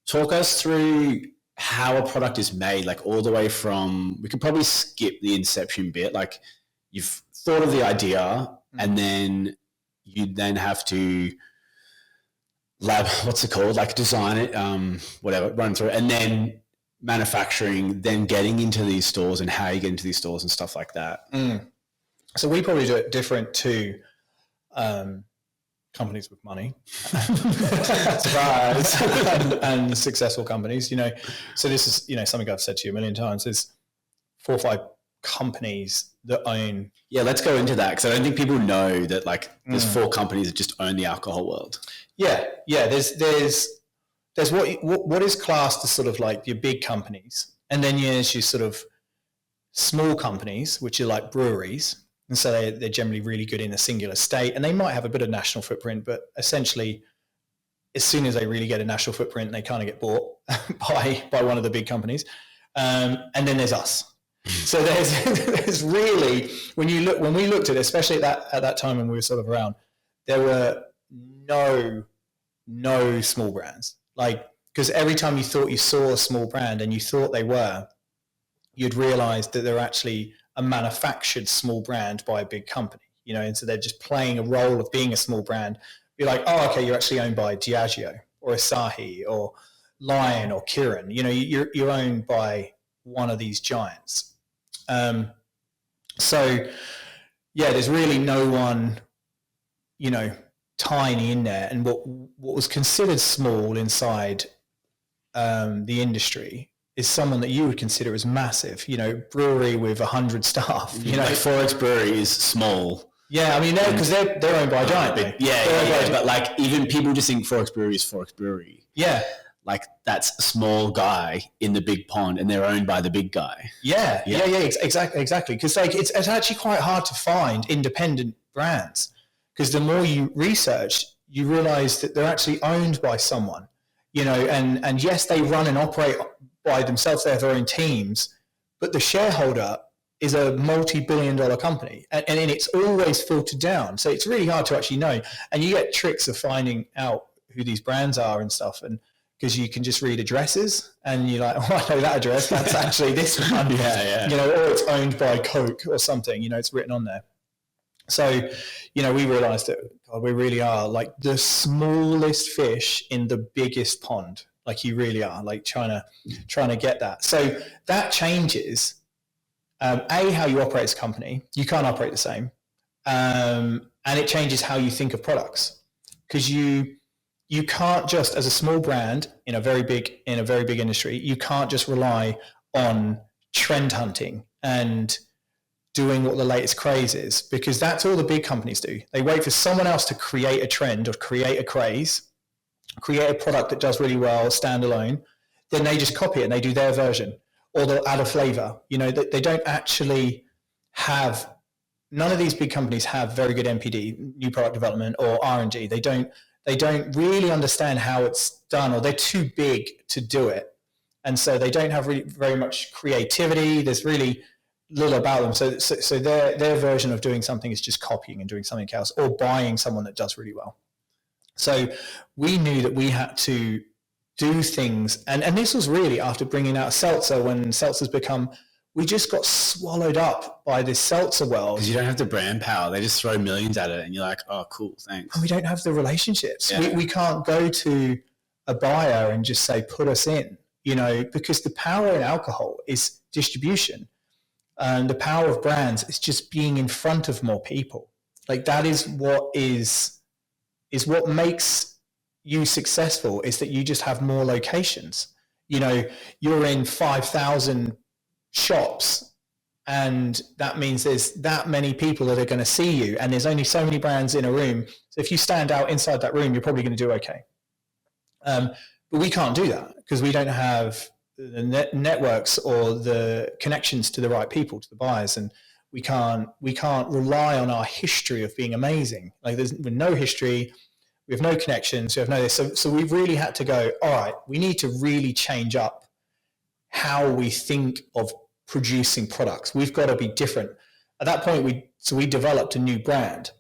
talk us through how a product is made, like all the way from. We could probably skip the inception bit. Like, you've thought of the idea, and then you then have to. What's it called? Like, design it, whatever, run through it, and then manufacturing, then getting into these stores and how you get into these stores and stuff like that. So we probably do it different to companies with money, surprise, and successful companies. So this is something I've said to you a million times. There's 4 or 5 companies that own. Yeah, let's go into that, because I don't think people know that, like, there's 4 companies that just own the alcohol world. Yeah. There's what is classed as sort of like your big companies, and then there's your sort of small companies, which are like breweries, and so they're generally really good in a singular state, and they might have a bit of national footprint, but essentially, as soon as they really get a national footprint, they kind of get bought by one of the big companies, and then there's us. So there's really, when we looked at it, especially at that time when we were sort of around, there were no small brands. Like, because every time you thought you saw a small brand and you thought they were, you'd realize that they're actually a manufactured small brand by a big company, you know, and so they're just playing a role of being a small brand. You're like, oh, okay, you're actually owned by Diageo or Asahi or Lion or Kirin. You know, you're owned by one of these giants. So, yeah, there's really no one, you know, tiny in there. And what was considered small inside the industry is someone that you would consider as massive, you know, brewery with 100 staff. You know, like Forex Brewery is small. Yeah, I mean, because they're owned by a giant. Yeah, but like even people just think Forex Brewery is Forex Brewery. Yeah. Like that's a small guy in the big pond and they're owned by the big guy. Yeah, exactly. Because like it's actually quite hard to find independent brands because the more you research, you realize that they're actually owned by someone, you know, and yes, they run and operate by themselves, they have their own teams, but the shareholder is a multi-billion-dollar company and it's always filtered down. So it's really hard to actually know. And you get tricks of finding out who these brands are and stuff. And because you can just read addresses and you're like, oh, I know that address. That's actually this one. Yeah. You know, or it's owned by Coke or something, you know, it's written on there. So, you know, we realized that God, we really are like the smallest fish in the biggest pond. Like you really are like trying to get that. So that changes, how you operate as a company. You can't operate the same. And it changes how you think of products because you can't just, as a small brand in a very big industry, you can't just rely on trend hunting and doing what the latest craze is, because that's all the big companies do. They wait for someone else to create a trend or create a craze, create a product that does really well, standalone. Then they just copy it and they do their version, or they'll add a flavor. You know, they don't actually have. None of these big companies have very good NPD, new product development, or R&D. They don't really understand how it's done, or they're too big to do it. And so they don't have really very much creativity. There's really little about them. So their version of doing something is just copying and doing something else or buying someone that does really well. So we knew that we had to do things. And this was really after bringing out seltzer, when seltzer's become, we just got swallowed up by this seltzer world. Because you don't have the brand power. They just throw millions at it and you're like, oh, cool, thanks. And we don't have the relationships. Yeah. We can't go to a buyer and just say, put us in, you know, because the power in alcohol is distribution. And the power of brands is just being in front of more people. Like that is what makes you successful, is that you just have more locations. You know, you're in 5,000 shops, and that means there's that many people that are going to see you, and there's only so many brands in a room. So if you stand out inside that room, you're probably going to do okay. But we can't do that because we don't have the networks or the connections to the right people, to the buyers, and we can't rely on our history of being amazing. Like there's no history, we have no connections, we have no this. So we've really had to go, all right, we need to really change up how we think of producing products. We've got to be different. At that point, we developed a new brand.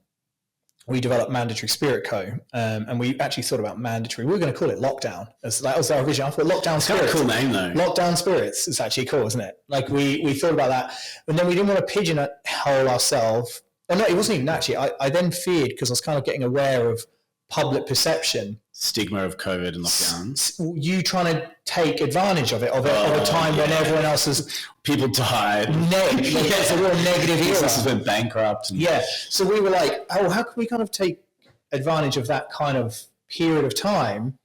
We developed Mandatory Spirit Co. And we actually thought about mandatory. We were going to call it Lockdown. That was our original. I thought Lockdown Spirits. Kind of cool name though. Lockdown Spirits is actually cool, isn't it? Like we thought about that, but then we didn't want to pigeonhole ourselves. Oh no, it wasn't even actually. I then feared, because I was kind of getting aware of public perception, stigma of COVID and lockdown. You trying to take advantage of a time when everyone else is. People died. It's a real negative era. Businesses went bankrupt. So we were like, oh, how can we kind of take advantage of that kind of period of time?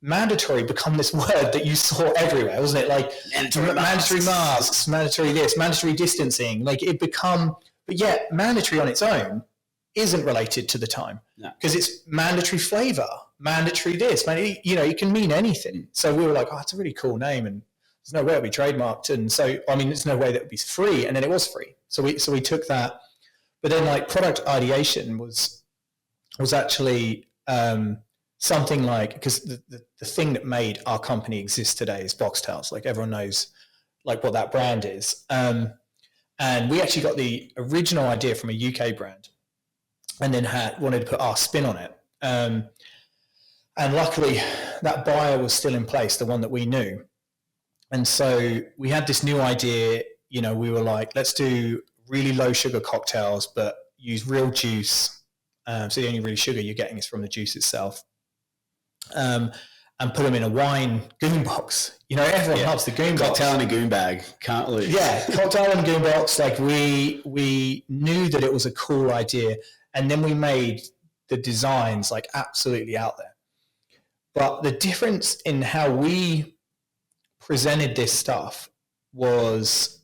Mandatory become this word that you saw everywhere, wasn't it? Like mandatory masks, mandatory this, mandatory distancing. Like it become, but yet mandatory on its own isn't related to the time, because it's mandatory flavor, mandatory this, you know, it can mean anything. So we were like, oh, it's a really cool name, and there's no way it'll be trademarked. And so, I mean, there's no way that would be free. And then it was free. So we took that, but then like product ideation was actually something like, because the thing that made our company exist today is Boxtails. Like everyone knows like what that brand is. And we actually got the original idea from a UK brand, and then wanted to put our spin on it. And And luckily that buyer was still in place, the one that we knew. And so we had this new idea, we were like, let's do really low sugar cocktails, but use real juice. So the only really sugar you're getting is from the juice itself. And put them in a wine goon box. Everyone loves the goon box. Cocktail in a goon bag. Can't lose. Yeah, cocktail in a goon box. Like we knew that it was a cool idea. And then we made the designs like absolutely out there. But the difference in how we presented this stuff was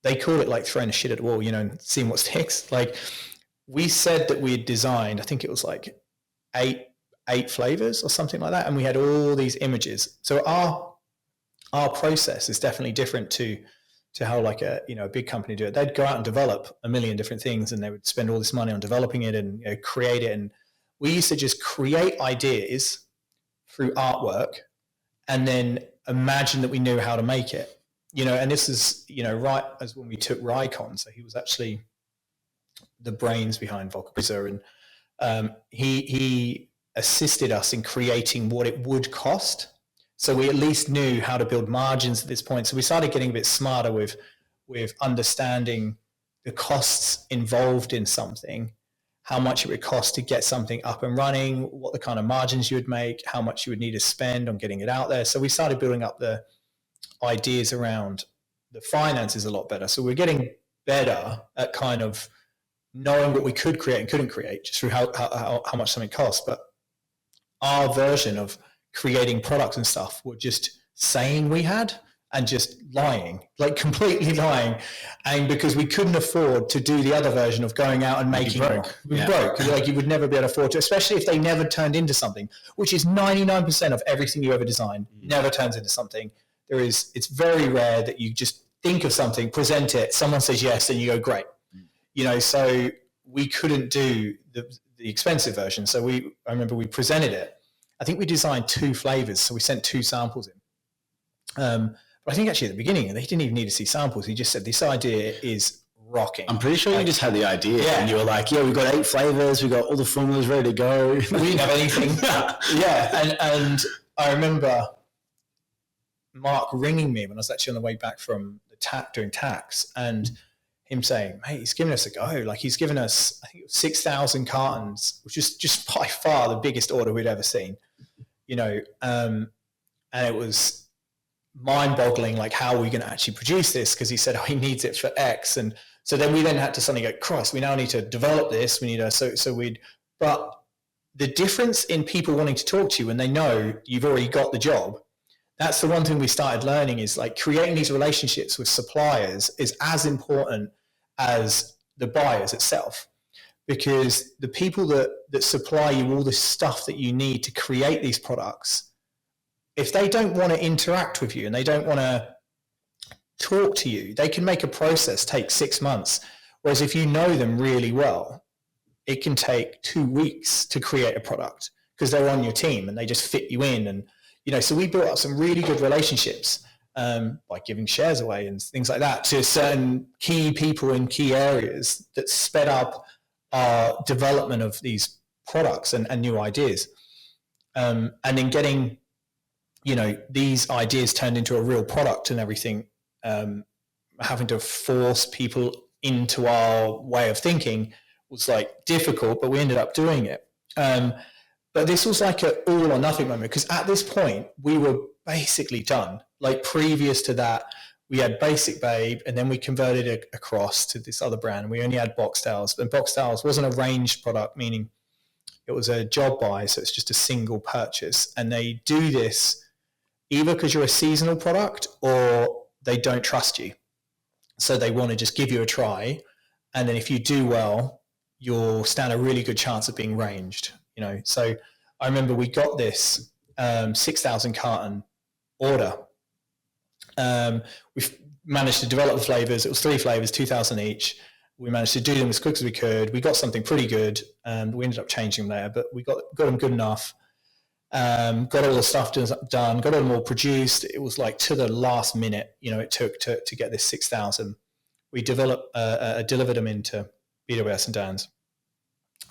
they called it like throwing a shit at the wall, and seeing what sticks. Like we said that we had designed, I think it was like eight flavors or something like that. And we had all these images. So our process is definitely different to how like a big company do it. They'd go out and develop a million different things, and they would spend all this money on developing it and create it. And we used to just create ideas through artwork and then imagine that we knew how to make it, and this is, right as when we took Rycon. So he was actually the brains behind Vodka, and he assisted us in creating what it would cost. So we at least knew how to build margins at this point. So we started getting a bit smarter with understanding the costs involved in something, how much it would cost to get something up and running, what the kind of margins you would make, how much you would need to spend on getting it out there. So we started building up the ideas around the finances a lot better. So we're getting better at kind of knowing what we could create and couldn't create just through how much something costs. But our version of creating products and stuff were just saying we had and just lying, like completely lying. And because we couldn't afford to do the other version of going out and making broke. We broke. Like you would never be able to afford to, especially if they never turned into something, which is 99% of everything you ever design never turns into something. It's very rare that you just think of something, present it, someone says yes, and you go, great. So we couldn't do the expensive version. So I remember we presented it. I think we designed 2 flavors. So we sent 2 samples in. But I think actually at the beginning, they didn't even need to see samples. He just said, this idea is rocking. I'm pretty sure you just had the idea and you were like, we've got 8 flavors. We've got all the formulas ready to go. We didn't have anything. And I remember Mark ringing me when I was actually on the way back from doing tax, and him saying, mate, he's giving us a go. Like he's given us, I think it was 6,000 cartons, which is just by far the biggest order we'd ever seen, and it was mind-boggling, like how are we going to actually produce this? Because he said, he needs it for X. And so then we had to suddenly go, Christ, we now need to develop this. We need but the difference in people wanting to talk to you when they know you've already got the job, that's the one thing we started learning, is like creating these relationships with suppliers is as important as the buyers itself, because the people that supply you all the stuff that you need to create these products, if they don't want to interact with you and they don't want to talk to you, they can make a process take 6 months. Whereas if you know them really well, it can take 2 weeks to create a product because they're on your team and they just fit you in. And, so we built up some really good relationships by giving shares away and things like that to certain key people in key areas that sped up our development of these products and new ideas. And then getting, these ideas turned into a real product and everything, having to force people into our way of thinking was like difficult, but we ended up doing it. But this was like an all or nothing moment, because at this point we were basically done. Like previous to that, we had Basic Babe, and then we converted it across to this other brand. We only had Boxtails, and Boxtails wasn't a ranged product, meaning it was a job buy, so it's just a single purchase. And they do this either because you're a seasonal product or they don't trust you. So they want to just give you a try. And then if you do well, you'll stand a really good chance of being ranged, So I remember we got this 6,000 carton order. We've managed to develop the flavors. It was 3 flavors, 2,000 each. We managed to do them as quick as we could. We got something pretty good, and we ended up changing them later, but we got them good enough. Got all the stuff done, got them all produced. It was like to the last minute, it took to get this 6,000. We delivered them into BWS and Dan's.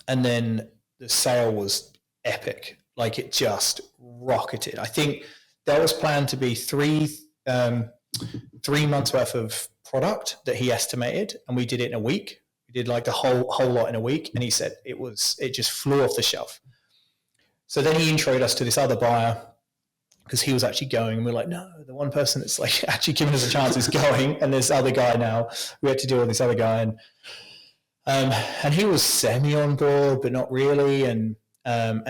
And then the sale was epic. Like it just rocketed. I think there was planned to be 3 months worth of product that he estimated, and we did it in a week. We did like the whole lot in a week, and he said it just flew off the shelf. So then he introed us to this other buyer because he was actually going, and we're like, no, the one person that's like actually giving us a chance is going, and this other guy now, we had to deal with this other guy, and he was semi on board, but not really, and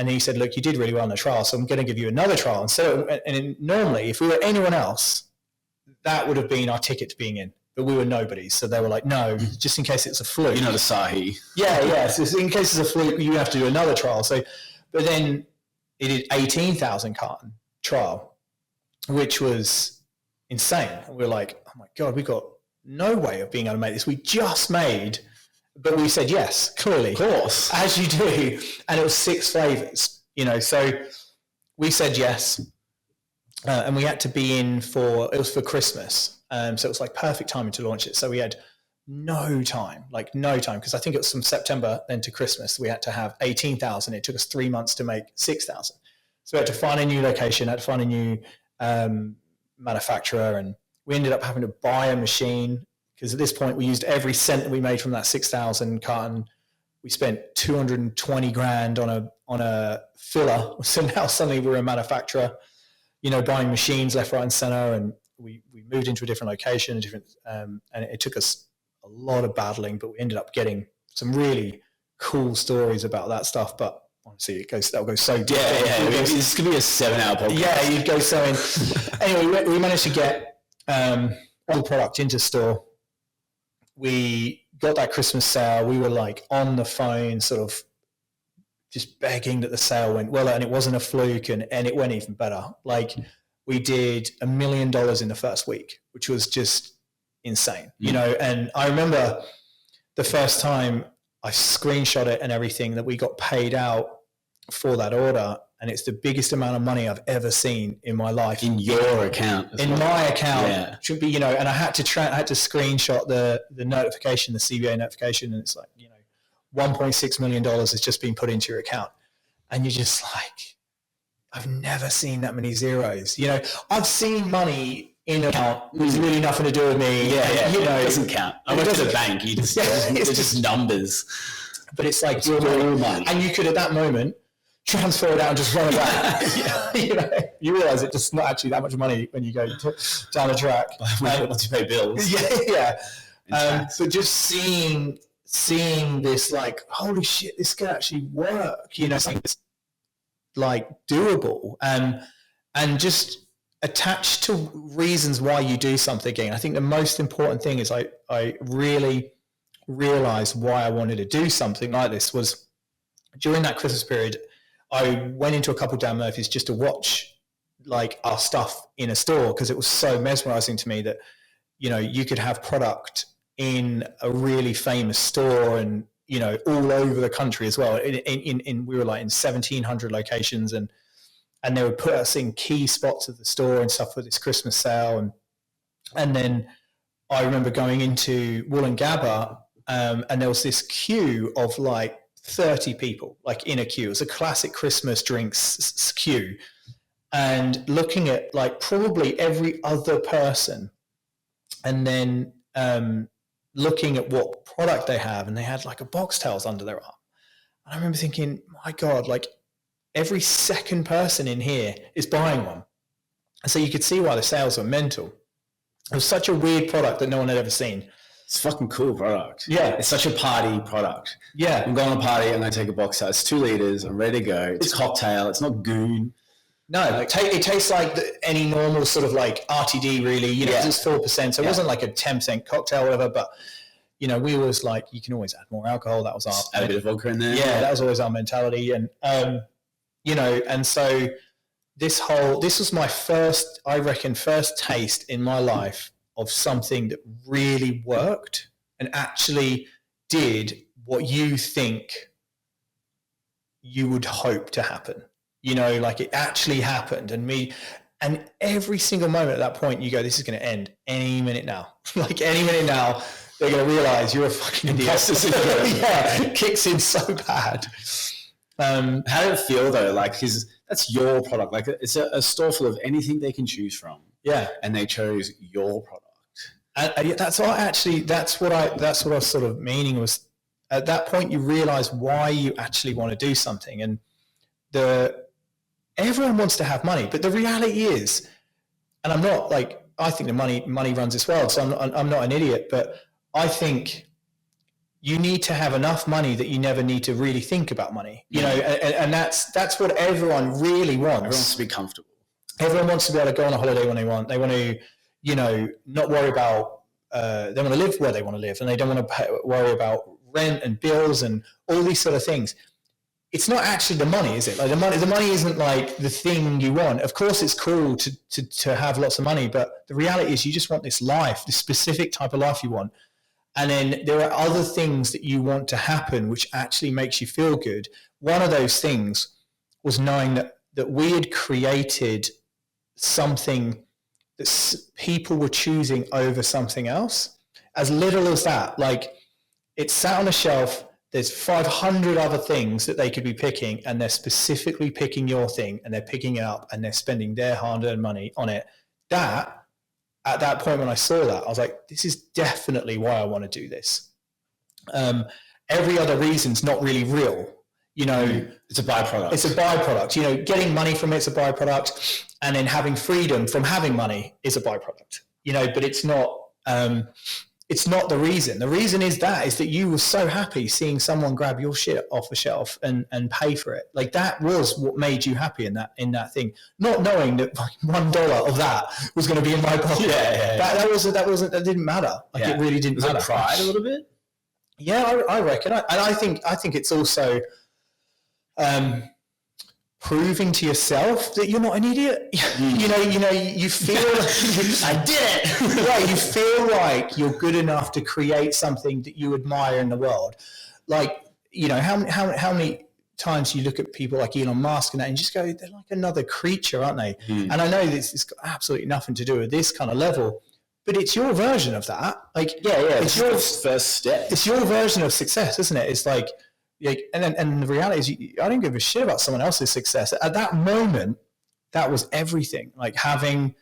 he said, look, you did really well in the trial, so I'm going to give you another trial. And so, and normally, if we were anyone else, that would have been our ticket to being in. But we were nobodies. So they were like, no, just in case it's a fluke. You're not a Sahi. Yeah. So in case it's a fluke, you have to do another trial. So, but then it did 18,000 carton trial, which was insane. And we were like, oh my God, we got no way of being able to make this. We just made, but we said yes, clearly. Of course. As you do. And it was 6 flavors, so we said yes. And we had to be in it was for Christmas. So it was like perfect timing to launch it. So we had no time, because I think it was from September then to Christmas. We had to have 18,000. It took us 3 months to make 6,000. So we had to find a new location, had to find a new manufacturer. And we ended up having to buy a machine because at this point we used every cent that we made from that 6,000 carton. We spent 220 grand on a filler. So now suddenly we're a manufacturer, buying machines left, right, and center. And we moved into a different location, and it took us a lot of battling, but we ended up getting some really cool stories about that stuff. But honestly, that'll go so deep. Yeah. This could be a 7-hour podcast. Yeah, you'd go so in. Anyway, we managed to get all the product into store. We got that Christmas sale. We were like on the phone, sort of just begging that the sale went well, and it wasn't a fluke, and it went even better. Like we did $1 million in the first week, which was just insane, and I remember the first time I screenshot it and everything that we got paid out for that order. And it's the biggest amount of money I've ever seen in my life. In your account. In my account. Should be, and I had to screenshot the notification, the CBA notification. And it's like, $1.6 million has just been put into your account. And you're just like, I've never seen that many zeros. I've seen money in an account with really nothing to do with me. Yeah. It doesn't count. I went to the bank. It's just numbers. But it's like your money. And you could, at that moment, transfer it out and just run it back. You realize it's just not actually that much money when you go down the track. Once you pay bills. Yeah. But just seeing this, like, holy shit, this could actually work. Something that's like doable, and just attached to reasons why you do something again. I think the most important thing is I really realized why I wanted to do something like this was during that Christmas period. I went into a couple of Dan Murphy's just to watch like our stuff in a store, because it was so mesmerizing to me that, you could have product in a really famous store and, all over the country as well. We were like in 1,700 locations, and they would put us in key spots of the store and stuff for this Christmas sale. And then I remember going into Wollongabba, and there was this queue of like 30 people, like in a queue. It was a classic Christmas drinks queue, and looking at like probably every other person, and then looking at what product they have, and they had like a boxtails under their arm. And I remember thinking, my God, like every second person in here is buying one. And so you could see why the sales were mental. It was such a weird product that no one had ever seen. It's a fucking cool product. Yeah. It's such a party product. Yeah. I'm going to a party, I'm going to take a box out. It's 2 liters. I'm ready to go. It's a cocktail. It's not goon. No, it tastes like any normal sort of like RTD, really. It's 4%. So it wasn't like a 10% cocktail or whatever. But, we always like, you can always add more alcohol. That was our... Add a bit of vodka in there. Yeah, that was always our mentality. And, and so this was my first taste in my life of something that really worked and actually did what you think you would hope to happen. Like it actually happened. And every single moment at that point, you go, this is going to end any minute now. Like any minute now, they're going to realize you're a fucking idiot. Yeah, it kicks in so bad. How did it feel though? Like, because that's your product. Like, it's a store full of anything they can choose from. Yeah, and they chose your product. And that's what I was sort of meaning was at that point you realize why you actually want to do something, and everyone wants to have money, but the reality is, and I'm not like, I think the money runs this world, so I'm not an idiot, but I think you need to have enough money that you never need to really think about money, you know, and that's what everyone really wants. Everyone wants to be comfortable. Everyone wants to be able to go on a holiday when they want. They want to, you know, not worry about, they want to live where they want to live, and they don't want to worry about rent and bills and all these sort of things. It's not actually the money, is it? Like the money isn't like the thing you want. Of course, it's cool to have lots of money, but the reality is you just want this life, this specific type of life you want. And then there are other things that you want to happen, which actually makes you feel good. One of those things was knowing that we had created something that people were choosing over something else. As little as that, like it's sat on a shelf, there's 500 other things that they could be picking, and they're specifically picking your thing, and they're picking it up, and they're spending their hard-earned money on it. That, at that point when I saw that, I was like, this is definitely why I want to do this. Every other reason's not really real. You know, it's a byproduct. It's a byproduct. You know, getting money from it's a byproduct, and then having freedom from having money is a byproduct. You know, but it's not the reason. The reason is that you were so happy seeing someone grab your shit off the shelf and pay for it. Like that was what made you happy in that thing. Not knowing that like $1 of that was going to be in my pocket. Yeah. That didn't matter. Like it really didn't matter. Was that pride a little bit? Yeah, I reckon. I think it's also proving to yourself that you're not an idiot. You feel I did it. right. You feel like you're good enough to create something that you admire in the world. Like, you know, how many times you look at people like Elon Musk and that and just go, they're like another creature, aren't they? And I know it's got absolutely nothing to do with this kind of level, but it's your version of that. Like, it's your first step. It's your version of success, isn't it? It's like, and the reality is, I don't give a shit about someone else's success. At that moment, that was everything. Like having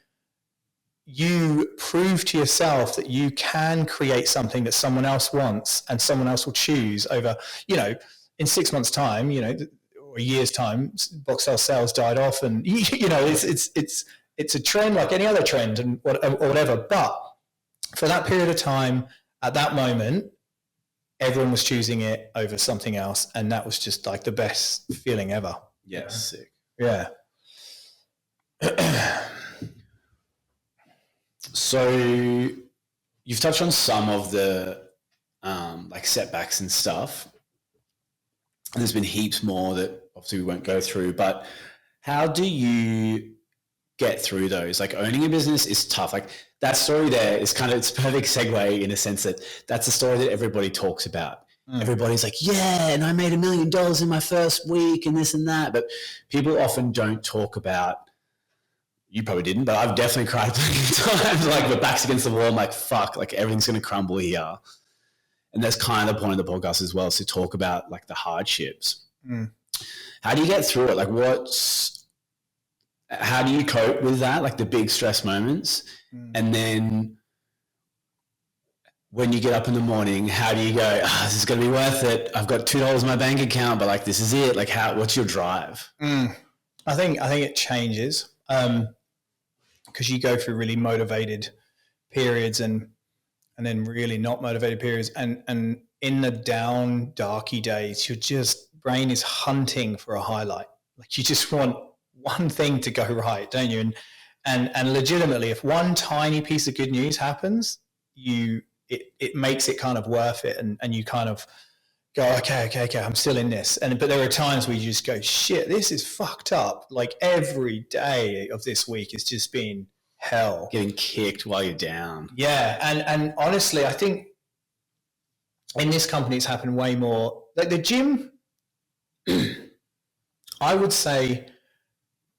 you prove to yourself that you can create something that someone else wants and someone else will choose over, you know, in 6 months' time, you know, or a year's time, Boxtel sales died off, and you know, it's a trend like any other trend and whatever. But for that period of time, at that moment, everyone was choosing it over something else, and that was just like the best feeling ever. Yeah, sick. Yeah. So you've touched on some of the like setbacks and stuff. And there's been heaps more that obviously we won't go through, but how do you get through those? Like owning a business is tough. Like that story there is it's a perfect segue in a sense that that's a story that everybody talks about. Everybody's like, yeah, and I made $1 million in my first week and this and that. But people often don't talk about, you probably didn't, but I've definitely cried plenty of times, like my back's against the wall. I'm like, fuck, like everything's going to crumble here. And that's kind of the point of the podcast as well, is to talk about like the hardships. How do you get through it? Like how do you cope with that? Like the big stress moments. And then when you get up in the morning, how do you go, this is going to be worth it. I've got $2 in my bank account, but like, this is it. Like what's your drive? I think it changes. Because you go through really motivated periods and then really not motivated periods. And in the down, darky days, brain is hunting for a highlight. Like you just want one thing to go right, don't you? And legitimately, if one tiny piece of good news happens, it makes it kind of worth it. And you kind of go, okay, I'm still in this. But there are times where you just go, shit, this is fucked up. Like every day of this week has just been hell. Getting kicked while you're down. Yeah. And honestly, I think in this company, it's happened way more. Like the gym, I would say,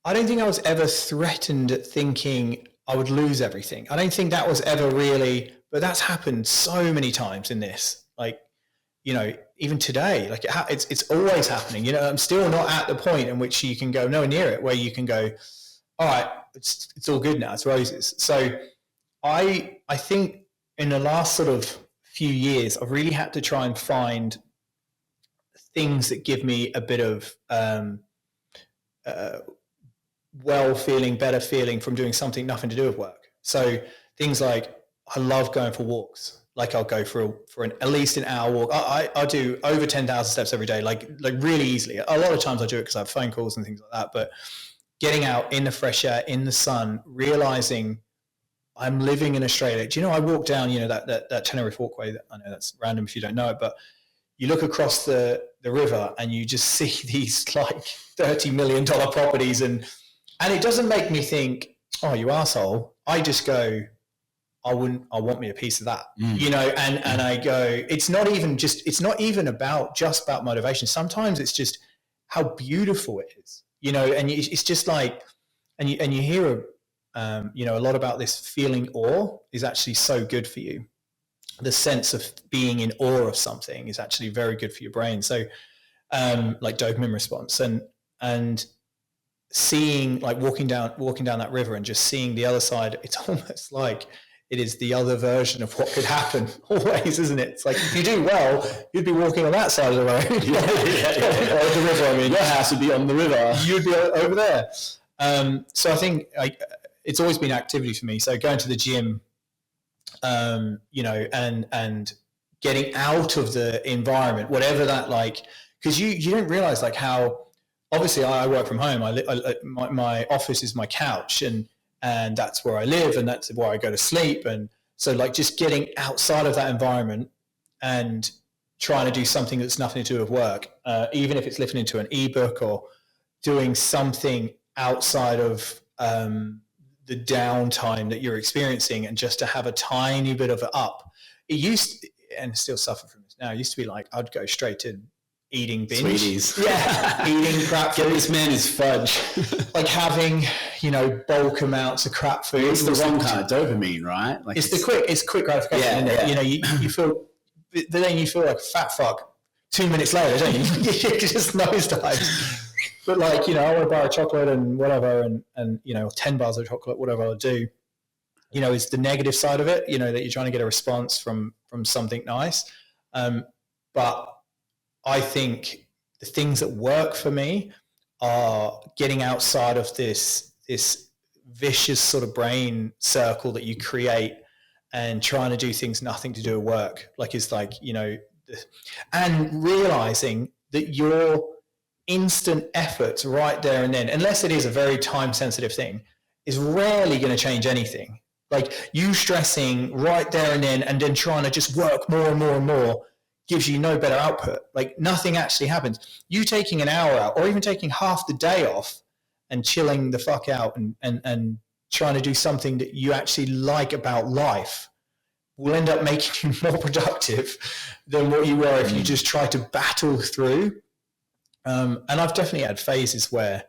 I don't think I was ever threatened at thinking I would lose everything. I don't think that was ever really, but that's happened so many times in this. Like, you know, even today, like it's always happening. You know, I'm still not at the point in which you can go nowhere near it, where you can go, all right, it's all good now, it's roses. So I think in the last sort of few years, I've really had to try and find things that give me a bit of better feeling from doing something nothing to do with work. So things like, I love going for walks. Like I'll go for at least an hour walk. I do over 10,000 steps every day, like really easily. A lot of times I do it because I have phone calls and things like that. But getting out in the fresh air, in the sun, realizing I'm living in Australia. Do you know, I walk down, you know, that Tenerife walkway. I know that's random if you don't know it, but you look across the river and you just see these like $30 million properties, and it doesn't make me think, oh, you asshole. I just go, I want me a piece of that, you know, and I go, it's not even about motivation. Sometimes it's just how beautiful it is, you know, and it's just like, and you hear, you know, a lot about this feeling awe is actually so good for you. The sense of being in awe of something is actually very good for your brain. So, like dopamine response and seeing, like walking down that river and just seeing the other side, it's almost like it is the other version of what could happen always, isn't it? It's like, if you do well, you'd be walking on that side of the road. Or the river, I mean. Your house would be on the river. You'd be over there. So I think it's always been activity for me. So going to the gym, you know, and getting out of the environment, whatever that, like, because you don't realize like how, obviously I work from home. My office is my couch, and that's where I live, and that's where I go to sleep. And so like just getting outside of that environment and trying to do something that's nothing to do with work, even if it's listening to an ebook or doing something outside of the downtime that you're experiencing, and just to have a tiny bit of it up. It used to, and still suffer from this now, it used to be like I'd go straight to eating binge. Sweeties. Yeah. Eating crap food. This man is fudge. Like having, you know, bulk amounts of crap food. It's the wrong kind of dopamine, right? Like it's quick gratification, isn't it? You know, you feel, but then you feel like a fat fuck 2 minutes later, don't you? You just nosedive. But like, you know, I want to buy a chocolate and whatever, and you know, 10 bars of chocolate, whatever I'll do, you know, is the negative side of it, you know, that you're trying to get a response from something nice. But I think the things that work for me are getting outside of this vicious sort of brain circle that you create and trying to do things nothing to do with work. Like it's like, you know, and realizing that your instant efforts right there and then, unless it is a very time sensitive thing, is rarely going to change anything. Like you stressing right there and then trying to just work more and more and more gives you no better output. Like nothing actually happens. You taking an hour out, or even taking half the day off and chilling the fuck out and trying to do something that you actually like about life will end up making you more productive than what you were if you just try to battle through. And I've definitely had phases where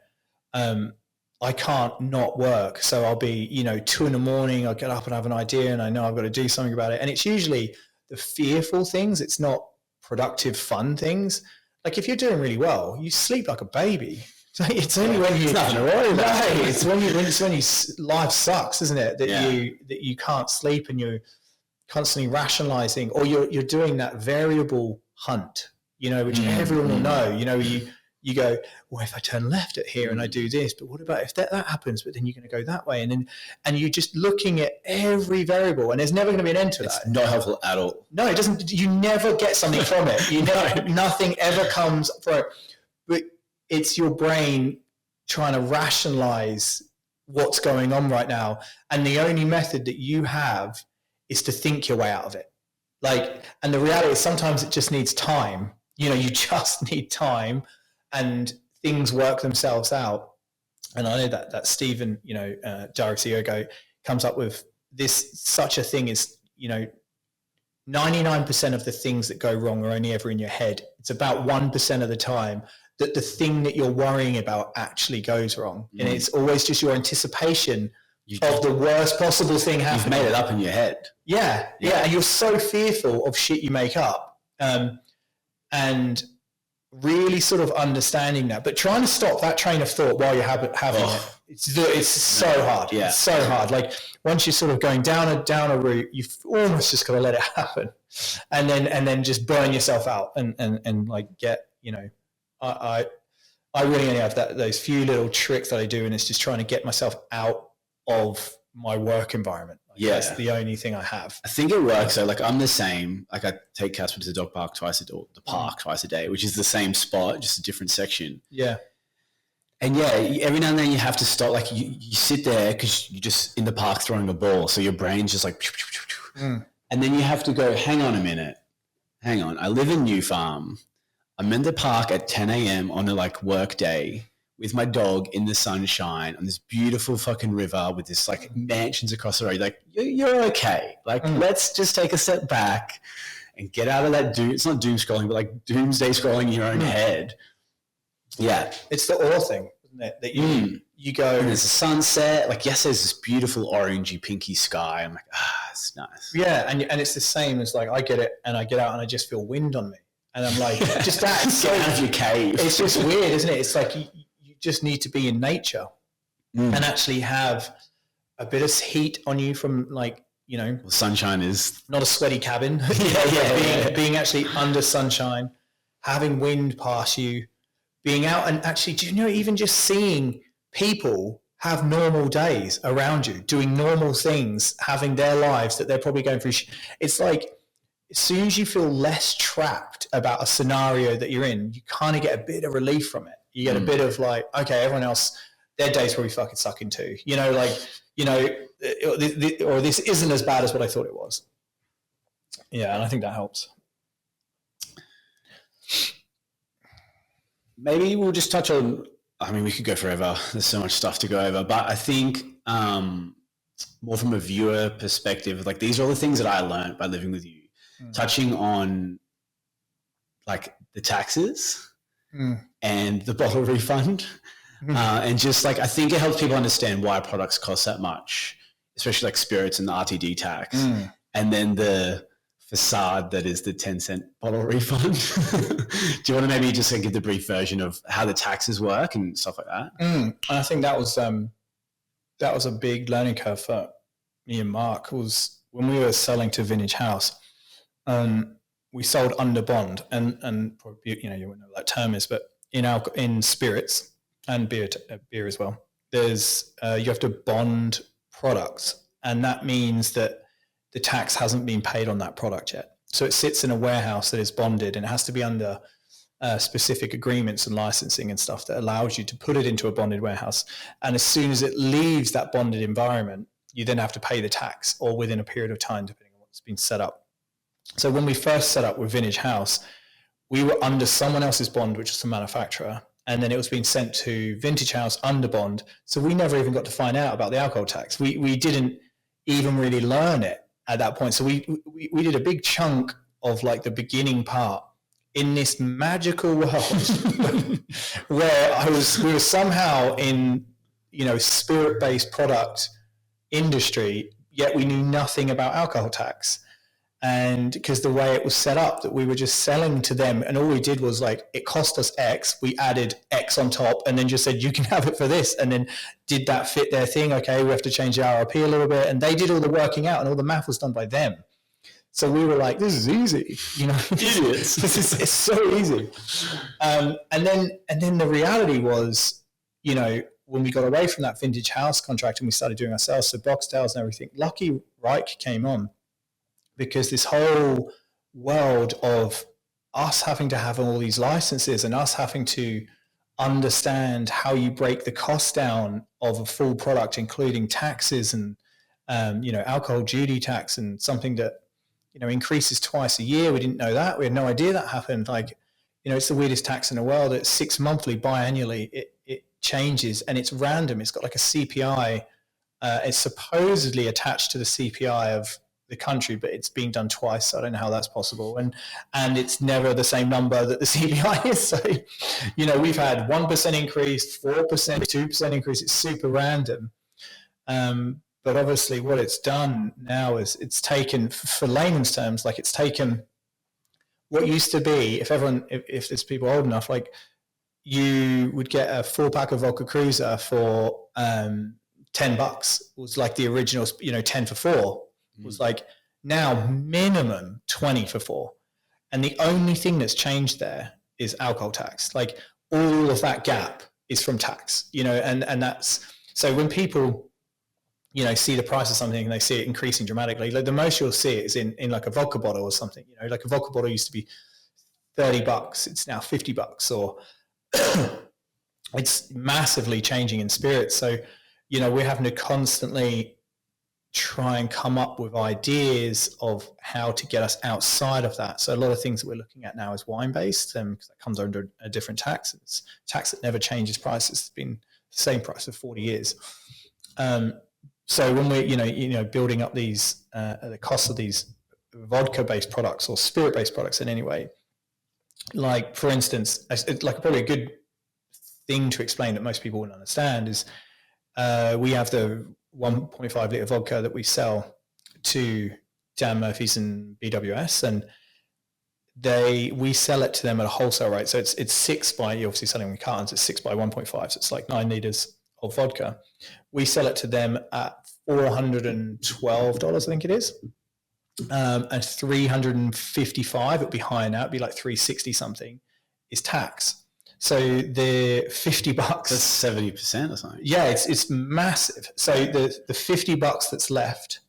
I can't not work. So I'll be, you know, 2 a.m, I'll get up and have an idea and I know I've got to do something about it. And it's usually the fearful things. It's not productive, fun things. Like if you're doing really well, you sleep like a baby. It's only when you, nothing to worry about. It's when life sucks, isn't it? That you can't sleep and you're constantly rationalizing, or you're doing that variable hunt, you know, which everyone will know. You know, you go, well, if I turn left at here and I do this, but what about if that happens? But then you're going to go that way, and you're just looking at every variable, and there's never going to be an end to that. It's not helpful at all. No, it doesn't. You never get something from it. You never, nothing ever comes from it. But it's your brain trying to rationalize what's going on right now, and the only method that you have is to think your way out of it. Like, and the reality is sometimes it just needs time. You know, you just need time. And things work themselves out. And I know that Stephen, you know, Direct CEO comes up with this, such a thing is, you know, 99% of the things that go wrong are only ever in your head. It's about 1% of the time that the thing that you're worrying about actually goes wrong. And it's always just your anticipation of the worst possible thing happening. You've made it up in your head. Yeah. And you're so fearful of shit you make up. and really sort of understanding that, but trying to stop that train of thought while you're having it. It's so hard. Yeah. It's so hard. Like once you're sort of going down a route, you've almost just got to let it happen, and then just burn yourself out and like get, you know, I really only have those few little tricks that I do, and it's just trying to get myself out of my work environment. Like that's the only thing I have. I think it works. So like I'm the same. Like I take Casper to the dog park twice a day, which is the same spot, just a different section. Yeah. And every now and then you have to stop. Like you sit there because you're just in the park throwing a ball, so your brain's just like, and then you have to go. Hang on a minute. Hang on. I live in New Farm. I'm in the park at 10 a.m. on a like work day with my dog in the sunshine on this beautiful fucking river with this like mansions across the road. Like you're okay. Like let's just take a step back and get out of that it's not doom scrolling, but like doomsday scrolling in your own head. Yeah. It's the awe thing, isn't it? That you go, and there's a sunset. Like there's this beautiful orangey pinky sky. I'm like, it's nice. Yeah. And it's the same as like, I get it and I get out and I just feel wind on me. And I'm like, just that. Get out of your cave. It's just weird, isn't it? It's like you just need to be in nature and actually have a bit of heat on you from like, you know, well, sunshine is not a sweaty cabin. Being actually under sunshine, having wind pass you, being out and actually, do you know, even just seeing people have normal days around you, doing normal things, having their lives that they're probably going through. It's like, as soon as you feel less trapped about a scenario that you're in, you kind of get a bit of relief from it. You get a bit of like, okay, everyone else, their day's probably fucking sucking too. You know, like, you know, or this isn't as bad as what I thought it was. Yeah, and I think that helps. Maybe we'll just touch on, I mean, we could go forever. There's so much stuff to go over, but I think more from a viewer perspective, like these are all the things that I learned by living with you. Touching on like the taxes and the bottle refund. And just like, I think it helps people understand why products cost that much, especially like spirits and the RTD tax. And then the facade that is the 10-cent bottle refund. Do you want to maybe just give the brief version of how the taxes work and stuff like that? And I think that was a big learning curve for me and Mark. Was when we were selling to Vintage House. We sold under bond, and probably, you know, you wouldn't know what that term is, but in spirits and beer as well, there's you have to bond products, and that means that the tax hasn't been paid on that product yet. So it sits in a warehouse that is bonded, and it has to be under specific agreements and licensing and stuff that allows you to put it into a bonded warehouse. And as soon as it leaves that bonded environment, you then have to pay the tax, or within a period of time, depending on what's been set up. So when we first set up with Vintage House, we were under someone else's bond, which was the manufacturer, and then it was being sent to Vintage House under bond. So we never even got to find out about the alcohol tax. We didn't even really learn it at that point. So we did a big chunk of like the beginning part in this magical world where we were somehow in, you know, spirit-based product industry, yet we knew nothing about alcohol tax. And because the way it was set up, that we were just selling to them, and all we did was like, it cost us X, we added X on top, and then just said, you can have it for this. And then did that fit their thing? Okay, we have to change the RRP a little bit. And they did all the working out, and all the math was done by them. So we were like, this is easy, you know, idiots. It's so easy. And then the reality was, you know, when we got away from that Vintage House contract and we started doing ourselves, so Boxtails and everything, Lucky Reich came on. Because this whole world of us having to have all these licenses and us having to understand how you break the cost down of a full product, including taxes and, you know, alcohol duty tax, and something that, you know, increases twice a year. We didn't know that. We had no idea that happened. Like, you know, it's the weirdest tax in the world. It's 6 monthly, biannually. It changes, and it's random. It's got like a CPI. It's supposedly attached to the CPI of the country, but it's being done twice. So I don't know how that's possible. And it's never the same number that the CPI is. So, you know, we've had 1% increase, 4%, 2% increase. It's super random. But obviously what it's done now is it's taken, for layman's terms, like it's taken what used to be, if there's people old enough, like you would get a 4-pack of vodka cruiser for $10 was like the original, 10 for 4 was like now minimum 20 for 4. And the only thing that's changed there is alcohol tax. Like all of that gap is from tax, and that's, so when people, see the price of something and they see it increasing dramatically, like the most you'll see it is in like a vodka bottle or something, like a vodka bottle used to be $30, it's now $50, or it's massively changing in spirits. So, we're having to constantly try and come up with ideas of how to get us outside of that. So a lot of things that we're looking at now is wine-based, because that comes under a different tax. It's a tax that never changes prices. It's been the same price for 40 years. So when we're, building up these, the cost of these vodka-based products or spirit-based products in any way, like for instance, like probably a good thing to explain that most people wouldn't understand is we have the 1.5 litre vodka that we sell to Dan Murphy's and BWS, and we sell it to them at a wholesale rate. So it's 6 by, you're obviously selling in cartons, it's 6 by 1.5, so it's like 9 litres of vodka. We sell it to them at $412, I think it is. And $355, it'd be higher now, it'd be like $360 something, is tax. So the $50, that's 70% or something. Yeah, it's massive. So the $50 that's left,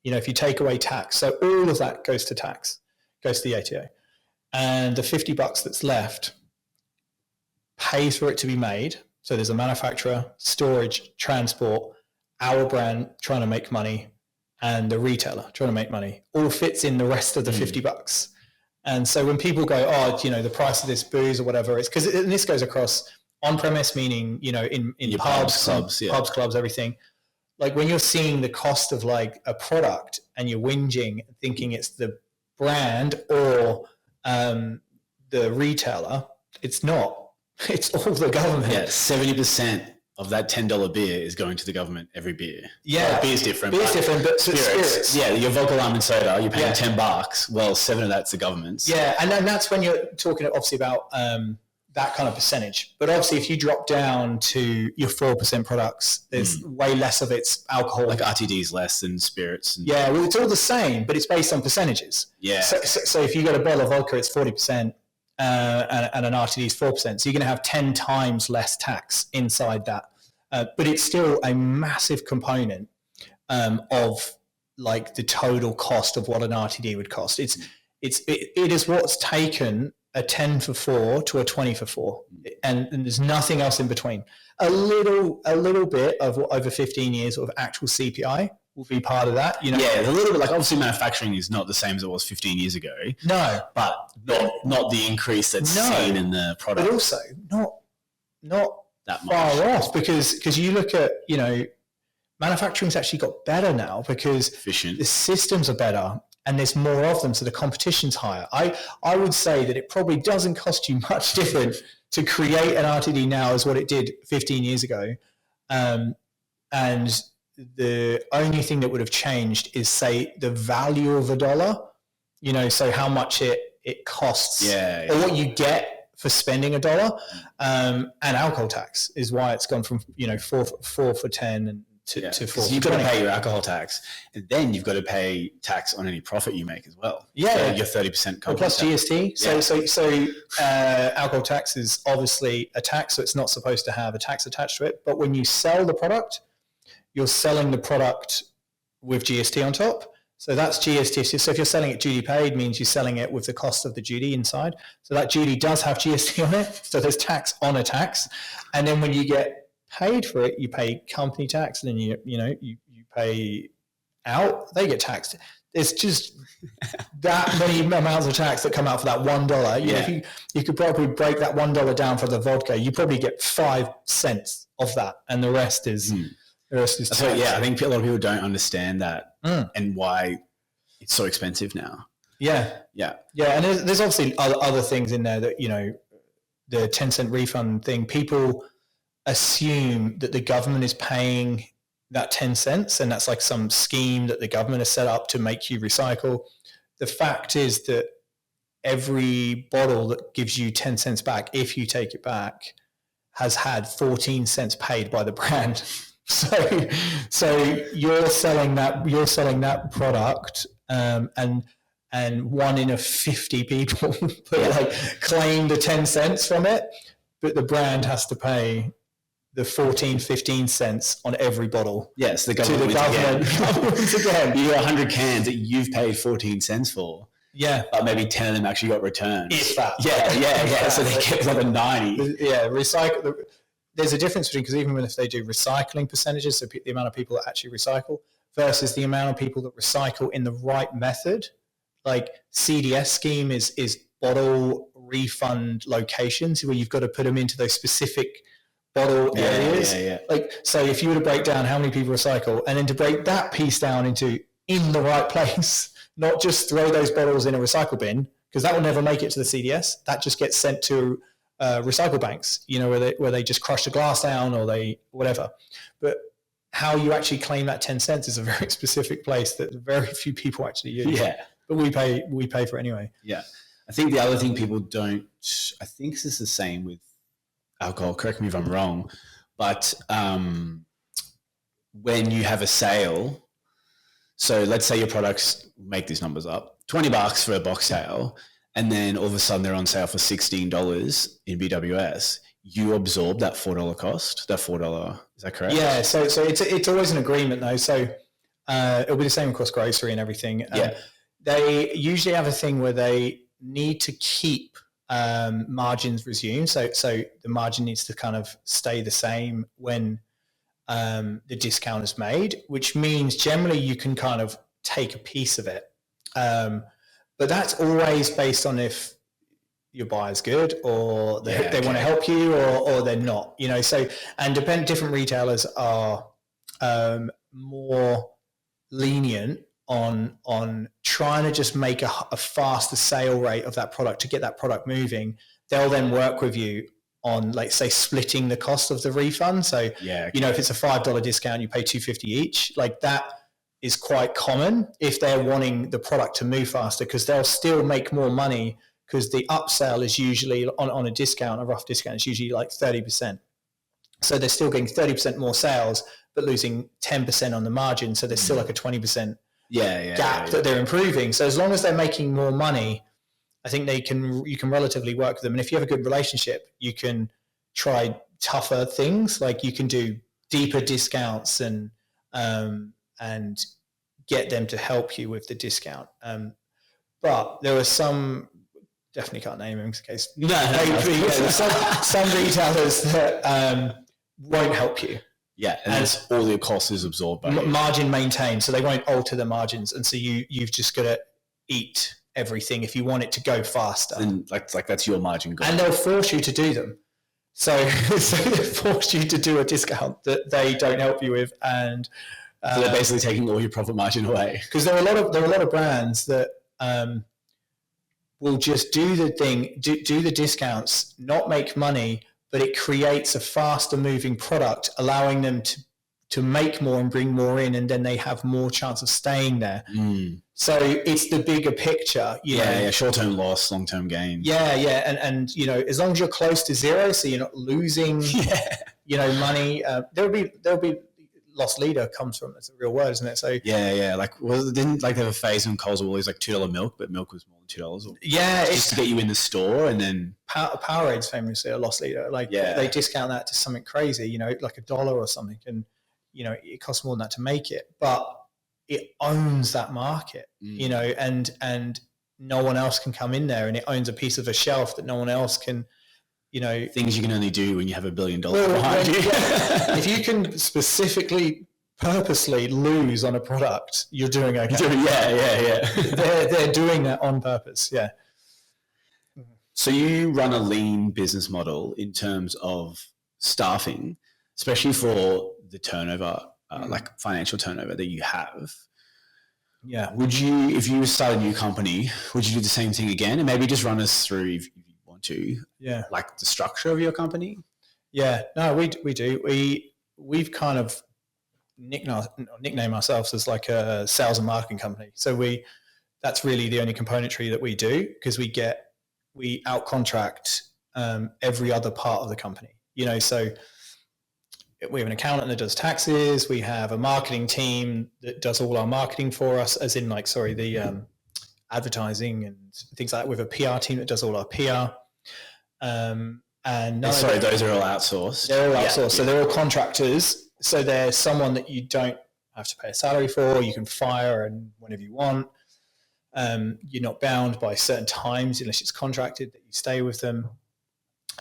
if you take away tax, so all of that goes to tax, goes to the ATO, and the $50 that's left pays for it to be made. So there's a manufacturer, storage, transport, our brand trying to make money, and the retailer trying to make money. All fits in the rest of the $50. And so when people go, the price of this booze or whatever, it's because this goes across on-premise, meaning, in pubs, clubs, everything. Like when you're seeing the cost of like a product and you're whinging, thinking it's the brand or the retailer, it's not. It's all the government. Yeah, 70% of that $10 beer is going to the government every beer. Yeah. Well, beer's different. But spirits. Yeah, your vodka lime and soda, you're paying $10. Well, 7 of that's the government's. Yeah, and then that's when you're talking obviously about that kind of percentage. But obviously if you drop down to your 4% products, there's way less of its alcohol. Like RTD is less than spirits. Yeah, well, it's all the same, but it's based on percentages. Yeah. So if you got a bottle of vodka, it's 40%. And an RTD is 4%. So you're going to have 10 times less tax inside that. But it's still a massive component of like the total cost of what an RTD would cost. It is what's taken a 10 for 4 to a 20 for 4. And there's nothing else in between. A little bit of over 15 years of actual CPI will be part of that. Yeah, a little bit. Like obviously manufacturing is not the same as it was 15 years ago. No. But not the increase that's seen in the product. But also not that much. Far off, because you look at, manufacturing's actually got better now because efficient. The systems are better and there's more of them, so the competition's higher. I would say that it probably doesn't cost you much different to create an RTD now as what it did 15 years ago. And the only thing that would have changed is, say, the value of a dollar, so how much it costs or what you get for spending a dollar, and alcohol tax is why it's gone from 4 for 10 and to 4 for 20. You've got to pay your alcohol tax, and then you've got to pay tax on any profit you make as well. Yeah, so your 30% plus GST. Yeah. So alcohol tax is obviously a tax, so it's not supposed to have a tax attached to it. But when you sell the product, you're selling the product with GST on top. So that's GST. So if you're selling it duty paid, means you're selling it with the cost of the duty inside. So that duty does have GST on it. So there's tax on a tax. And then when you get paid for it, you pay company tax, and then you pay out, they get taxed. It's just that many amounts of tax that come out for that $1. You could probably break that $1 down for the vodka. You probably get 5 cents of that, and the rest is tax. So I think a lot of people don't understand that and why it's so expensive now. Yeah. And there's obviously other things in there that, the 10-cent refund thing. People assume that the government is paying that 10 cents and that's like some scheme that the government has set up to make you recycle. The fact is that every bottle that gives you 10 cents back, if you take it back, has had 14 cents paid by the brand. So you're selling that product, and 1 in 50 people claim the 10 cents from it, but the brand has to pay the 14, 15 cents on every bottle. Yes, the government. Again. You got 100 cans that you've paid 14 cents for. Yeah. But maybe 10 of them actually got returned. If that. Yeah. So they kept like a 90. Yeah, there's a difference between, because even if they do recycling percentages, so the amount of people that actually recycle versus the amount of people that recycle in the right method, like CDS scheme is bottle refund locations where you've got to put them into those specific bottle areas. Yeah. Like, so if you were to break down how many people recycle, and then to break that piece down into in the right place, not just throw those bottles in a recycle bin, because that will never make it to the CDS. That just gets sent to recycle banks, where they just crush the glass down or they whatever. But how you actually claim that 10 cents is a very specific place that very few people actually use. Yeah. But we pay for it anyway. Yeah. I think the other thing people don't, I think this is the same with alcohol, correct me if I'm wrong, but when you have a sale, so let's say your products, make these numbers up, $20 for a box sale, and then all of a sudden they're on sale for $16 in BWS, you absorb that $4 cost, that $4, is that correct? Yeah, so it's always an agreement though. So it'll be the same across grocery and everything. They usually have a thing where they need to keep margins resumed. So the margin needs to kind of stay the same when the discount is made, which means generally you can kind of take a piece of it. But that's always based on if your buyer's good or they want to help you or they're not, so, and different retailers are more lenient on trying to just make a faster sale rate of that product to get that product moving. They'll then work with you on, like, say, splitting the cost of the refund. So, if it's a $5 discount, you pay $2.50 each, like that is quite common if they're wanting the product to move faster, because they'll still make more money, because the upsell is usually on a discount, a rough discount, it's usually like 30%. So they're still getting 30% more sales, but losing 10% on the margin. So there's still like a 20% gap that they're improving. So as long as they're making more money, I think you can relatively work with them. And if you have a good relationship, you can try tougher things, like you can do deeper discounts and get them to help you with the discount. But there were some, definitely can't name them in case. Some retailers that won't help you. Yeah, and that's all your cost is absorbed by margin maintained, so they won't alter the margins, and so you've just got to eat everything if you want it to go faster. And like that's your margin goal. And they'll force you to do them. So they force you to do a discount that they don't help you with, and so they're basically taking all your profit margin away. Because there are a lot of brands that will just do the thing, do the discounts, not make money, but it creates a faster moving product, allowing them to make more and bring more in, and then they have more chance of staying there. So it's the bigger picture. Short-term loss, long-term gain. And as long as you're close to zero, so you're not losing money, there'll be loss leader comes from, it's a real word, isn't it? So didn't they have a phase when Coles were always like $2 milk, but milk was more than $2? Just to get you in the store, and then Powerade's famously a loss leader. They discount that to something crazy, like $1 or something, and it costs more than that to make it, but it owns that market, and no one else can come in there, and it owns a piece of a shelf that no one else can. Things you can only do when you have $1 billion behind you. If you can specifically, purposely lose on a product, you're doing okay. They're doing that on purpose. Yeah. So you run a lean business model in terms of staffing, especially for the turnover, like financial turnover that you have. Yeah. Would you, if you start a new company, would you do the same thing again, and maybe just run us through, if you want to, like the structure of your company? Yeah, no, we do. We've kind of nicknamed ourselves as like a sales and marketing company. So we that's really the only componentry that we do, because we outcontract every other part of the company. So we have an accountant that does taxes. We have a marketing team that does all our marketing for us, as in the advertising and things like that. We have a PR team that does all our PR. Those are all outsourced. They're all outsourced. So they're all contractors. So there's someone that you don't have to pay a salary for. You can fire and whenever you want. You're not bound by certain times unless it's contracted that you stay with them.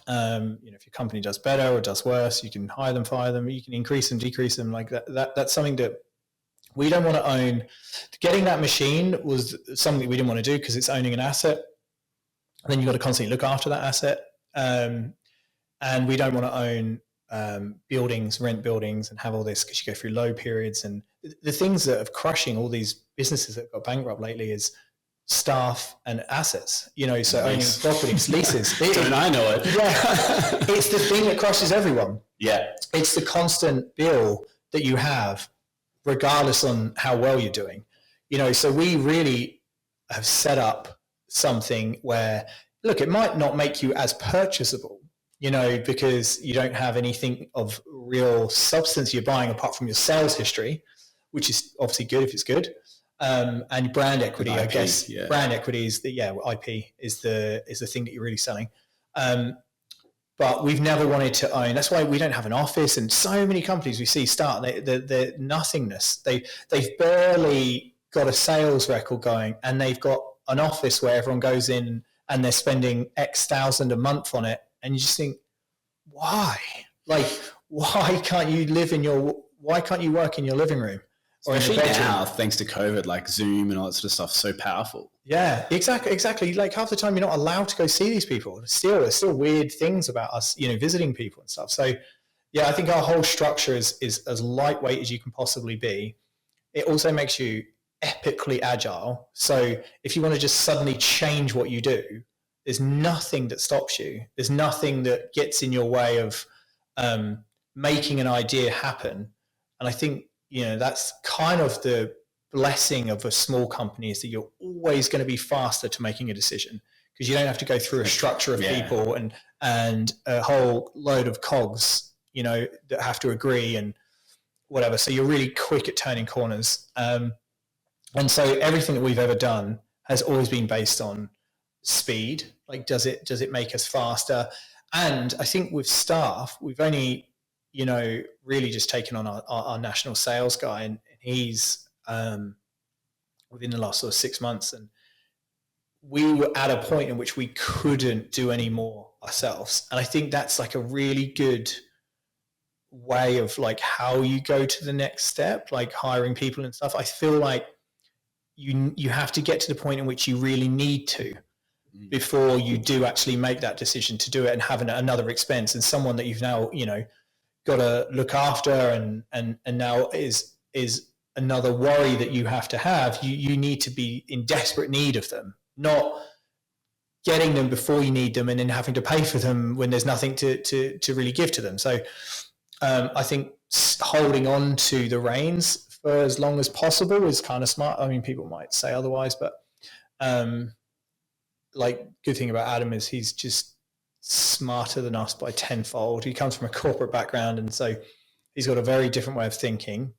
If your company does better or does worse, you can hire them, fire them. You can increase them, decrease them. Like that's something that we don't want to own. Getting that machine was something we didn't want to do because it's owning an asset. And then you've got to constantly look after that asset. And we don't want to own buildings, rent buildings, and have all this because you go through low periods. And the things that are crushing all these businesses that got bankrupt lately is staff and assets, so owning properties, leases. Don't I know it? Yeah. It's the thing that crushes everyone. Yeah. It's the constant bill that you have, regardless on how well you're doing. So we really have set up something where, look, it might not make you as purchasable, because you don't have anything of real substance you're buying apart from your sales history, which is obviously good if it's good. And brand equity, IP, I guess. Yeah. Brand equity is IP is the thing that you're really selling. But we've never wanted to own. That's why we don't have an office. And so many companies we see start, they're nothingness. They've barely got a sales record going, and they've got an office where everyone goes in and they're spending X thousand a month on it. And you just think, why? Like, why can't you work in your living room? Especially now, thanks to COVID, like Zoom and all that sort of stuff, so powerful. Yeah, exactly. Like half the time you're not allowed to go see these people. There's still weird things about us, visiting people and stuff. So yeah, I think our whole structure is as lightweight as you can possibly be. It also makes you epically agile. So if you want to just suddenly change what you do, there's nothing that stops you. There's nothing that gets in your way of making an idea happen. And I think, that's kind of the blessing of a small company, is that you're always going to be faster to making a decision because you don't have to go through a structure of people and a whole load of cogs, that have to agree and whatever. So you're really quick at turning corners. And so everything that we've ever done has always been based on speed. Like, does it make us faster? And I think with staff, we've only really just taken on our national sales guy, and he's within the last sort of 6 months, and we were at a point in which we couldn't do any more ourselves. And I think that's like a really good way of like how you go to the next step, like hiring people and stuff. I feel like you have to get to the point in which you really need to before you do actually make that decision to do it and have another expense and someone that you've now, got to look after and now is another worry that you have to have. You need to be in desperate need of them, not getting them before you need them and then having to pay for them when there's nothing to really give to them. So I think holding on to the reins for as long as possible is kind of smart. I mean, people might say otherwise, but good thing about Adam is he's just smarter than us by tenfold. He comes from a corporate background, and so he's got a very different way of thinking.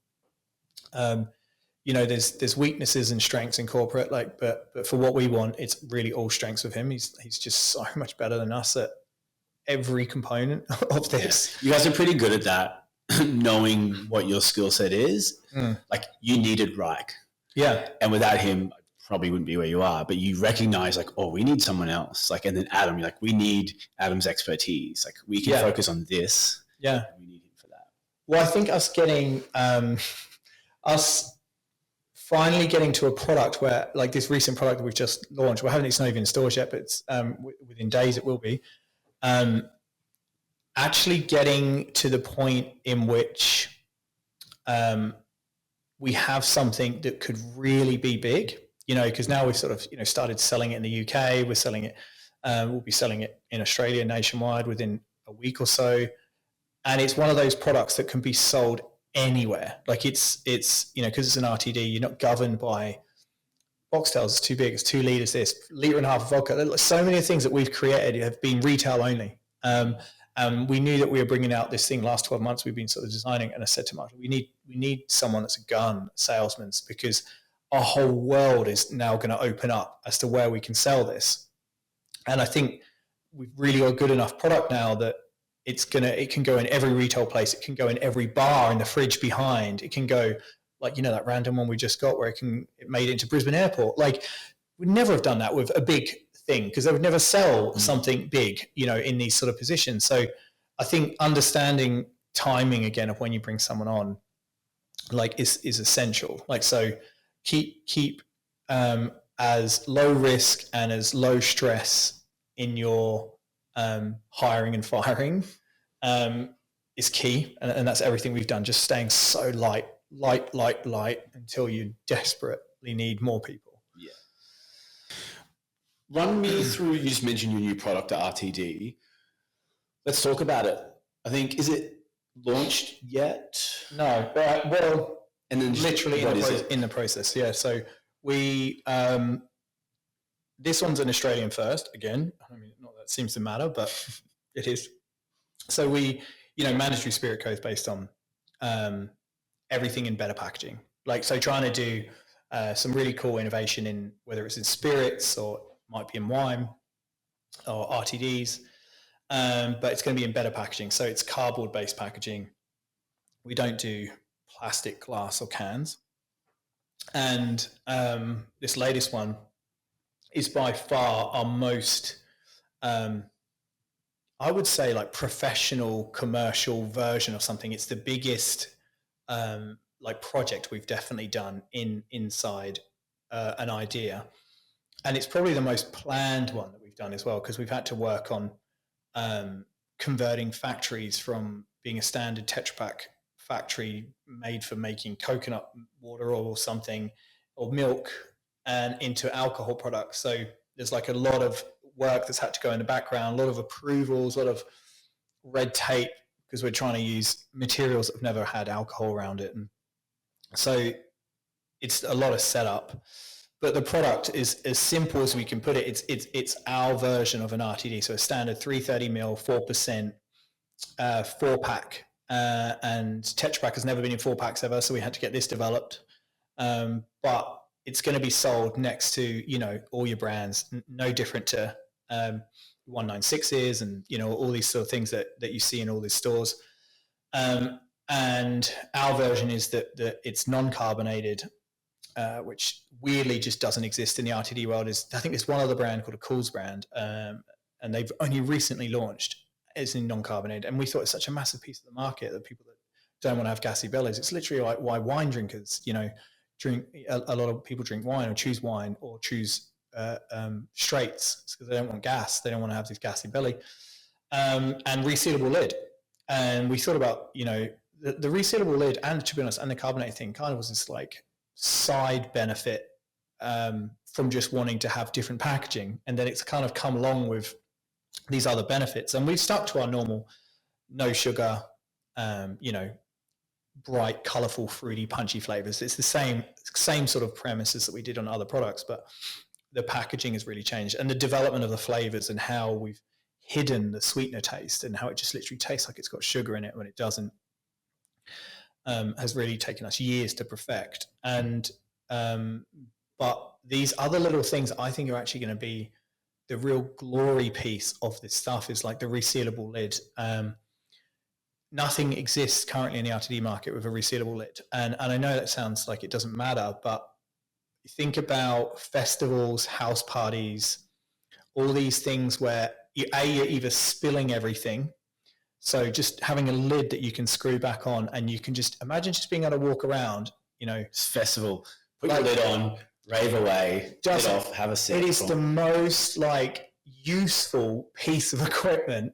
There's weaknesses and strengths in corporate, but for what we want, it's really all strengths with him. He's just so much better than us at every component of this. You guys are pretty good at that, knowing what your skill set is. Like, you needed Reich. Yeah. And without him, probably wouldn't be where you are, but you recognize like, oh, we need someone else. Like, and then Adam, you're like, we need Adam's expertise. Like, we can focus on this. Yeah. We need him for that. Well, I think us getting, us finally getting to a product where, like this recent product that we've just launched, it's not even in stores yet, but it's, within days it will be, actually getting to the point in which, we have something that could really be big. Because now we've sort of, started selling it in the UK. We're selling it. We'll be selling it in Australia nationwide within a week or so. And it's one of those products that can be sold anywhere. Like it's because it's an RTD, you're not governed by boxtails is too big, it's 2 liters, this, litre and a half of vodka. So many things that we've created have been retail only. We knew that we were bringing out this thing last 12 months we've been sort of designing, and I said to Martin, we need someone that's a gun salesman, because our whole world is now going to open up as to where we can sell this. And I think we've really got a good enough product now that it can go in every retail place. It can go in every bar, in the fridge behind. It can go, like, that random one we just got where it made it into Brisbane Airport. Like, we'd never have done that with a big thing, because they would never sell something big, in these sort of positions. So I think understanding timing again of when you bring someone on, like, is essential. Like, so keep as low risk and as low stress in your hiring and firing is key. And that's everything we've done, just staying so light until you desperately need more people. Yeah. Run me through, you just mentioned your new product at RTD. Let's talk about it. I think, is it launched yet? No, well, and then literally in the process. Yeah. So we, this one's an Australian first again. I mean, not that it seems to matter, but it is. So we, mandatory spirit codes based on everything in better packaging. Like, so trying to do some really cool innovation in, whether it's in spirits or might be in wine or RTDs, but it's going to be in better packaging. So it's cardboard based packaging. We don't do plastic, glass or cans. And this latest one is by far our most, I would say, like, professional commercial version of something. It's the biggest like project we've definitely done inside an idea. And it's probably the most planned one that we've done as well, because we've had to work on converting factories from being a standard Tetra Pak factory made for making coconut water or something, or milk, and into alcohol products. So there's like a lot of work that's had to go in the background, a lot of approvals, a lot of red tape, because we're trying to use materials that have never had alcohol around it. And so it's a lot of setup, but the product is as simple as we can put it. It's our version of an RTD. So a standard 330ml, 4%, 4-pack. And Tetra Pak has never been in 4-packs ever, so we had to get this developed. But it's going to be sold next to, all your brands, no different to 196s and, all these sort of things that you see in all these stores. And our version is that it's non-carbonated, which weirdly just doesn't exist in the RTD world. I think there's one other brand called a Coors brand, and they've only recently launched. It's in non-carbonated, and we thought it's such a massive piece of the market that people that don't want to have gassy bellies. It's literally like why wine drinkers, drink. A lot of people drink wine or choose straights because they don't want gas. They don't want to have this gassy belly, and resealable lid. And we thought about, the resealable lid, and to be honest, and the carbonated thing kind of was this like side benefit from just wanting to have different packaging, and then it's kind of come along with these other benefits. And we stuck to our normal no sugar, bright, colorful, fruity, punchy flavors. It's the same sort of premises that we did on other products, but the packaging has really changed, and the development of the flavors and how we've hidden the sweetener taste and how it just literally tastes like it's got sugar in it when it doesn't, has really taken us years to perfect. And but these other little things I think are actually going to be the real glory piece of this stuff, is like the resealable lid. Nothing exists currently in the RTD market with a resealable lid. And I know that sounds like it doesn't matter, but think about festivals, house parties, all these things where you're either spilling everything. So just having a lid that you can screw back on, and you can just imagine just being able to walk around, festival, put your lid on, rave away, lid off, have a sip. It is the most useful piece of equipment.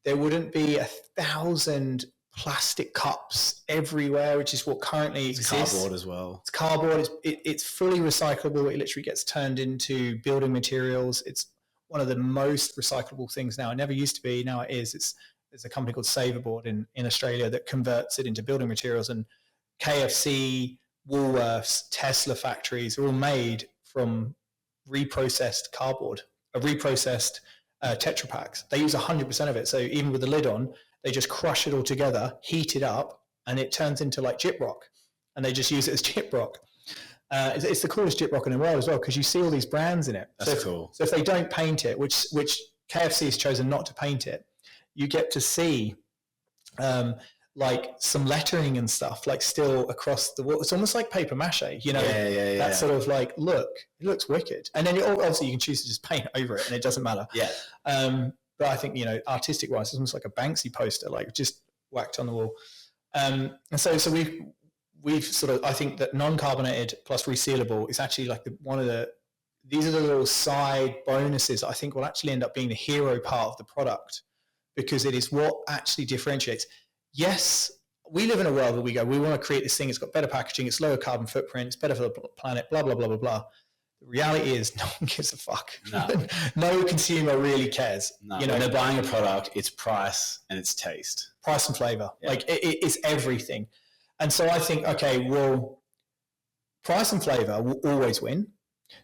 There wouldn't be 1,000 plastic cups everywhere, which is what currently exists. Cardboard as well. It's cardboard. It's fully recyclable. It literally gets turned into building materials. It's one of the most recyclable things now. It never used to be. Now it is. There's a company called Saverboard in Australia that converts it into building materials. And KFC, Woolworths, Tesla factories are all made from reprocessed cardboard, reprocessed Tetra Packs. They use 100% of it. So even with the lid on, they just crush it all together, heat it up, and it turns into like gyprock. And they just use it as gyprock. It's the coolest gyprock in the world as well, because you see all these brands in it. That's cool. So if they don't paint it, which KFC has chosen not to paint it, you get to see like some lettering and stuff, like still across the wall. It's almost like paper mache, you know, that sort of like look. It looks wicked. And then obviously you can choose to just paint over it and it doesn't matter. Yeah. But I think, you know, artistic wise, it's almost like a Banksy poster, like just whacked on the wall. And so we've sort of, I think that non-carbonated plus resealable is actually like these are the little side bonuses I think will actually end up being the hero part of the product, because it is what actually differentiates. Yes, we live in a world where we go, we want to create this thing, it's got better packaging, it's lower carbon footprint, it's better for the planet, blah, blah, blah, blah, blah. The reality is no one gives a fuck. No consumer really cares. No, you know, when they're buying a product, it's price and it's taste. Price and flavor. Yeah. Like it's everything. And so I think, okay, well, price and flavor will always win.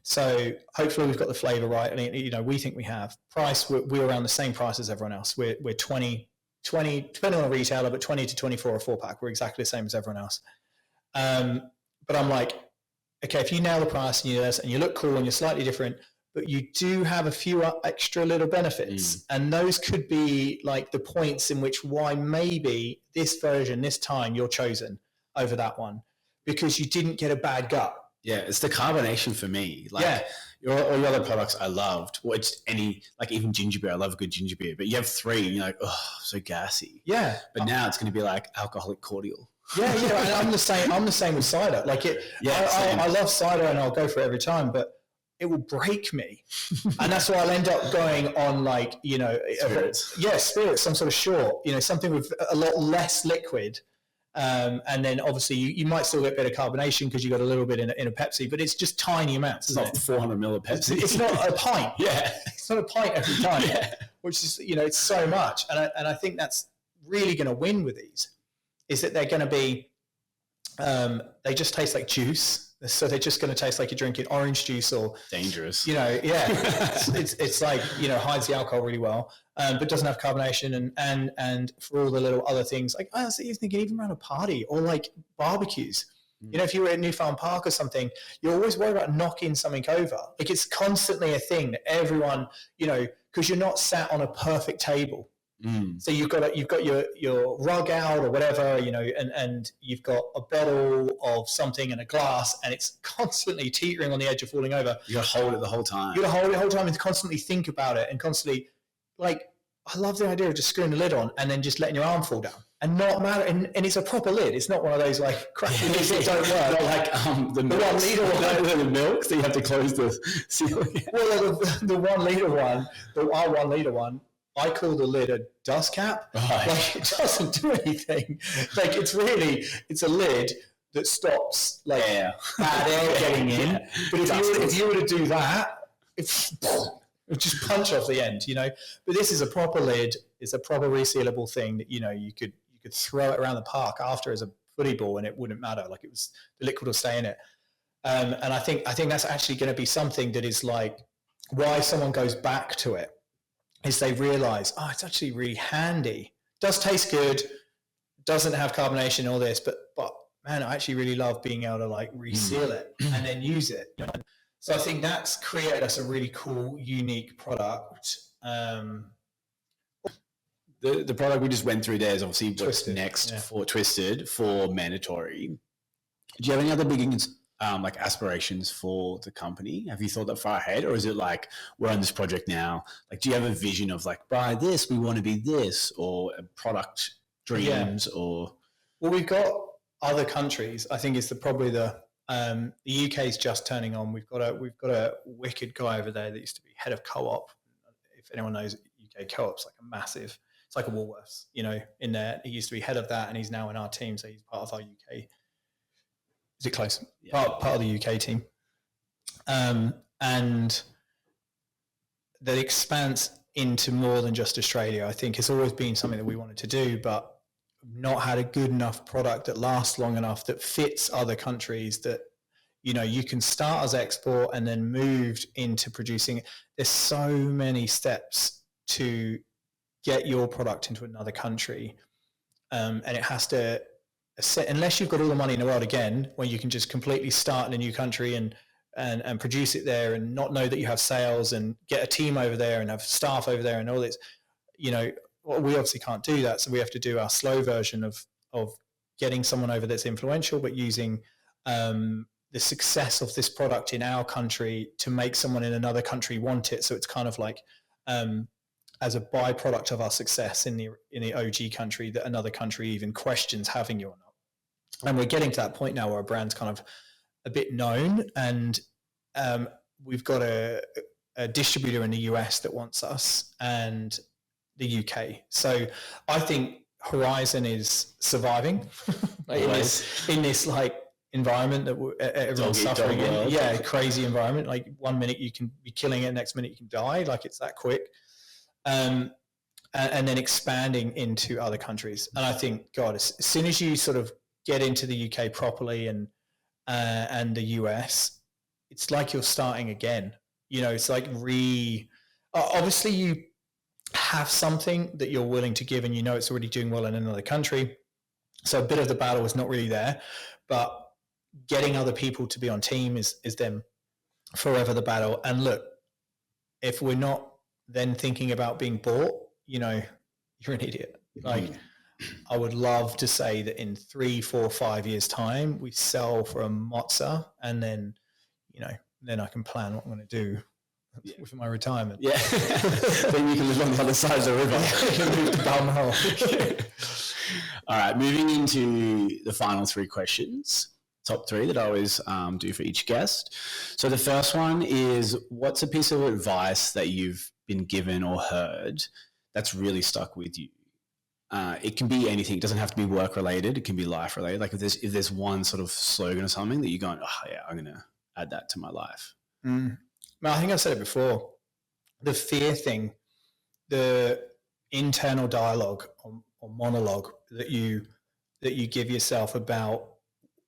So hopefully we've got the flavor right. And, you know, we think we have. Price, we're around the same price as everyone else. We're 20, depending on the retailer, but 20 to 24 a 4-pack. We're exactly the same as everyone else. But I'm like, okay, if you nail the price and you look cool and you're slightly different, but you do have a few extra little benefits. And those could be like the points in which why maybe this version, this time you're chosen over that one, because you didn't get a bad gut. Yeah, it's the carbonation for me. Like all your other products I loved. Well, it's like even ginger beer. I love a good ginger beer. But you have 3 and you're like, oh, so gassy. Yeah. But now it's going to be like alcoholic cordial. Yeah. And I'm the same with cider. Like I love cider and I'll go for it every time, but it will break me. And that's why I'll end up going on like, you know, spirits, some sort of short, you know, something with a lot less liquid. And then obviously you might still get better carbonation because you got a little bit in a Pepsi, but it's just tiny amounts. It's not 400 ml of Pepsi. It's not a pint. Yeah. It's not a pint every time, which is, you know, it's so much. And I think that's really going to win with these, is that they're going to be, they just taste like juice. So they're just going to taste like you're drinking orange juice or dangerous. You know, it's like, you know, hides the alcohol really well, but doesn't have carbonation and for all the little other things. Like I was thinking, even around a party or like barbecues. You know, if you were at Newfound Park or something, you're always worried about knocking something over. Like it's constantly a thing that everyone, you know, because you're not sat on a perfect table. So you've got your rug out or whatever, you know, and you've got a bottle of something and a glass, and it's constantly teetering on the edge of falling over. You got to hold it the whole time. You got to hold it the whole time and constantly think about it and constantly, like, I love the idea of just screwing the lid on and then just letting your arm fall down and not matter. And it's a proper lid. It's not one of those like crappy lids that don't work. Not like the 1 liter one. The milk, so you have to close the ceiling. Well, the 1 liter one, our 1 liter one, I call the lid a dust cap. Right. Like it doesn't do anything. Like it's a lid that stops like bad air getting in. But if you were to do that, it just punch off the end, you know. But this is a proper lid. It's a proper resealable thing that, you know, you could throw it around the park after as a footy ball and it wouldn't matter. Like the liquid will stay in it. And I think that's actually going to be something that is like why someone goes back to it. Is they realize, oh, it's actually really handy. Does taste good, doesn't have carbonation and all this, but man, I actually really love being able to like reseal it and then use it. So I think that's created us a really cool, unique product. The product we just went through there is obviously what's Twisted, next for Twisted for mandatory. Do you have any other big like aspirations for the company? Have you thought that far ahead, or is it like we're on this project now? Like, do you have a vision of like by this we want to be this, or a product dreams, or? Well, we've got other countries. I think it's probably the UK is just turning on. We've got a wicked guy over there that used to be head of co-op. If anyone knows UK co-op's like a massive. It's like a Woolworths, you know, in there. He used to be head of that, and he's now in our team, so he's part of our UK. Is it close? Yeah. Part of the UK team. And the expanse into more than just Australia, I think, has always been something that we wanted to do, but not had a good enough product that lasts long enough, that fits other countries, that, you can start as export and then moved into producing. There's so many steps to get your product into another country. And it has to, unless you've got all the money in the world again, where you can just completely start in a new country and produce it there and not know that you have sales and get a team over there and have staff over there and all this, well, we obviously can't do that. So we have to do our slow version of getting someone over that's influential, but using the success of this product in our country to make someone in another country want it. So it's kind of like as a byproduct of our success in the OG country, that another country even questions having you or not. And we're getting to that point now where our brand's kind of a bit known, and we've got a distributor in the US that wants us, and the UK. So I think Horizon is surviving in this like environment that everyone's suffering in. Yeah, crazy environment. Like 1 minute you can be killing it, next minute you can die. Like it's that quick. And then expanding into other countries. And I think, God, as soon as you sort of get into the UK properly and the US, it's like you're starting again. It's like obviously you have something that you're willing to give and it's already doing well in another country. So a bit of the battle is not really there, but getting other people to be on team is then forever the battle. And look, if we're not then thinking about being bought, you're an idiot. Like I would love to say that in 3, 4, 5 years time, we sell for a mozza, and then, then I can plan what I'm going to do with my retirement. Yeah. Then you can live on the other side of the river. You can move to Balmoral. All right. Moving into the final 3 questions, top 3 that I always do for each guest. So the first one is, what's a piece of advice that you've been given or heard that's really stuck with you? It can be anything. It doesn't have to be work related. It can be life related. Like if there's one sort of slogan or something that you're going, oh yeah, I'm going to add that to my life. I think I've said it before. The fear thing, the internal dialogue or monologue that you give yourself about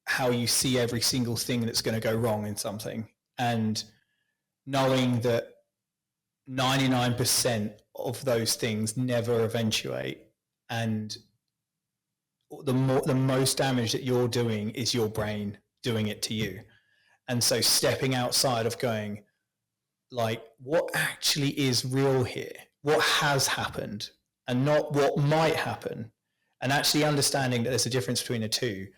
how you see every single thing that's going to go wrong in something, and knowing that 99% of those things never eventuate, and the most damage that you're doing is your brain doing it to you. And so stepping outside of going, like, what actually is real here? What has happened, and not what might happen, and actually understanding that there's a difference between the two,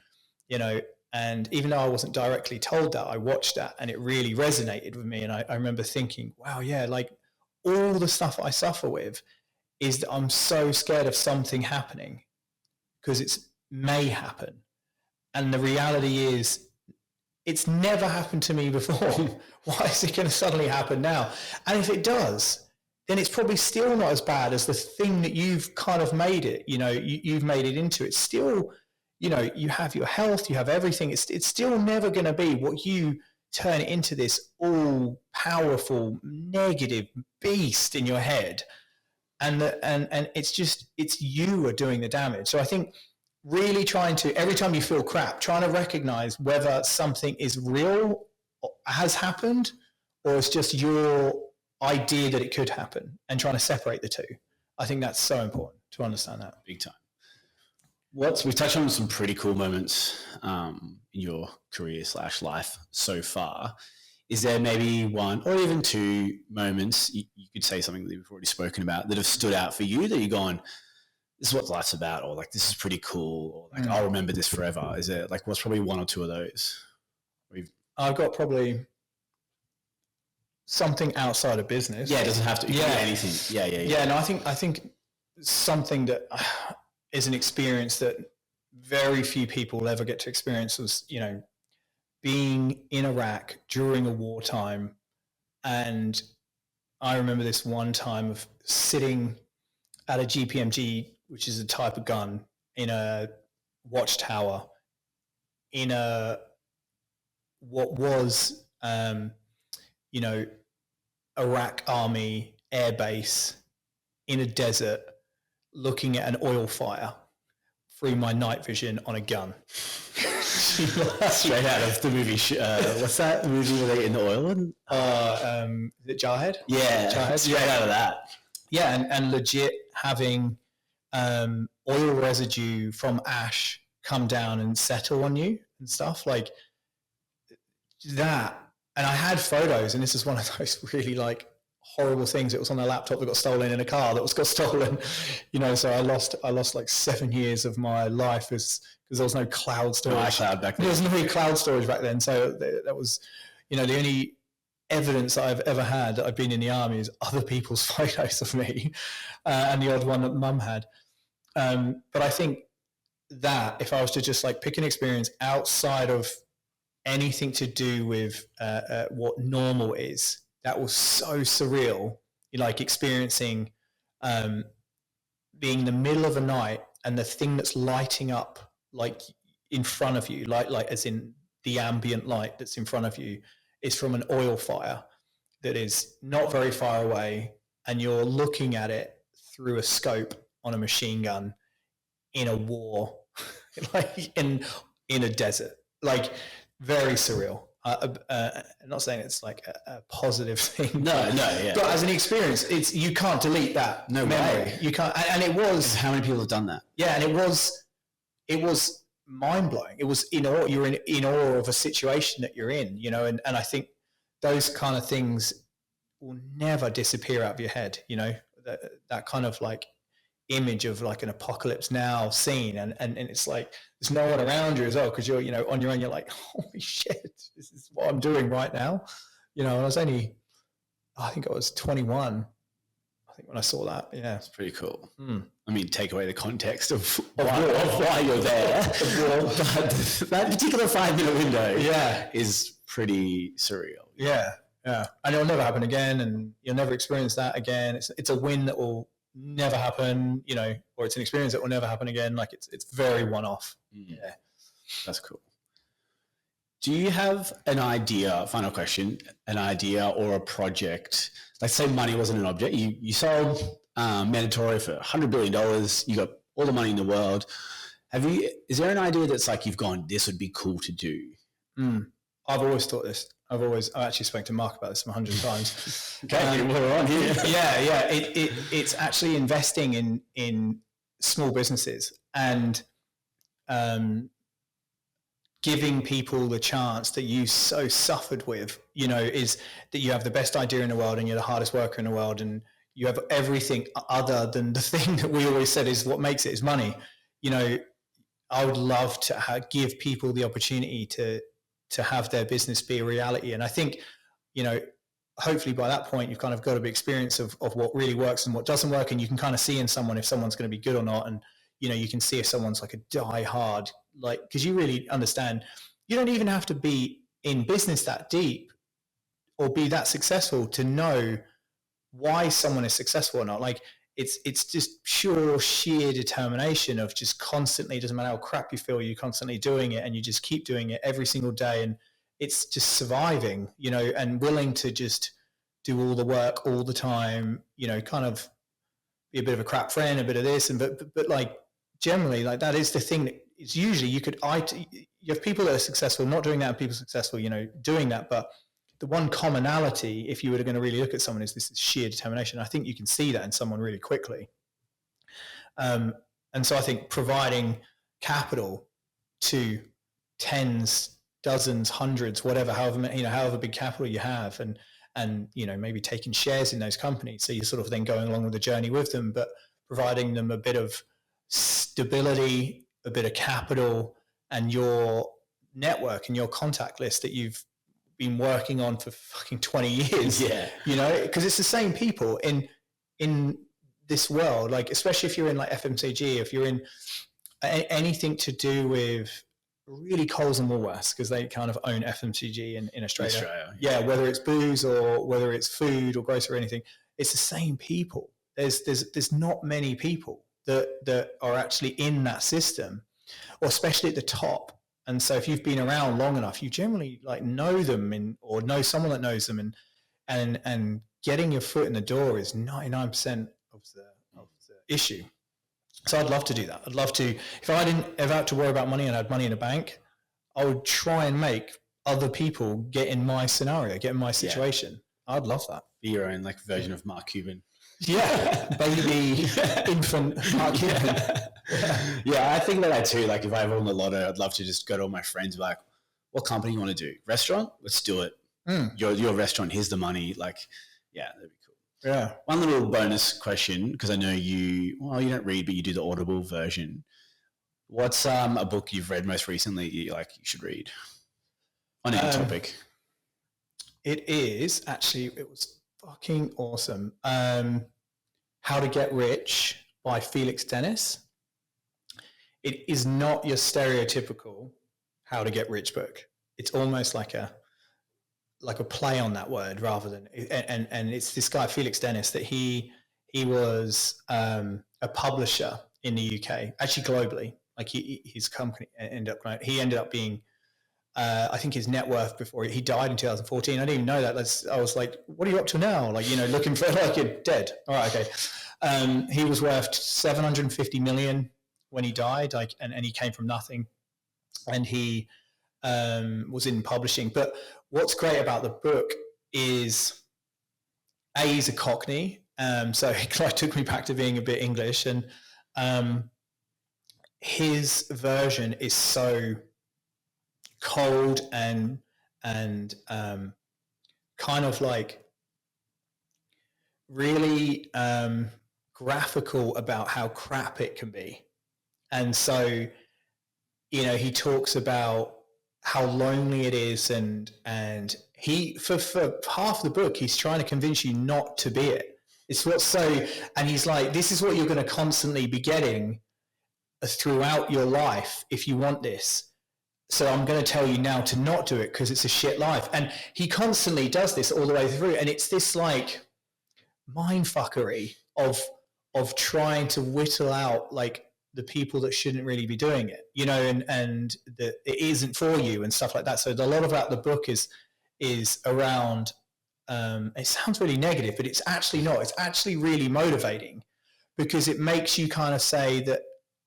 and even though I wasn't directly told that, I watched that and it really resonated with me. And I remember thinking, wow, yeah, like all the stuff I suffer with is that I'm so scared of something happening because it may happen. And the reality is it's never happened to me before. Why is it going to suddenly happen now? And if it does, then it's probably still not as bad as the thing that you've kind of made it, you've made it into. It's still, you have your health, you have everything. It's still never going to be what you turn it into, this all powerful negative beast in your head. And it's you are doing the damage. So I think really trying to, every time you feel crap, trying to recognize whether something is real, has happened, or it's just your idea that it could happen, and trying to separate the two. I think that's so important to understand that. Big time. We've touched on some pretty cool moments in your career / life so far. Is there maybe one or even 2 moments, you could say something that you've already spoken about, that have stood out for you that you're going, this is what life's about, or like, this is pretty cool, or like, I'll remember this forever? Is there like, what's probably 1 or 2 of those? I've got probably something outside of business. Yeah, it doesn't have to be anything. Yeah. No, I think something that is an experience that very few people ever get to experience was, being in Iraq during a wartime. And I remember this one time of sitting at a GPMG, which is a type of gun, in a watchtower, in what was, Iraq Army air base in a desert, looking at an oil fire through my night vision on a gun. Straight out of the movie. What's that movie where they in the oil? Is it Jarhead? Yeah, Jarhead? straight out of that. Yeah, and legit having oil residue from ash come down and settle on you and stuff like that. And I had photos, and this is one of those really like horrible things. It was on a laptop that got stolen in a car that got stolen, so I lost like 7 years of my life because there was no cloud storage. Cloud back then. There was no cloud storage back then. So that was, the only evidence that I've ever had that I've been in the army is other people's photos of me and the odd one that mum had. But I think that if I was to just like pick an experience outside of anything to do with what normal is, that was so surreal. Like experiencing being in the middle of a night and the thing that's lighting up like in front of you, like as in the ambient light that's in front of you, is from an oil fire that is not very far away, and you're looking at it through a scope on a machine gun in a war, like in a desert, like very surreal. I'm not saying it's like a positive thing. No, yeah. But as an experience, you can't delete that No memory. way. You can't, and it was. How many people have done that? Yeah, and it was mind blowing. It was in awe. You're in awe of a situation that you're in, and I think those kind of things will never disappear out of your head. That kind of like image of like an apocalypse now scene, and it's like there's no one around you as well because you're on your own. You're like, holy shit, this is what I'm doing right now. And I was only, I think I was 21. I think when I saw that, yeah, It's pretty cool. Mm. I mean, take away the context of why you're there. But that particular 5-minute window, is pretty surreal. Yeah, and it'll never happen again, and you'll never experience that again. It's a win that will never happen, or it's an experience that will never happen again. Like it's very one-off. Yeah, That's cool. Do you have an idea, final question, an idea or a project? Like say money wasn't an object. You sold Mandatory for $100 billion. You got all the money in the world. Is there an idea that's like you've gone, this would be cool to do? I've always thought this. I actually spoke to Mark about this 100 times. Okay, we're on here. Yeah. It's actually investing in small businesses and giving people the chance that you so suffered with, is that you have the best idea in the world and you're the hardest worker in the world and you have everything other than the thing that we always said is what makes it is money. I would love to give people the opportunity to have their business be a reality. And I think, hopefully by that point, you've kind of got a big experience of what really works and what doesn't work. And you can kind of see in someone if someone's going to be good or not. And, you can see if someone's like a die hard, like, because you really understand, you don't even have to be in business that deep or be that successful to know why someone is successful or not. Like it's just pure sheer determination of just constantly, doesn't matter how crap you feel, you're constantly doing it and you just keep doing it every single day. And it's just surviving, and willing to just do all the work all the time, kind of be a bit of a crap friend, a bit of this, and but like generally, like that is the thing that it's usually you have people that are successful not doing that and people successful, doing that. But the one commonality, if you were going to really look at someone, is this sheer determination. I think you can see that in someone really quickly. And so I think providing capital to tens, dozens, hundreds, whatever, however big capital you have, and maybe taking shares in those companies. So you're sort of then going along with the journey with them, but providing them a bit of stability, a bit of capital, and your network and your contact list that you've been working on for fucking 20 years. Yeah. Because it's the same people in this world, like especially if you're in like FMCG, if you're in anything to do with really Coles and Woolworths, because they kind of own FMCG in Australia. Yeah, whether it's booze or whether it's food or grocery or anything, it's the same people. There's not many people that are actually in that system, or especially at the top. And so if you've been around long enough, you generally like know them or know someone that knows them, and getting your foot in the door is 99% of the issue. So I'd love to do that. I'd love to, if I didn't ever have to worry about money and I had money in the bank, I would try and make other people get in my scenario, get in my situation. Yeah. I'd love that. Be your own like version of Mark Cuban. Yeah, baby, infant Mark Cuban. Yeah, I think about that too. Like if I ever won the lotto, I'd love to just go to all my friends and be like, what company you want to do? Restaurant? Let's do it. Your restaurant, here's the money. Like, yeah, that'd be cool. Yeah. One little bonus question, because I know you don't read, but you do the Audible version. What's a book you've read most recently you should read on any topic? It was fucking awesome. How to Get Rich by Felix Dennis. It is not your stereotypical how to get rich book. It's almost like a play on that word rather than, and it's this guy, Felix Dennis, that he was a publisher in the UK, actually globally. Like his company ended up being, I think his net worth before he died in 2014. I didn't even know that. I was like, what are you up to now? Like, looking for, like, you're dead. All right, okay. He was worth 750 million when he died, and he came from nothing. And he was in publishing. But what's great about the book is, he's a Cockney. So it took me back to being a bit English. And his version is so cold and kind of like really graphical about how crap it can be. And so, he talks about how lonely it is, and he for half the book he's trying to convince you not to be it. It's and he's like, this is what you're going to constantly be getting throughout your life if you want this. So I'm going to tell you now to not do it because it's a shit life. And he constantly does this all the way through. And it's this like mind fuckery of trying to whittle out like the people that shouldn't really be doing it, and that it isn't for you and stuff like that. So a lot about the book is around, it sounds really negative, but it's actually not. It's actually really motivating because it makes you kind of say that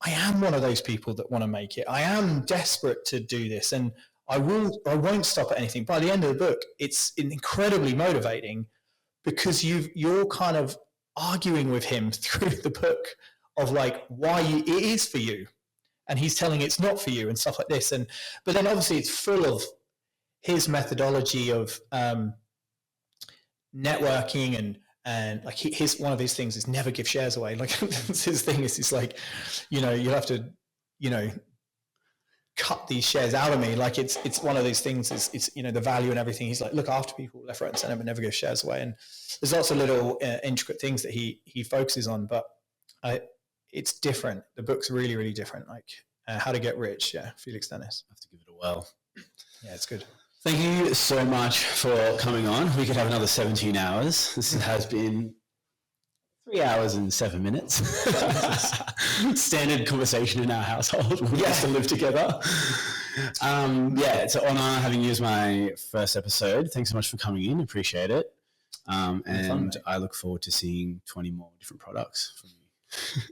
I am one of those people that want to make it. I am desperate to do this, and I won't stop at anything. By the end of the book, it's incredibly motivating because you're kind of arguing with him through the book of like why it is for you, and he's telling it's not for you and stuff like this. But then obviously it's full of his methodology of networking and like his one of his things is never give shares away. Like his thing is, it's like, you'll have to, cut these shares out of me. Like it's one of these things is the value and everything. He's like, look after people left, right, and center, but never give shares away. And there's lots of little intricate things that he focuses on, but it's different. The book's really, really different. Like How to Get Rich. Yeah. Felix Dennis. I have to give it a whirl. Yeah, it's good. Thank you so much for coming on. We could have another 17 hours. This has been 3 hours and 7 minutes. Standard conversation in our household. We used to live together. It's an honor having you as my first episode. Thanks so much for coming in. Appreciate it. And I look forward to seeing 20 more different products from you.